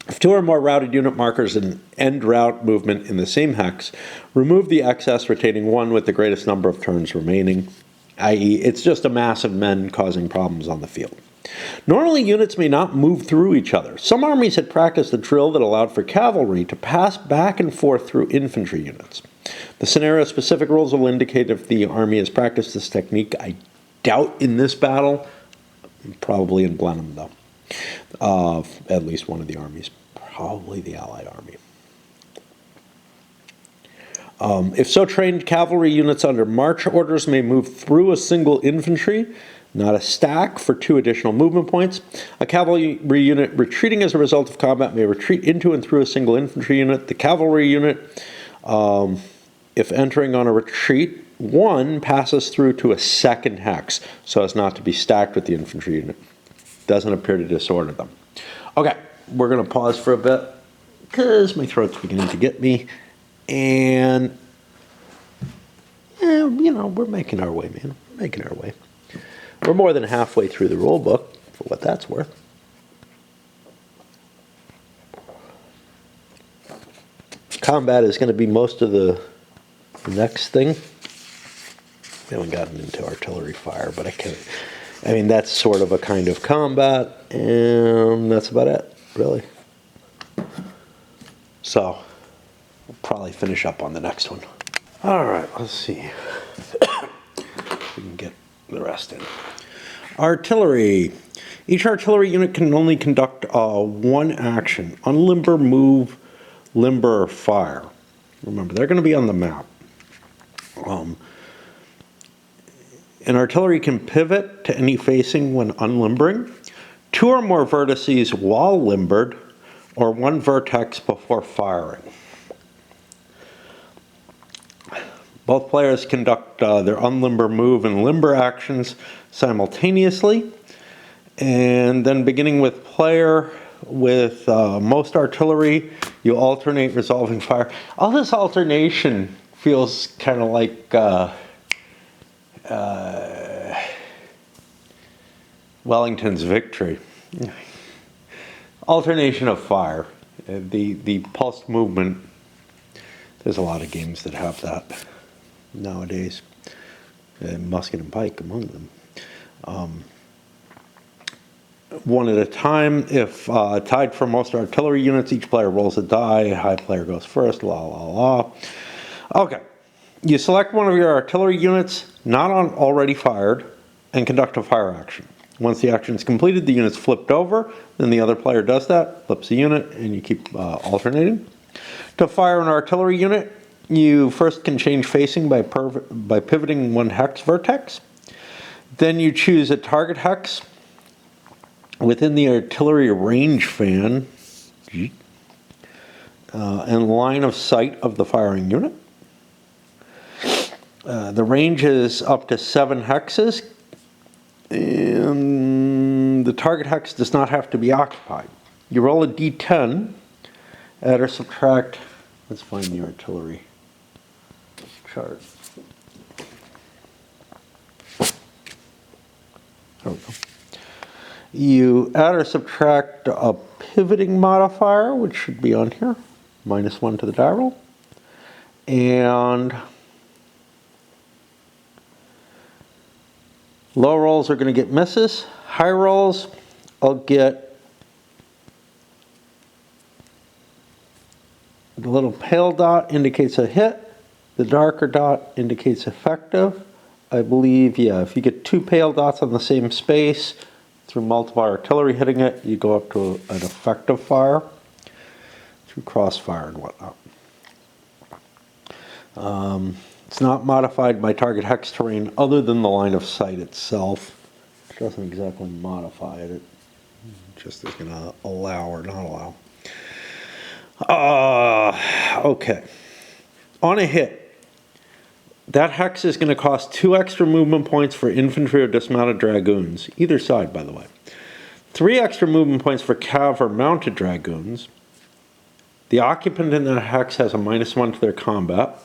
If 2 or more routed unit markers and end route movement in the same hex, remove the excess, retaining 1 with the greatest number of turns remaining, i.e. it's just a mass of men causing problems on the field. Normally, units may not move through each other. Some armies had practiced a drill that allowed for cavalry to pass back and forth through infantry units. The scenario-specific rules will indicate if the army has practiced this technique. I doubt in this battle, probably in Blenheim, though. At least one of the armies, probably the Allied army. If so trained, cavalry units under march orders may move through a single infantry, not a stack, for 2 additional movement points. A cavalry unit retreating as a result of combat may retreat into and through a single infantry unit. The cavalry unit, if entering on a retreat, 1 passes through to a second hex, so as not to be stacked with the infantry unit. Doesn't appear to disorder them. Okay, we're going to pause for a bit, because my throat's beginning to get me, and, you know, we're making our way, man. We're making our way. We're more than halfway through the rule book, for what that's worth. Combat is going to be most of the next thing. We haven't gotten into artillery fire, but I mean, that's sort of a kind of combat, and that's about it, really. So, we'll probably finish up on the next one. All right, let's see. We can get the rest in. Artillery. Each artillery unit can only conduct 1 action: unlimber, move, limber, or fire. Remember, they're going to be on the map. An artillery can pivot to any facing when unlimbering, 2 or more vertices while limbered, or 1 vertex before firing. Both players conduct their unlimber, move, and limber actions simultaneously, and then beginning with player with most artillery, you alternate resolving fire. All this alternation feels kind of like Wellington's victory. Alternation of fire. The pulsed movement, there's a lot of games that have that nowadays. Musket and pike among them. One at a time. If tied for most artillery units, each player rolls a die. High player goes first. La la la. Okay. You select one of your artillery units not on already fired and conduct a fire action. Once the action is completed, the unit's flipped over. Then the other player does that, flips the unit, and you keep alternating. To fire an artillery unit, you first can change facing by pivoting one hex vertex. Then you choose a target hex within the artillery range fan and line of sight of the firing unit. The range is up to 7 hexes, and the target hex does not have to be occupied. You roll a d10, add or subtract. Let's find the artillery chart. There we go. You add or subtract a pivoting modifier, which should be on here, -1 to the die roll. And low rolls are going to get misses. High rolls, I'll get the little pale dot indicates a hit. The darker dot indicates effective. I believe, yeah, if you get 2 pale dots on the same space through multiple artillery hitting it, you go up to an effective fire through crossfire and whatnot. It's not modified by target hex terrain other than the line of sight itself. It doesn't exactly modify it. It just is going to allow or not allow. Okay. On a hit, that hex is going to cost 2 extra movement points for infantry or dismounted dragoons, either side, by the way. 3 extra movement points for cav or mounted dragoons. The occupant in that hex has a -1 to their combat,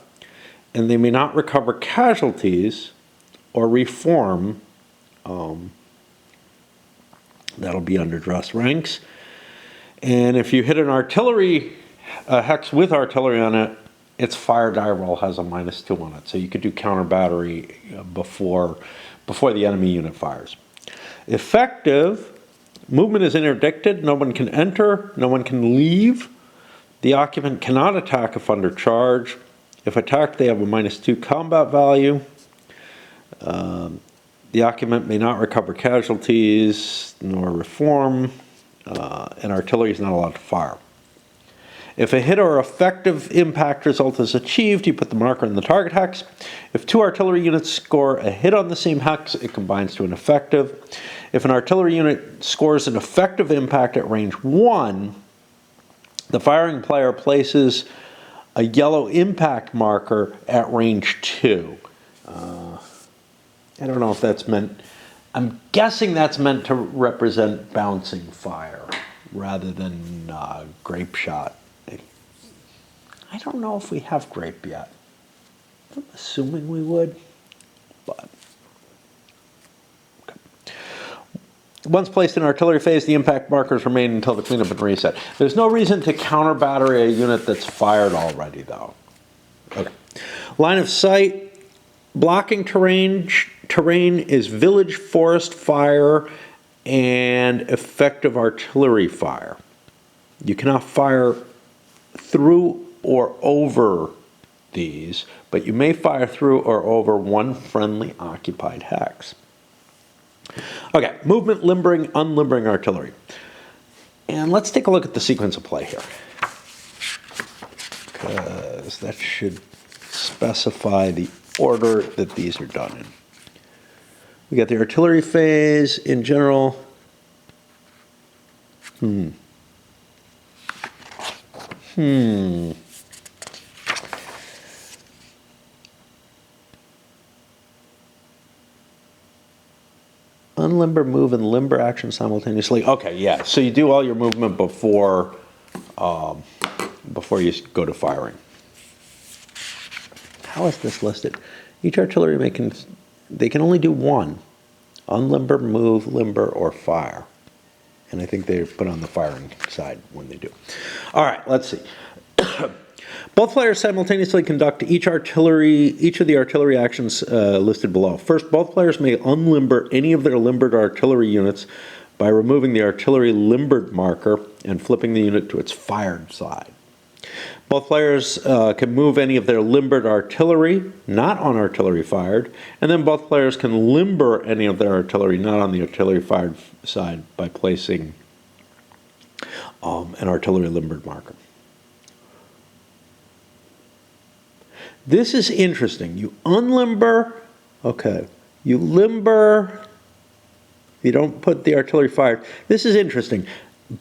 and they may not recover casualties or reform. That'll be under dress ranks. And if you hit an artillery hex with artillery on it, its fire die roll has a -2 on it, so you could do counter battery before the enemy unit fires. Effective, movement is interdicted, no one can enter, no one can leave. The occupant cannot attack if under charge. If attacked, they have a -2 combat value. The occupant may not recover casualties nor reform, and artillery is not allowed to fire. If a hit or effective impact result is achieved, you put the marker in the target hex. If 2 artillery units score a hit on the same hex, it combines to an effective. If an artillery unit scores an effective impact at range 1, the firing player places a yellow impact marker at range 2. I don't know if that's meant, I'm guessing that's meant to represent bouncing fire rather than grape shot. I don't know if we have grape yet. I'm assuming we would, but okay. Once placed in artillery phase, the impact markers remain until the cleanup and reset. There's no reason to counter battery a unit that's fired already, though. Okay. Line of sight, blocking terrain is village, forest fire, and effective artillery fire. You cannot fire through or over these, but you may fire through or over one friendly occupied hex. Okay, movement, limbering, unlimbering artillery. And let's take a look at the sequence of play here, because that should specify the order that these are done in. We got the artillery phase in general. unlimber, move, and limber actions simultaneously. Okay, yeah. So you do all your movement before you go to firing. How is this listed? Each artillery they can only do one: unlimber, move, limber, or fire. And I think they put on the firing side when they do. All right, let's see. Both players simultaneously conduct each of the artillery actions listed below. First, both players may unlimber any of their limbered artillery units by removing the artillery limbered marker and flipping the unit to its fired side. Both players can move any of their limbered artillery, not on artillery fired, and then both players can limber any of their artillery, not on the artillery fired side, by placing an artillery limbered marker. This is interesting. You unlimber, okay. You limber, you don't put the artillery fired. This is interesting.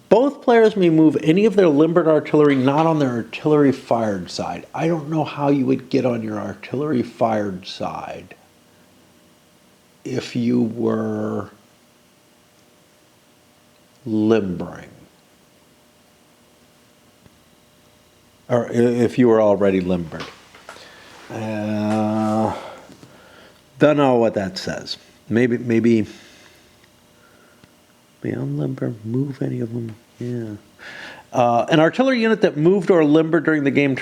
Both players may move any of their limbered artillery not on their artillery fired side. I don't know how you would get on your artillery fired side if you were limbering. Or if you were already limbered. Don't know what that says. Maybe unlimber, move any of them. Yeah. An artillery unit that moved or limbered during the game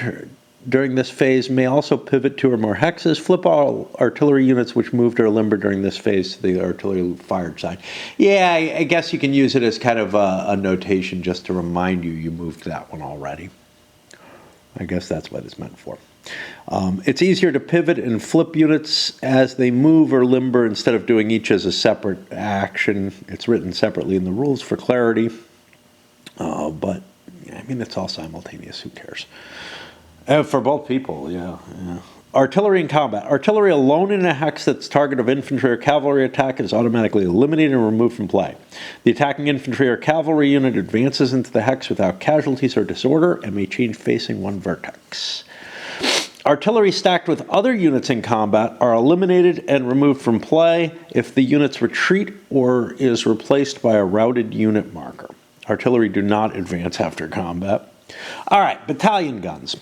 during this phase may also pivot 2 or more hexes. Flip all artillery units which moved or limbered during this phase to the artillery fired side. Yeah, I guess you can use it as kind of a notation just to remind you moved that one already. I guess that's what it's meant for. It's easier to pivot and flip units as they move or limber instead of doing each as a separate action. It's written separately in the rules for clarity. But, I mean, it's all simultaneous. Who cares? For both people, yeah. Artillery in combat. Artillery alone in a hex that's target of infantry or cavalry attack is automatically eliminated and removed from play. The attacking infantry or cavalry unit advances into the hex without casualties or disorder and may change facing one vertex. Artillery stacked with other units in combat are eliminated and removed from play if the units retreat or is replaced by a routed unit marker. Artillery do not advance after combat. All right, battalion guns.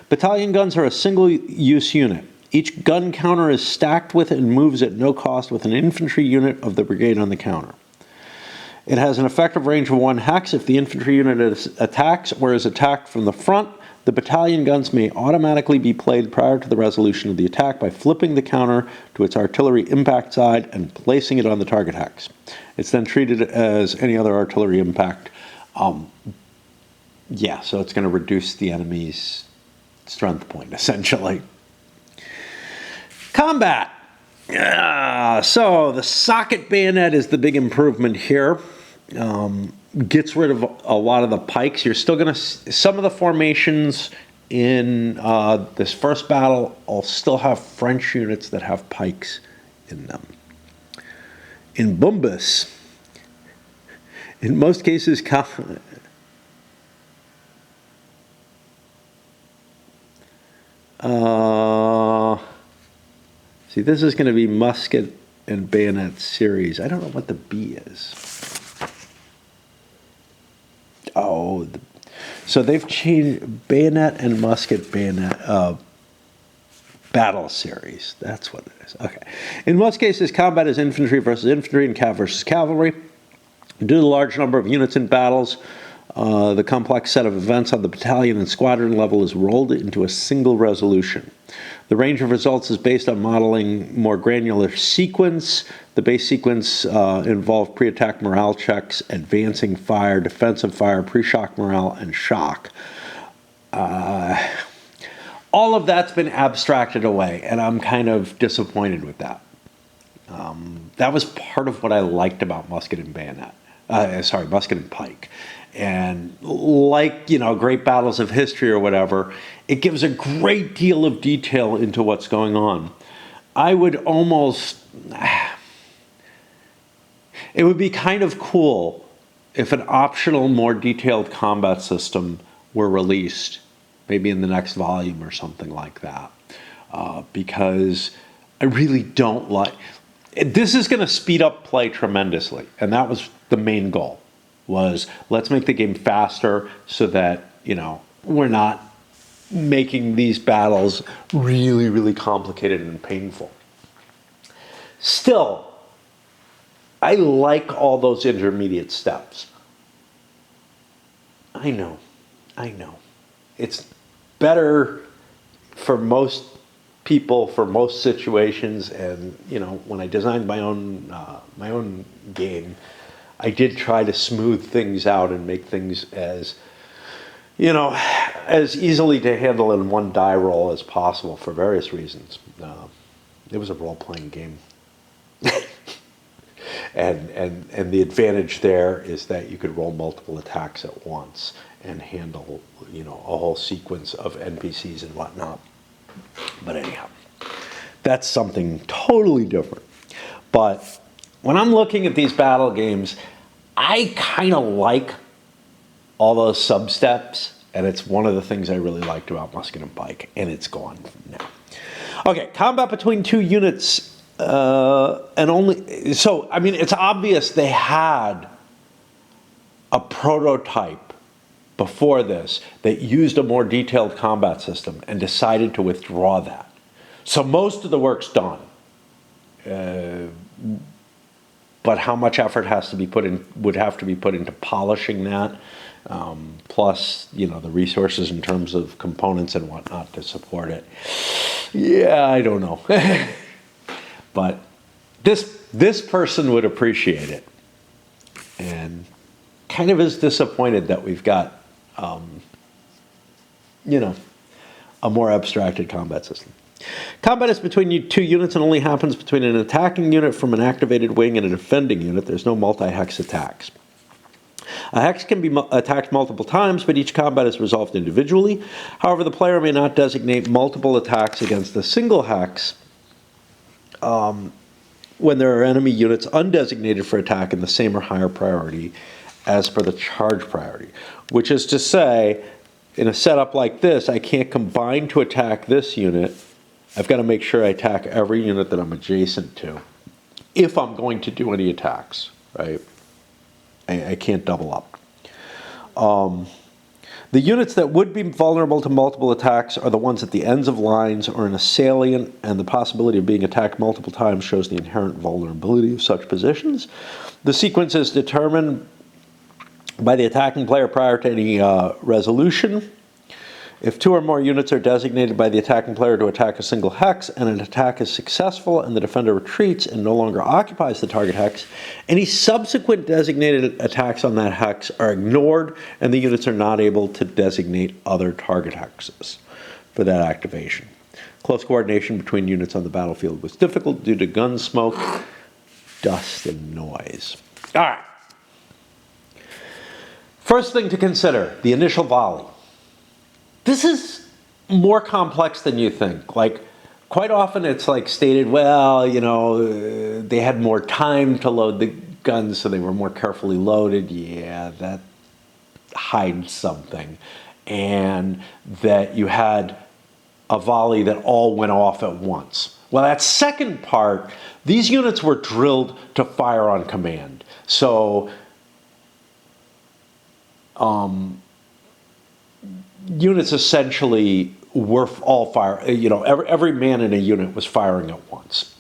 Battalion guns are a single-use unit. Each gun counter is stacked with and moves at no cost with an infantry unit of the brigade on the counter. It has an effective range of 1 hex. If the infantry unit attacks or is attacked from the front, the battalion guns may automatically be played prior to the resolution of the attack by flipping the counter to its artillery impact side and placing it on the target hex. It's then treated as any other artillery impact. So it's going to reduce the enemy's strength point, essentially. Combat. So the socket bayonet is the big improvement here. Gets rid of a lot of the pikes. You're still going to, some of the formations in this first battle will still have French units that have pikes in them. In Bumbus, in most cases, see, this is going to be musket and bayonet series. I don't know what the B is. So they've changed bayonet and musket bayonet battle series. That's what it is. Okay. In most cases, combat is infantry versus infantry and cav versus cavalry. Due to the large number of units in battles, the complex set of events on the battalion and squadron level is rolled into a single resolution. The range of results is based on modeling more granular sequence. The base sequence involved pre-attack morale checks, advancing fire, defensive fire, pre-shock morale, and shock. All of that's been abstracted away, and I'm kind of disappointed with that. That was part of what I liked about musket and bayonet. Musket and pike. And like, great battles of history or whatever, it gives a great deal of detail into what's going on. I would almost, it would be kind of cool if an optional, more detailed combat system were released, maybe in the next volume or something like that. Because I really don't like. This is going to speed up play tremendously, and that was the main goal. Was let's make the game faster so that we're not making these battles really, really complicated and painful. Still, I like all those intermediate steps. I know. It's better for most people, for most situations, and when I designed my own game, I did try to smooth things out and make things as as easily to handle in one die roll as possible for various reasons. It was a role-playing game. And the advantage there is that you could roll multiple attacks at once and handle a whole sequence of NPCs and whatnot. But anyhow, that's something totally different. But when I'm looking at these battle games, I kind of like all those sub-steps, and it's one of the things I really liked about Musket and Pike, and it's gone now. Okay, combat between two units. It's obvious they had a prototype before this that used a more detailed combat system and decided to withdraw that. So most of the work's done. But how much effort would have to be put into polishing that, plus the resources in terms of components and whatnot to support it. Yeah, I don't know. But this person would appreciate it, and kind of is disappointed that we've got a more abstracted combat system. Combat is between two units and only happens between an attacking unit from an activated wing and a defending unit. There's no multi-hex attacks. A hex can be attacked multiple times, but each combat is resolved individually. However, the player may not designate multiple attacks against a single hex when there are enemy units undesignated for attack in the same or higher priority as per the charge priority. Which is to say, in a setup like this, I can't combine to attack this unit. I've got to make sure I attack every unit that I'm adjacent to if I'm going to do any attacks, right? I can't double up. The units that would be vulnerable to multiple attacks are the ones at the ends of lines or in a salient, and the possibility of being attacked multiple times shows the inherent vulnerability of such positions. The sequence is determined by the attacking player prior to any resolution. If two or more units are designated by the attacking player to attack a single hex, and an attack is successful and the defender retreats and no longer occupies the target hex, any subsequent designated attacks on that hex are ignored, and the units are not able to designate other target hexes for that activation. Close coordination between units on the battlefield was difficult due to gun smoke, dust, and noise. All right. First thing to consider, the initial volley. This is more complex than you think. Like, quite often it's like stated, well, they had more time to load the guns, so they were more carefully loaded. Yeah, that hides something. And that you had a volley that all went off at once. Well, that second part, these units were drilled to fire on command. So, units essentially were all fire. Every man in a unit was firing at once.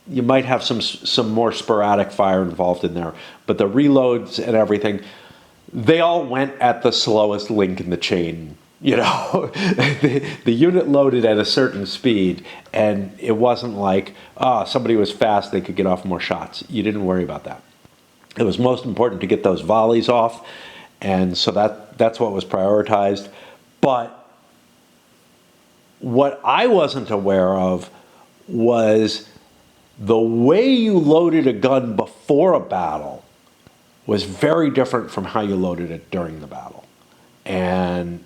You might have some more sporadic fire involved in there, but the reloads and everything, they all went at the slowest link in the chain. The unit loaded at a certain speed, and it wasn't like somebody was fast, they could get off more shots. You didn't worry about that. It was most important to get those volleys off. And so that's what was prioritized. But what I wasn't aware of was the way you loaded a gun before a battle was very different from how you loaded it during the battle. And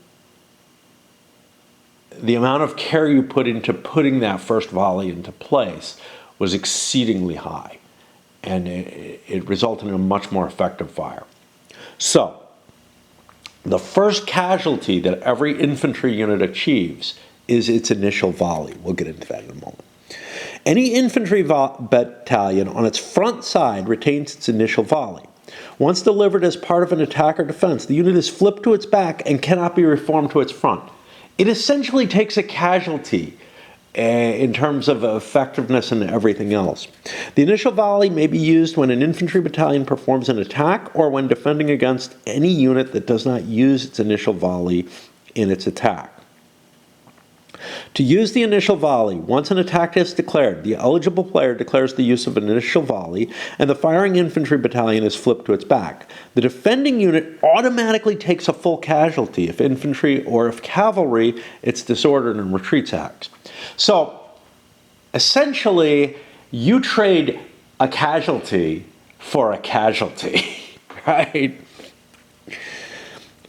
the amount of care you put into putting that first volley into place was exceedingly high. And it resulted in a much more effective fire. So, the first casualty that every infantry unit achieves is its initial volley. We'll get into that in a moment. Any infantry battalion on its front side retains its initial volley. Once delivered as part of an attack or defense, the unit is flipped to its back and cannot be reformed to its front. It essentially takes a casualty in terms of effectiveness and everything else. The initial volley may be used when an infantry battalion performs an attack or when defending against any unit that does not use its initial volley in its attack. To use the initial volley, once an attack is declared, the eligible player declares the use of an initial volley, and the firing infantry battalion is flipped to its back. The defending unit automatically takes a full casualty. If infantry or if cavalry, it's disordered and retreats acts. So, essentially, you trade a casualty for a casualty, right?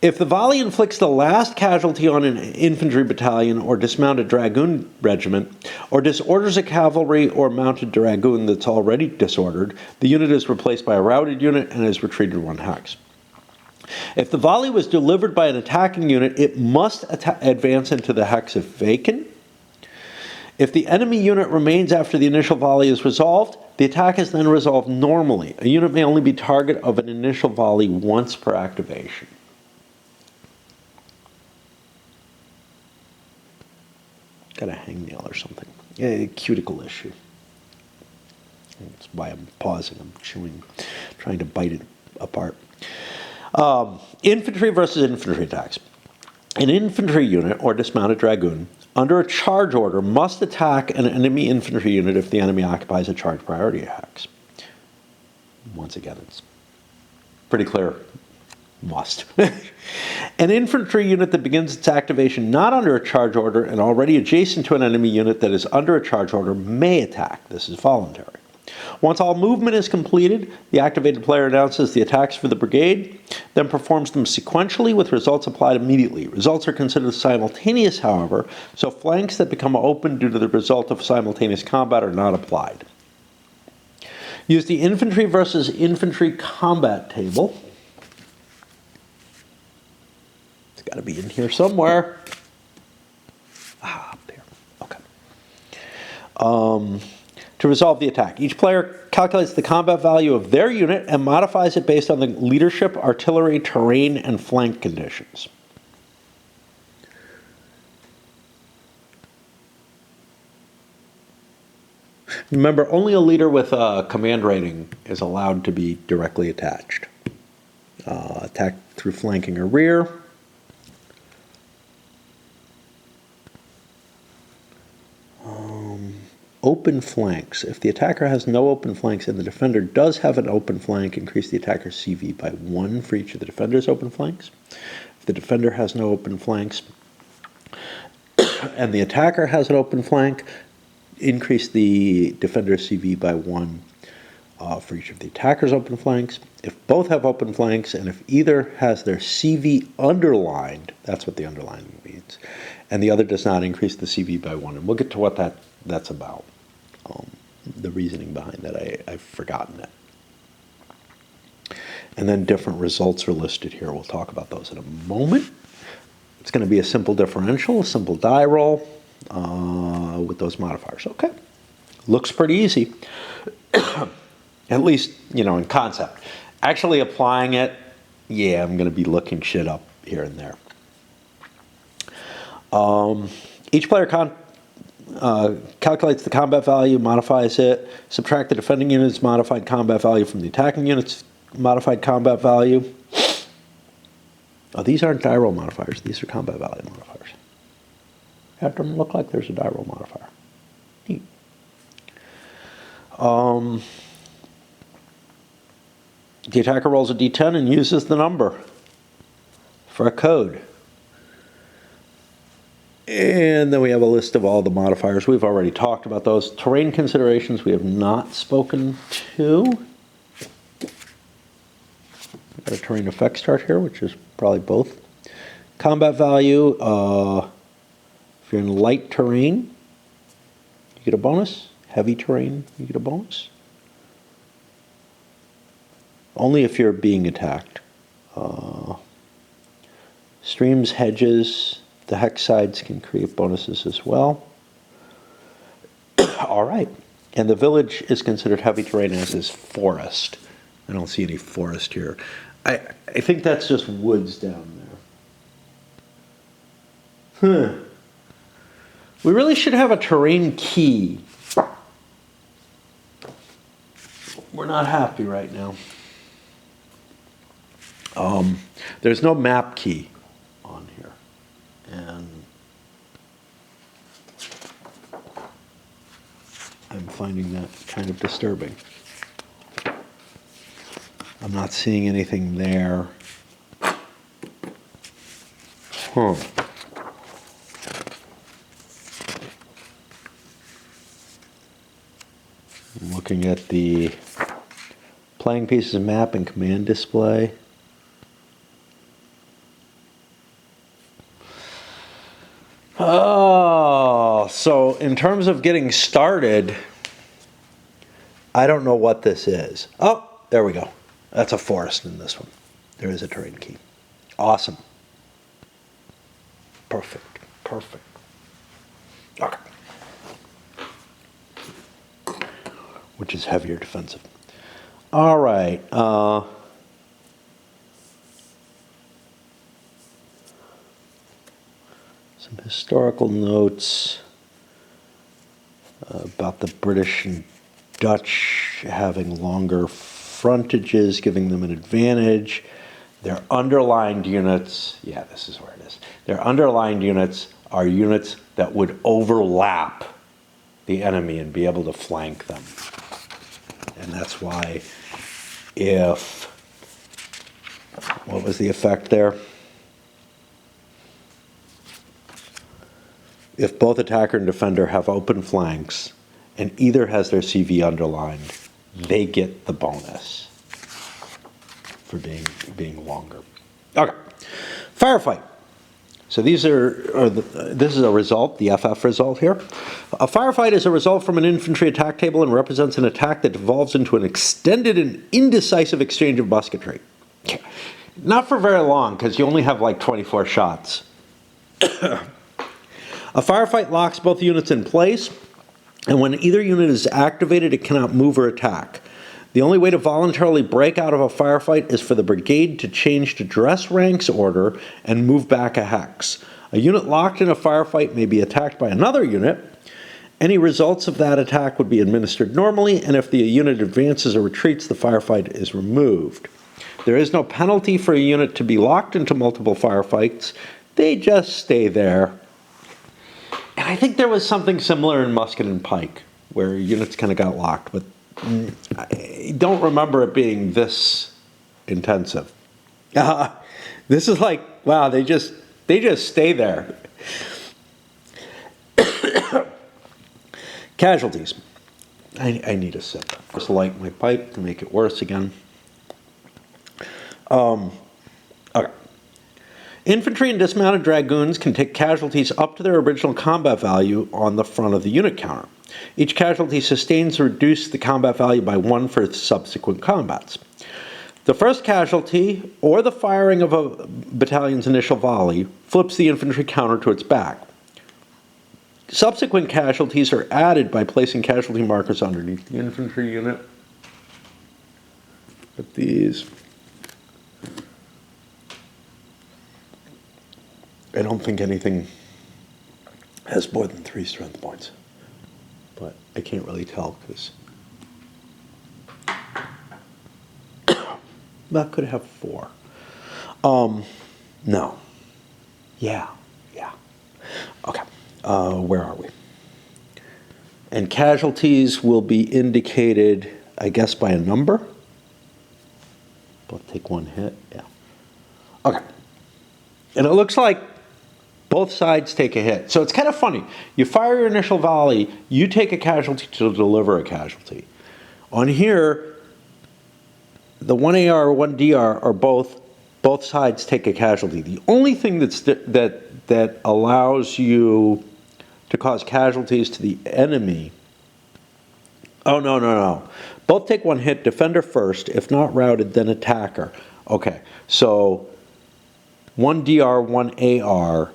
If the volley inflicts the last casualty on an infantry battalion or dismounted dragoon regiment, or disorders a cavalry or mounted dragoon that's already disordered, the unit is replaced by a routed unit and is retreated 1 hex. If the volley was delivered by an attacking unit, it must advance into the hex if vacant. If the enemy unit remains after the initial volley is resolved, the attack is then resolved normally. A unit may only be target of an initial volley once per activation. Got a hangnail or something. A cuticle issue. That's why I'm pausing. I'm chewing, trying to bite it apart. Infantry versus infantry attacks. An infantry unit or dismounted dragoon under a charge order must attack an enemy infantry unit if the enemy occupies a charge priority hex. Once again, it's pretty clear. Must. An infantry unit that begins its activation not under a charge order and already adjacent to an enemy unit that is under a charge order may attack. This is voluntary. Once all movement is completed, the activated player announces the attacks for the brigade, then performs them sequentially with results applied immediately. Results are considered simultaneous, however, so flanks that become open due to the result of simultaneous combat are not applied. Use the infantry versus infantry combat table. Got to be in here somewhere. Up there. Okay. To resolve the attack, each player calculates the combat value of their unit and modifies it based on the leadership, artillery, terrain, and flank conditions. Remember, only a leader with a command rating is allowed to be directly attached. Attack through flanking or rear. Open flanks. If the attacker has no open flanks and the defender does have an open flank, increase the attacker's CV by 1 for each of the defender's open flanks. If the defender has no open flanks and the attacker has an open flank, increase the defender's CV by 1 for each of the attacker's open flanks. If both have open flanks and if either has their CV underlined, that's what the underlining means, and the other does not, increase the CV by 1. And we'll get to what that's about. The reasoning behind that, I've forgotten it. And then different results are listed here. We'll talk about those in a moment. It's going to be a simple differential, a simple die roll with those modifiers. Okay. Looks pretty easy. At least, in concept. Actually applying it, yeah, I'm going to be looking shit up here and there. Each player calculates the combat value, modifies it, subtract the defending unit's modified combat value from the attacking unit's modified combat value. Oh, these aren't die roll modifiers. These are combat value modifiers. That doesn't look like there's a die roll modifier. Neat. The attacker rolls a d10 and uses the number for a code. And then we have a list of all the modifiers. We've already talked about those. Terrain considerations we have not spoken to. Got a terrain effects chart here, which is probably both. Combat value, if you're in light terrain, you get a bonus. Heavy terrain, you get a bonus. Only if you're being attacked. Streams, hedges, The hex sides can create bonuses as well. All right. And the village is considered heavy terrain, as is forest. I don't see any forest here. I think that's just woods down there. We really should have a terrain key. We're not happy right now. There's no map key on here. And I'm finding that kind of disturbing. I'm not seeing anything there. I'm looking at the playing pieces map and command display. Oh, so in terms of getting started, I don't know what this is. Oh, there we go. That's a forest in this one. There is a terrain key. Awesome. Perfect. Perfect. Okay. Which is heavier defensive. All right. Some historical notes about the British and Dutch having longer frontages, giving them an advantage. Their underlined units, yeah, this is where it is. Their underlined units are units that would overlap the enemy and be able to flank them. And that's why what was the effect there? If both attacker and defender have open flanks and either has their CV underlined, they get the bonus for being longer. Okay, firefight. So this is a result, the FF result here. A firefight is a result from an infantry attack table and represents an attack that devolves into an extended and indecisive exchange of musketry. Not for very long, because you only have like 24 shots. A firefight locks both units in place, and when either unit is activated, it cannot move or attack. The only way to voluntarily break out of a firefight is for the brigade to change to dress ranks order and move back a hex. A unit locked in a firefight may be attacked by another unit. Any results of that attack would be administered normally, and if the unit advances or retreats, the firefight is removed. There is no penalty for a unit to be locked into multiple firefights. They just stay there. And I think there was something similar in Musket and Pike, where units kind of got locked, but I don't remember it being this intensive. This is like, wow, they just stay there. Casualties. I need a sip. Just light my pipe to make it worse again. Okay. Infantry and dismounted dragoons can take casualties up to their original combat value on the front of the unit counter. Each casualty sustains or reduces the combat value by 1 for subsequent combats. The first casualty, or the firing of a battalion's initial volley, flips the infantry counter to its back. Subsequent casualties are added by placing casualty markers underneath the infantry unit. But these, I don't think anything has more than 3 strength points. But I can't really tell because that could have 4. No. Yeah. Okay. Where are we? And casualties will be indicated, I guess, by a number. Both take 1 hit. Yeah. Okay. And it looks like both sides take a hit. So it's kind of funny. You fire your initial volley, you take a casualty to deliver a casualty. On here, the 1AR or 1DR are both sides take a casualty. The only thing that allows you to cause casualties to the enemy. Oh, no. Both take 1 hit, defender first. If not routed, then attacker. Okay, so 1DR, 1AR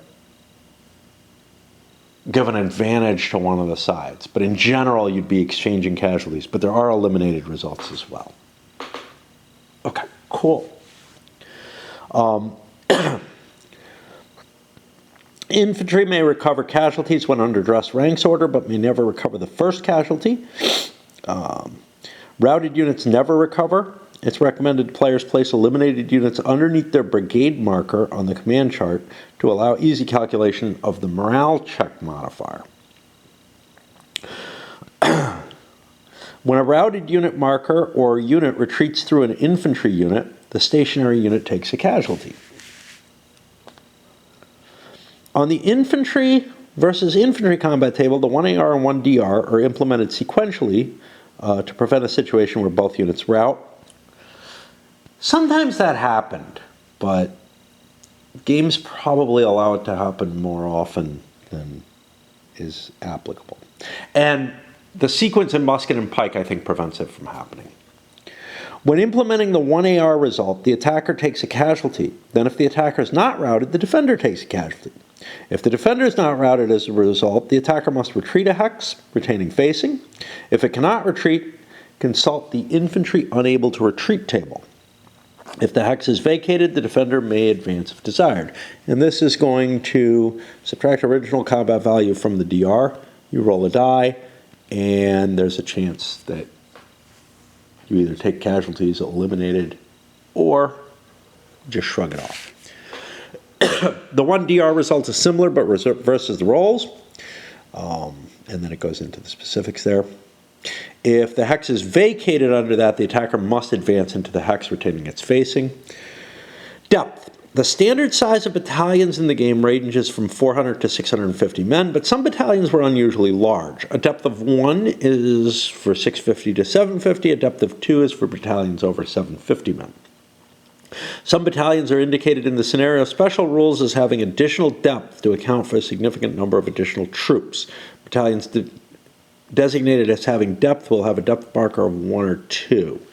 give an advantage to one of the sides. But in general, you'd be exchanging casualties. But there are eliminated results as well. Okay, cool. Infantry may recover casualties when under dress ranks order, but may never recover the first casualty. Routed units never recover. It's recommended players place eliminated units underneath their brigade marker on the command chart to allow easy calculation of the morale check modifier. When a routed unit marker or unit retreats through an infantry unit, the stationary unit takes a casualty. On the infantry versus infantry combat table, the 1AR and 1DR are implemented sequentially to prevent a situation where both units rout. Sometimes that happened, but games probably allow it to happen more often than is applicable. And the sequence in musket and pike, I think, prevents it from happening. When implementing the 1AR result, the attacker takes a casualty. Then if the attacker is not routed, the defender takes a casualty. If the defender is not routed as a result, the attacker must retreat a hex, retaining facing. If it cannot retreat, consult the infantry unable to retreat table. If the hex is vacated, the defender may advance if desired. And this is going to subtract original combat value from the DR. You roll a die, and there's a chance that you either take casualties eliminated or just shrug it off. The 1DR result is similar but versus the rolls. And then it goes into the specifics there. If the hex is vacated under that, the attacker must advance into the hex, retaining its facing. Depth. The standard size of battalions in the game ranges from 400 to 650 men, but some battalions were unusually large. A depth of 1 is for 650 to 750, a depth of 2 is for battalions over 750 men. Some battalions are indicated in the scenario special rules as having additional depth to account for a significant number of additional troops. Battalions designated as having depth will have a depth marker of 1 or 2.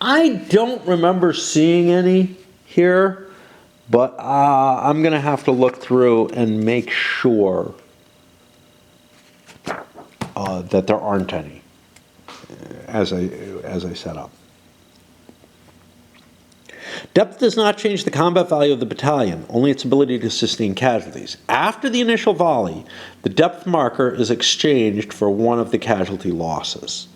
I don't remember seeing any here, but I'm going to have to look through and make sure that there aren't any as I set up. Depth does not change the combat value of the battalion, only its ability to sustain casualties. After the initial volley, the depth marker is exchanged for one of the casualty losses.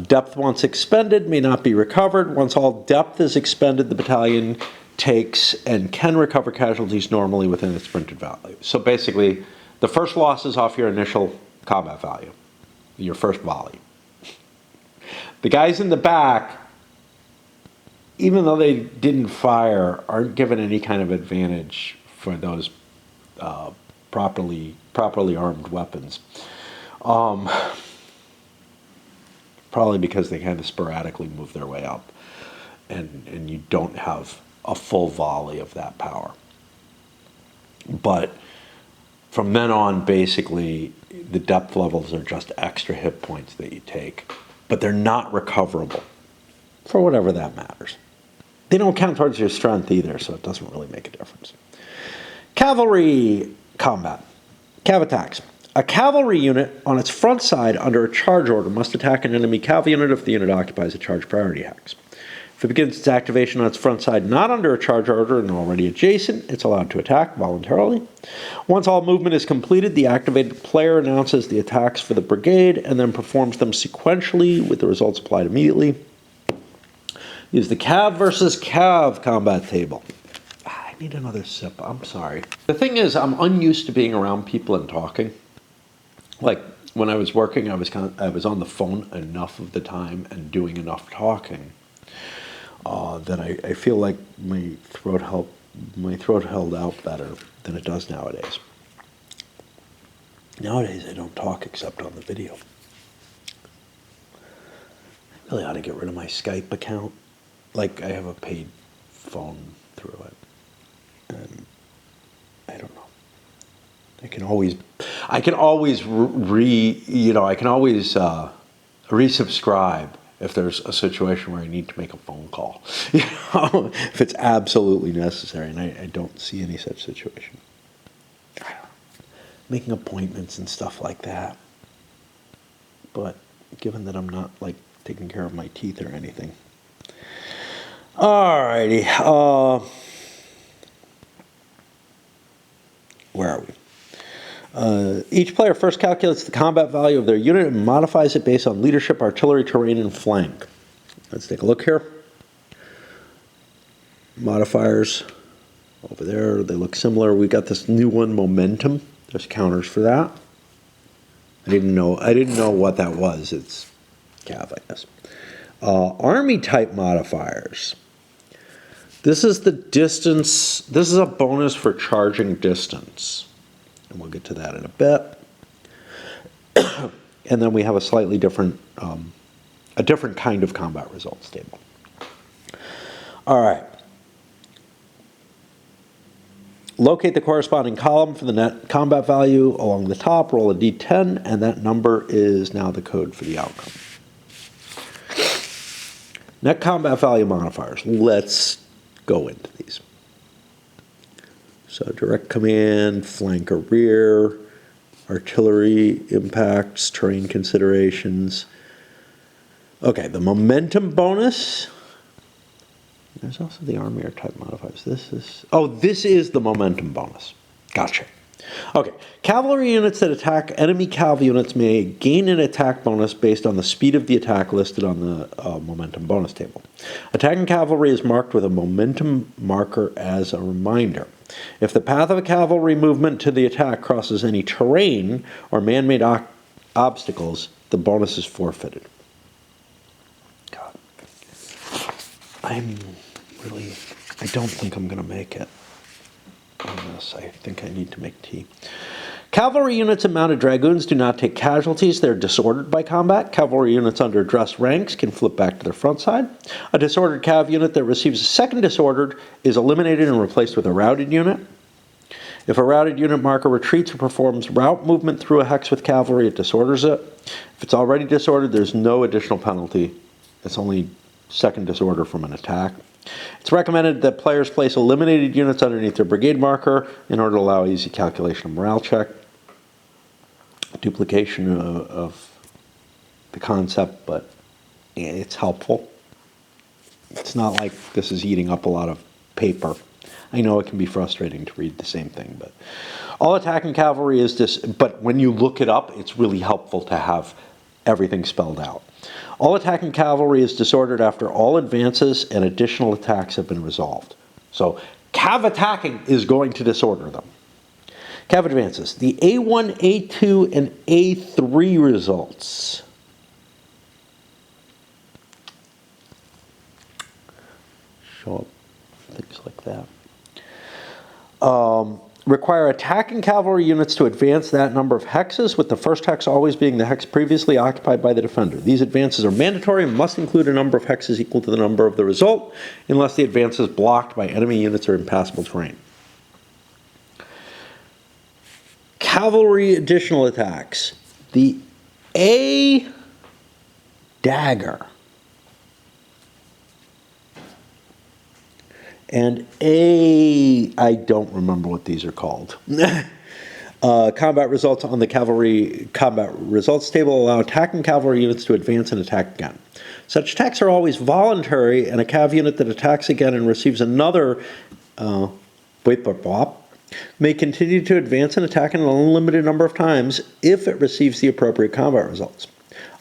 Depth once expended may not be recovered. Once all depth is expended, the battalion takes and can recover casualties normally within its printed value. So basically, the first loss is off your initial combat value, your first volley. The guys in the back, even though they didn't fire, aren't given any kind of advantage for those properly armed weapons. Probably because they kind of sporadically move their way up, and you don't have a full volley of that power. But from then on, basically, the depth levels are just extra hit points that you take, but they're not recoverable for whatever that matters. They don't count towards your strength either, so it doesn't really make a difference. Cavalry combat. Cav attacks. A cavalry unit on its front side under a charge order must attack an enemy cav unit if the unit occupies a charge priority hex. If it begins its activation on its front side not under a charge order and already adjacent, it's allowed to attack voluntarily. Once all movement is completed, the activated player announces the attacks for the brigade and then performs them sequentially with the results applied immediately. Use the cav versus cav combat table. I need another sip. I'm sorry. The thing is, I'm unused to being around people and talking. Like, when I was working, I was on the phone enough of the time and doing enough talking that I feel like my throat held out better than it does nowadays. Nowadays, I don't talk except on the video. I really ought to get rid of my Skype account. Like, I have a paid phone through it, and I don't know. I can always resubscribe if there's a situation where I need to make a phone call, if it's absolutely necessary, and I don't see any such situation. making appointments and stuff like that. But given that I'm not like taking care of my teeth or anything. Alrighty. Where are we? Each player first calculates the combat value of their unit and modifies it based on leadership, artillery, terrain, and flank. Let's take a look here. Modifiers over there, they look similar. We got this new one, momentum. There's counters for that. I didn't know what that was. It's cav, I guess. Army type modifiers. This is the distance. This is a bonus for charging distance. And we'll get to that in a bit. And then we have a slightly different, a different kind of combat results table. All right. Locate the corresponding column for the net combat value along the top, roll a d10, and that number is now the code for the outcome. Net combat value modifiers. Let's go into these. So direct command, flank or rear, artillery impacts, terrain considerations. Okay, the momentum bonus. There's also the army type modifiers. This is the momentum bonus. Gotcha. Okay, cavalry units that attack enemy cav units may gain an attack bonus based on the speed of the attack listed on the momentum bonus table. Attacking cavalry is marked with a momentum marker as a reminder. If the path of a cavalry movement to the attack crosses any terrain or man-made obstacles, the bonus is forfeited. God. I don't think I'm going to make it on this. I think I need to make tea. Cavalry units and mounted dragoons do not take casualties. They're disordered by combat. Cavalry units under dressed ranks can flip back to their front side. A disordered cav unit that receives a second disordered is eliminated and replaced with a routed unit. If a routed unit marker retreats or performs route movement through a hex with cavalry, it disorders it. If it's already disordered, there's no additional penalty. It's only second disorder from an attack. It's recommended that players place eliminated units underneath their brigade marker in order to allow easy calculation of morale check. Duplication of the concept, but it's helpful. It's not like this is eating up a lot of paper. I know it can be frustrating to read the same thing, but all attacking cavalry is this, but when you look it up, it's really helpful to have everything spelled out. All attacking cavalry is disordered after all advances and additional attacks have been resolved. So cav attacking is going to disorder them. Cav advances. The A1, A2, and A3 results. Show up things like that. Require attacking cavalry units to advance that number of hexes, with the first hex always being the hex previously occupied by the defender. These advances are mandatory and must include a number of hexes equal to the number of the result, unless the advance is blocked by enemy units or impassable terrain. Cavalry additional attacks. The A dagger and I don't remember what these are called. Combat results on the cavalry combat results table allow attacking cavalry units to advance and attack again. Such attacks are always voluntary, and a cav unit that attacks again and receives another may continue to advance and attack an unlimited number of times if it receives the appropriate combat results.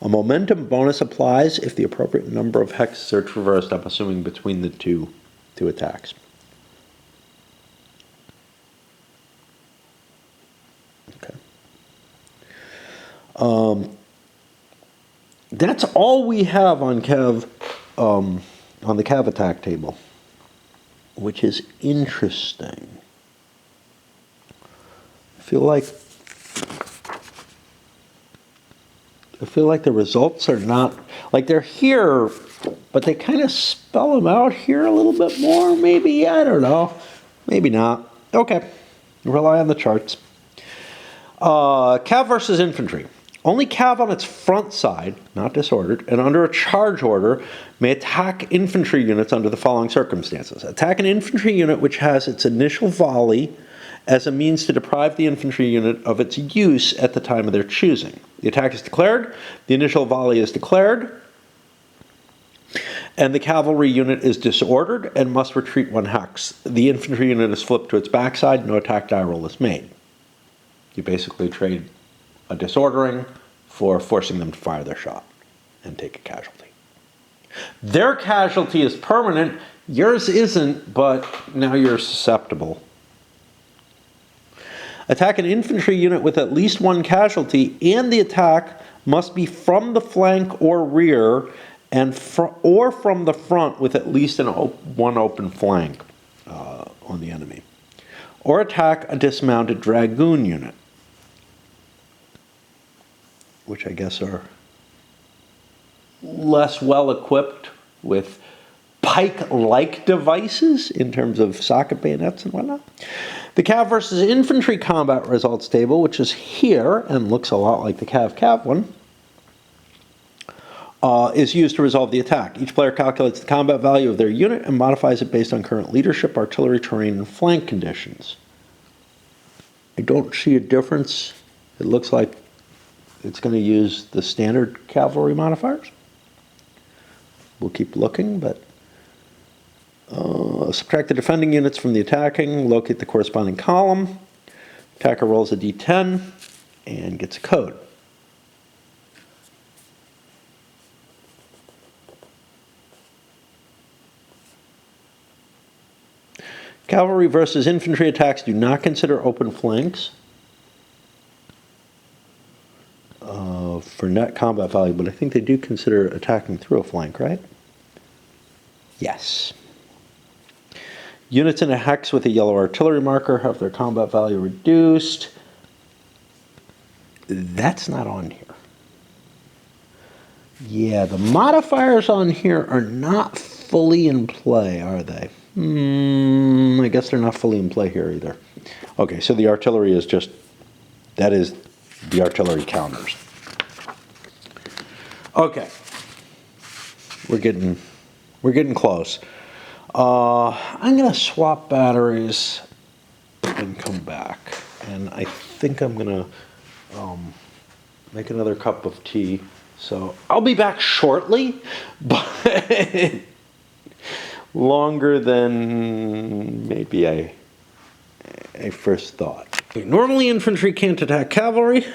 A momentum bonus applies if the appropriate number of hexes are traversed, I'm assuming, between the two attacks. Okay. That's all we have on cav, on the cav attack table, which is interesting. I feel like the results are not, like they're here, but they kind of spell them out here a little bit more, maybe, I don't know. Maybe not. Okay, rely on the charts. Cav versus infantry. Only cav on its front side, not disordered, and under a charge order may attack infantry units under the following circumstances. Attack an infantry unit which has its initial volley as a means to deprive the infantry unit of its use at the time of their choosing. The attack is declared, the initial volley is declared, and the cavalry unit is disordered and must retreat 1 hex. The infantry unit is flipped to its backside, no attack die roll is made. You basically trade a disordering for forcing them to fire their shot and take a casualty. Their casualty is permanent, yours isn't, but now you're susceptible. Attack an infantry unit with at least 1 casualty, and the attack must be from the flank or rear, or from the front with at least one open flank on the enemy. Or attack a dismounted dragoon unit, which I guess are less well equipped with pike-like devices in terms of socket bayonets and whatnot. The Cav versus Infantry combat results table, which is here and looks a lot like the Cav one, is used to resolve the attack. Each player calculates the combat value of their unit and modifies it based on current leadership, artillery, terrain, and flank conditions. I don't see a difference. It looks like it's going to use the standard cavalry modifiers. We'll keep looking, but subtract the defending units from the attacking, locate the corresponding column. Attacker rolls a d10 and gets a code. Cavalry versus infantry attacks do not consider open flanks for net combat value, but I think they do consider attacking through a flank, right? Yes. Units in a hex with a yellow artillery marker have their combat value reduced. That's not on here. Yeah, the modifiers on here are not fully in play, are they? I guess they're not fully in play here either. Okay, so the artillery is just, that is the artillery counters. Okay, we're getting close. I'm gonna swap batteries and come back, and I think I'm gonna make another cup of tea. So I'll be back shortly, but longer than maybe I first thought. Okay, normally infantry can't attack cavalry.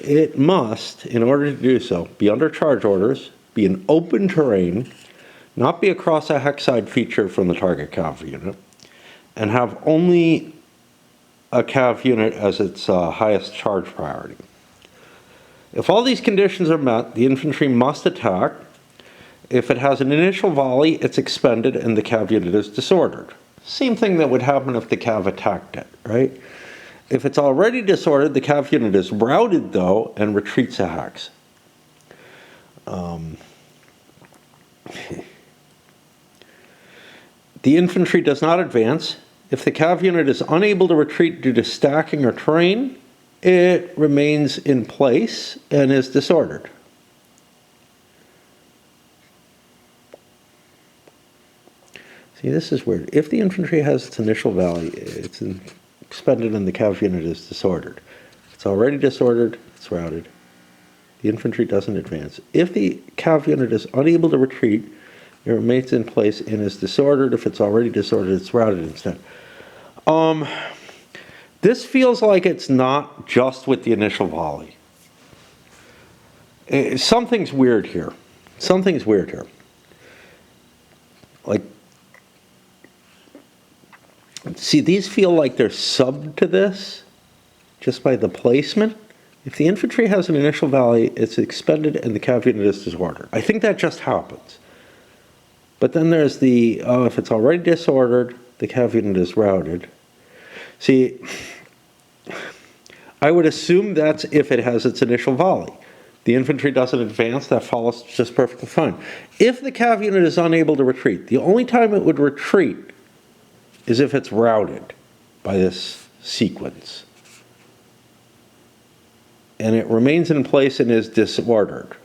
It must, in order to do so, be under charge orders, be in open terrain, not be across a hex side feature from the target cav unit, and have only a cav unit as its highest charge priority. If all these conditions are met, the infantry must attack. If it has an initial volley, it's expended and the cav unit is disordered. Same thing that would happen if the cav attacked it, right? If it's already disordered, the cav unit is routed, though, and retreats a hex. The infantry does not advance. If the cav unit is unable to retreat due to stacking or terrain, it remains in place and is disordered. See, this is weird. If the infantry has its initial value, it's expended and the cav unit is disordered. If it's already disordered, it's routed. The infantry doesn't advance. If the cav unit is unable to retreat, it remains in place and is disordered. If it's already disordered, it's routed instead. This feels like it's not just with the initial volley. Something's weird here. Something's weird here. Like, see, these feel like they're subbed to this just by the placement. If the infantry has an initial volley, it's expended and the cav unit is disordered. I think that just happens. But then there's the, if it's already disordered, the cav unit is routed. See, I would assume that's if it has its initial volley. The infantry doesn't advance, that follows just perfectly fine. If the cav unit is unable to retreat, the only time it would retreat is if it's routed by this sequence. And it remains in place and is disordered.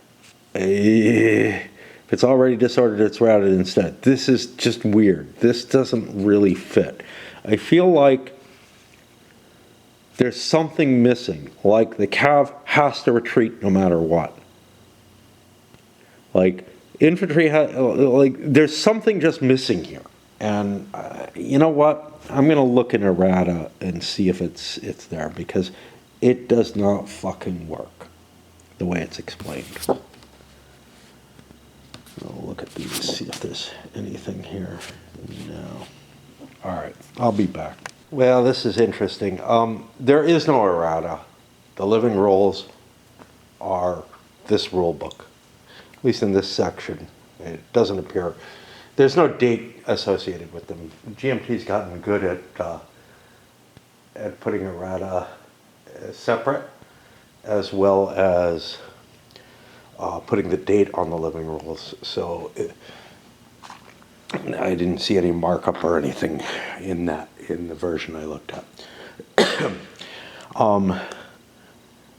If it's already disordered, it's routed instead. This is just weird. This doesn't really fit. I feel like there's something missing. Like the cav has to retreat no matter what. Like infantry, like there's something just missing here. And you know what? I'm gonna look in errata and see if it's there, because it does not fucking work the way it's explained. I'll look at these, see if there's anything here. No. All right, I'll be back. Well, this is interesting. There is no errata. The living rules are this rule book, at least in this section. It doesn't appear. There's no date associated with them. GMT's gotten good at putting errata separate, as well as putting the date on the living rules. So I didn't see any markup or anything in the version I looked at.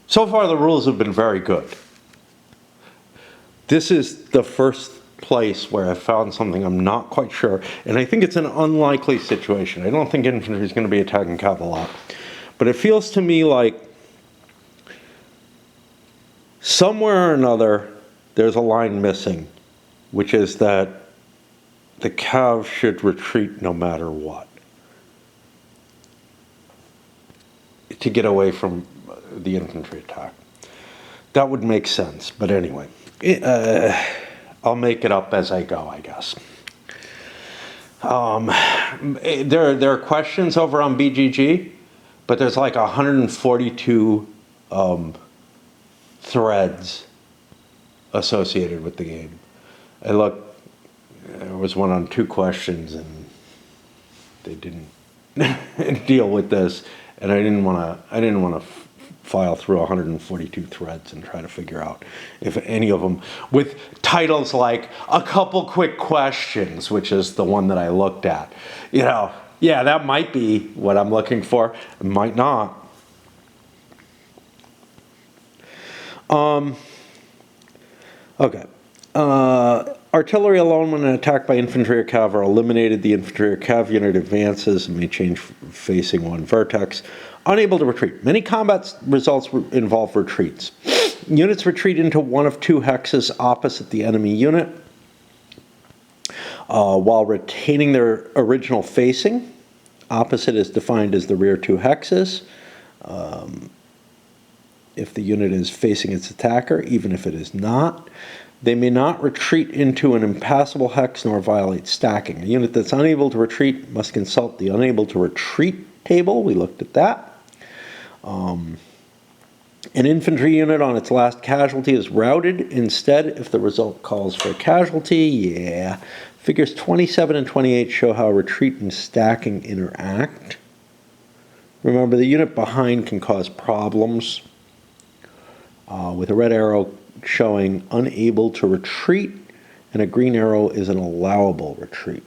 So far the rules have been very good. This is the first place where I found something I'm not quite sure, and I think it's an unlikely situation. I don't think infantry is going to be attacking cav a lot, but it feels to me like somewhere or another there's a line missing, which is that the cav should retreat no matter what to get away from the infantry attack. That would make sense, but anyway, I'll make it up as I go, I guess. There are questions over on BGG, but there's like 142 threads associated with the game. I looked, there was one on 2 questions, and they didn't deal with this, and I didn't want to file through 142 threads and try to figure out if any of them, with titles like "A Couple Quick Questions," which is the one that I looked at. You know, yeah, that might be what I'm looking for. It might not. Okay. Artillery alone, when attacked by infantry or cav, are eliminated. The infantry or cav unit advances and may change facing one vertex. Unable to retreat. Many combat results involve retreats. Units retreat into one of 2 hexes opposite the enemy unit while retaining their original facing. Opposite is defined as the rear 2 hexes. If the unit is facing its attacker, even if it is not. They may not retreat into an impassable hex nor violate stacking. A unit that's unable to retreat must consult the unable to retreat table. We looked at that. An infantry unit on its last casualty is routed instead if the result calls for a casualty. Yeah. Figures 27 and 28 show how retreat and stacking interact. Remember, the unit behind can cause problems. With a red arrow showing unable to retreat, and a green arrow is an allowable retreat.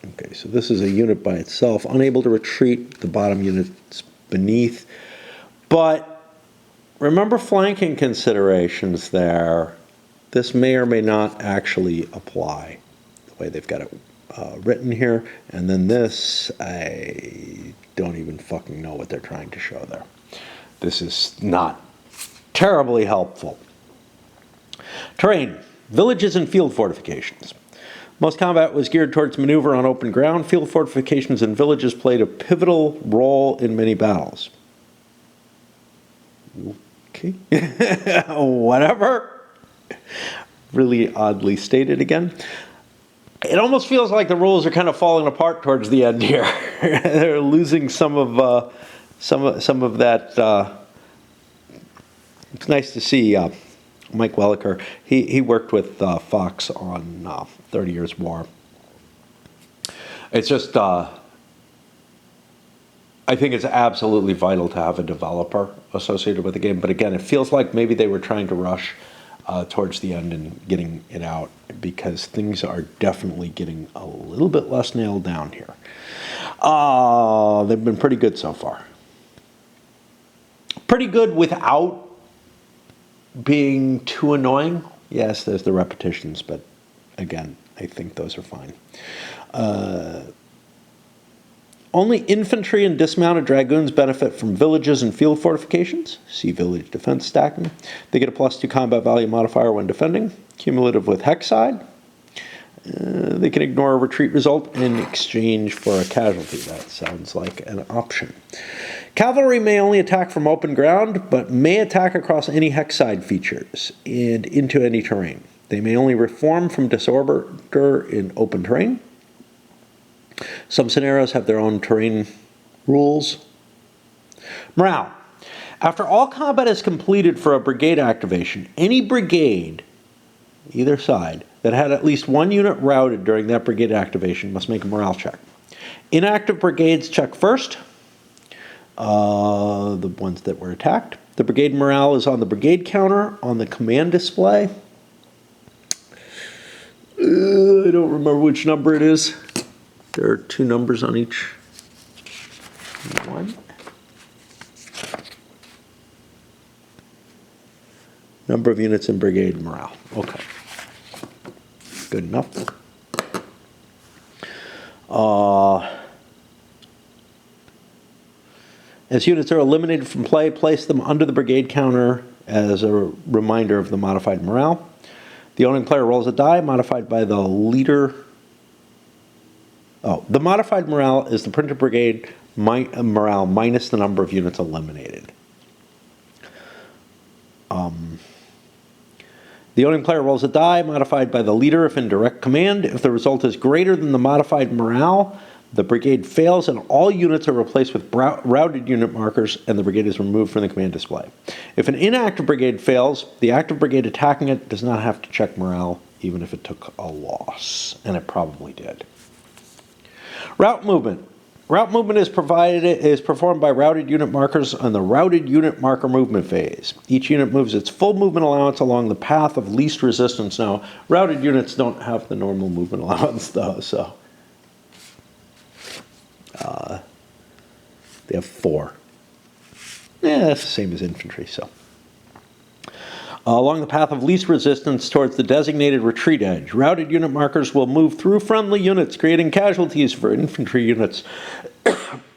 Okay, so this is a unit by itself, unable to retreat, the bottom unit's beneath. But remember flanking considerations there. This may or may not actually apply the way they've got it written here. And then this, I don't even fucking know what they're trying to show there. This is not terribly helpful. Terrain, villages and field fortifications. Most combat was geared towards maneuver on open ground. Field fortifications and villages played a pivotal role in many battles. Okay. Whatever. Really oddly stated again. It almost feels like the rules are kind of falling apart towards the end here. They're losing some of that. It's nice to see Mike Welliker. He worked with Fox on 30 Years War. It's just, I think it's absolutely vital to have a developer associated with the game. But again, it feels like maybe they were trying to rush towards the end and getting it out, because things are definitely getting a little bit less nailed down here. They've been pretty good so far. Pretty good without being too annoying. Yes, there's the repetitions, but again, I think those are fine. Only infantry and dismounted dragoons benefit from villages and field fortifications. See village defense stacking. They get a +2 combat value modifier when defending. Cumulative with Hexside. They can ignore a retreat result in exchange for a casualty. That sounds like an option. Cavalry may only attack from open ground, but may attack across any Hexside features and into any terrain. They may only reform from disorder in open terrain. Some scenarios have their own terrain rules. Morale. After all combat is completed for a brigade activation, any brigade, either side, that had at least one unit routed during that brigade activation must make a morale check. Inactive brigades check first, the ones that were attacked. The brigade morale is on the brigade counter on the command display. I don't remember which number it is. There are 2 numbers on each one. Number of units in brigade morale. Okay. Good enough. As units are eliminated from play, place them under the brigade counter as a reminder of the modified morale. The owning player rolls a die modified by the leader. Oh, the modified morale is the printed brigade morale minus the number of units eliminated. The owning player rolls a die modified by the leader if in direct command. If the result is greater than the modified morale, the brigade fails and all units are replaced with routed unit markers and the brigade is removed from the command display. If an inactive brigade fails, the active brigade attacking it does not have to check morale even if it took a loss, and it probably did. Route movement. Route movement is performed by routed unit markers on the routed unit marker movement phase. Each unit moves its full movement allowance along the path of least resistance. Now, routed units don't have the normal movement allowance though, so they have 4. Yeah, that's the same as infantry, so. Along the path of least resistance towards the designated retreat edge. Routed unit markers will move through friendly units, creating casualties for infantry units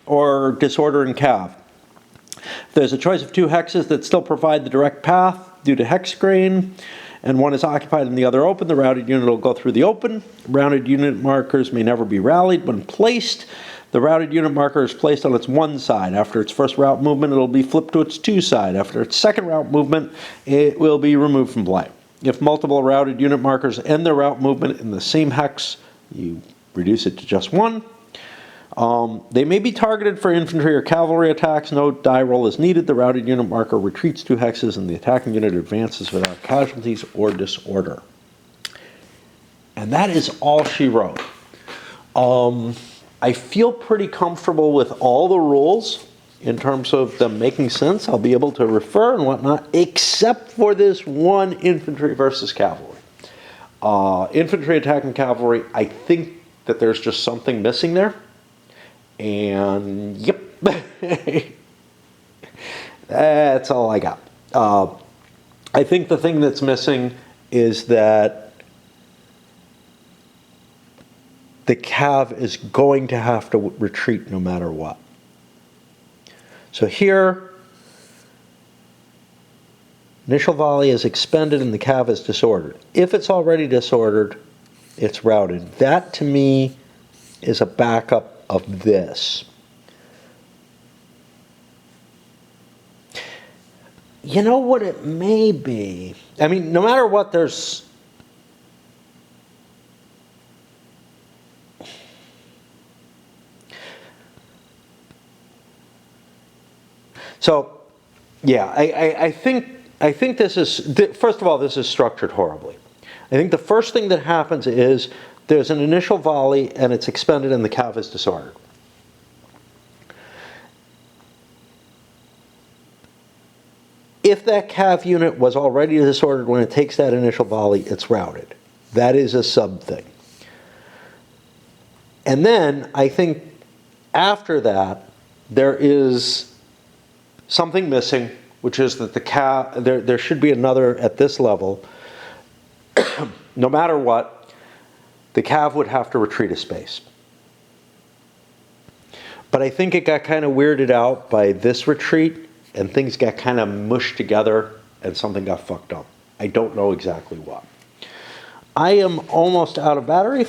or disorder in cav. There's a choice of 2 hexes that still provide the direct path due to hex grain, and one is occupied and the other open. The routed unit will go through the open. Routed unit markers may never be rallied. When placed, the routed unit marker is placed on its one side. After its first route movement, it will be flipped to its 2 side. After its second route movement, it will be removed from play. If multiple routed unit markers end their route movement in the same hex, you reduce it to just 1. They may be targeted for infantry or cavalry attacks. No die roll is needed. The routed unit marker retreats 2 hexes and the attacking unit advances without casualties or disorder. And that is all she wrote. I feel pretty comfortable with all the rules in terms of them making sense. I'll be able to refer and whatnot, except for this one infantry versus cavalry. Infantry attacking cavalry, I think that there's just something missing there. And yep, that's all I got. I think the thing that's missing is that the cav is going to have to retreat no matter what. So here, initial volley is expended and the cav is disordered. If it's already disordered, it's routed. That to me is a backup of this. You know what it may be? I mean, no matter what, there's... So, yeah, I think this is, first of all, this is structured horribly. I think the first thing that happens is there's an initial volley and it's expended and the cav is disordered. If that cav unit was already disordered when it takes that initial volley, it's routed. That is a sub thing. And then I think after that, there is something missing, which is that the cav, there should be another at this level. No matter what, the cav would have to retreat a space. But I think it got kind of weirded out by this retreat, and things got kind of mushed together, and something got fucked up. I don't know exactly what. I am almost out of battery,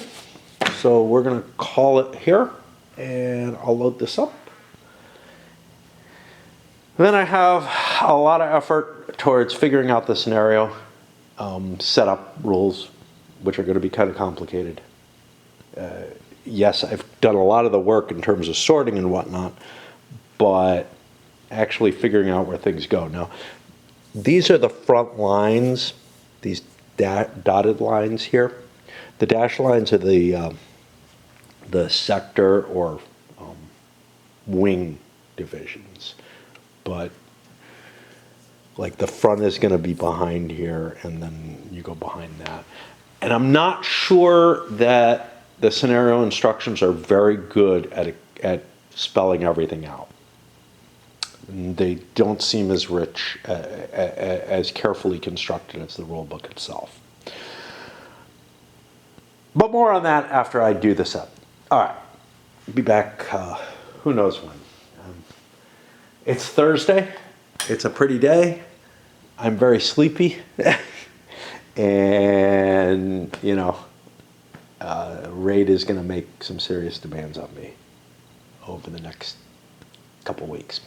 so we're going to call it here, and I'll load this up. Then I have a lot of effort towards figuring out the scenario, setup rules, which are going to be kind of complicated. Yes, I've done a lot of the work in terms of sorting and whatnot, but actually figuring out where things go. Now, these are the front lines, these dotted lines here. The dashed lines are the sector or wing divisions, but like the front is going to be behind here, and then you go behind that. And I'm not sure that the scenario instructions are very good at spelling everything out. They don't seem as rich, as carefully constructed as the rule book itself. But more on that after I do the set. All right, be back who knows when. It's Thursday. It's a pretty day. I'm very sleepy. And, you know, Raid is going to make some serious demands on me over the next couple weeks.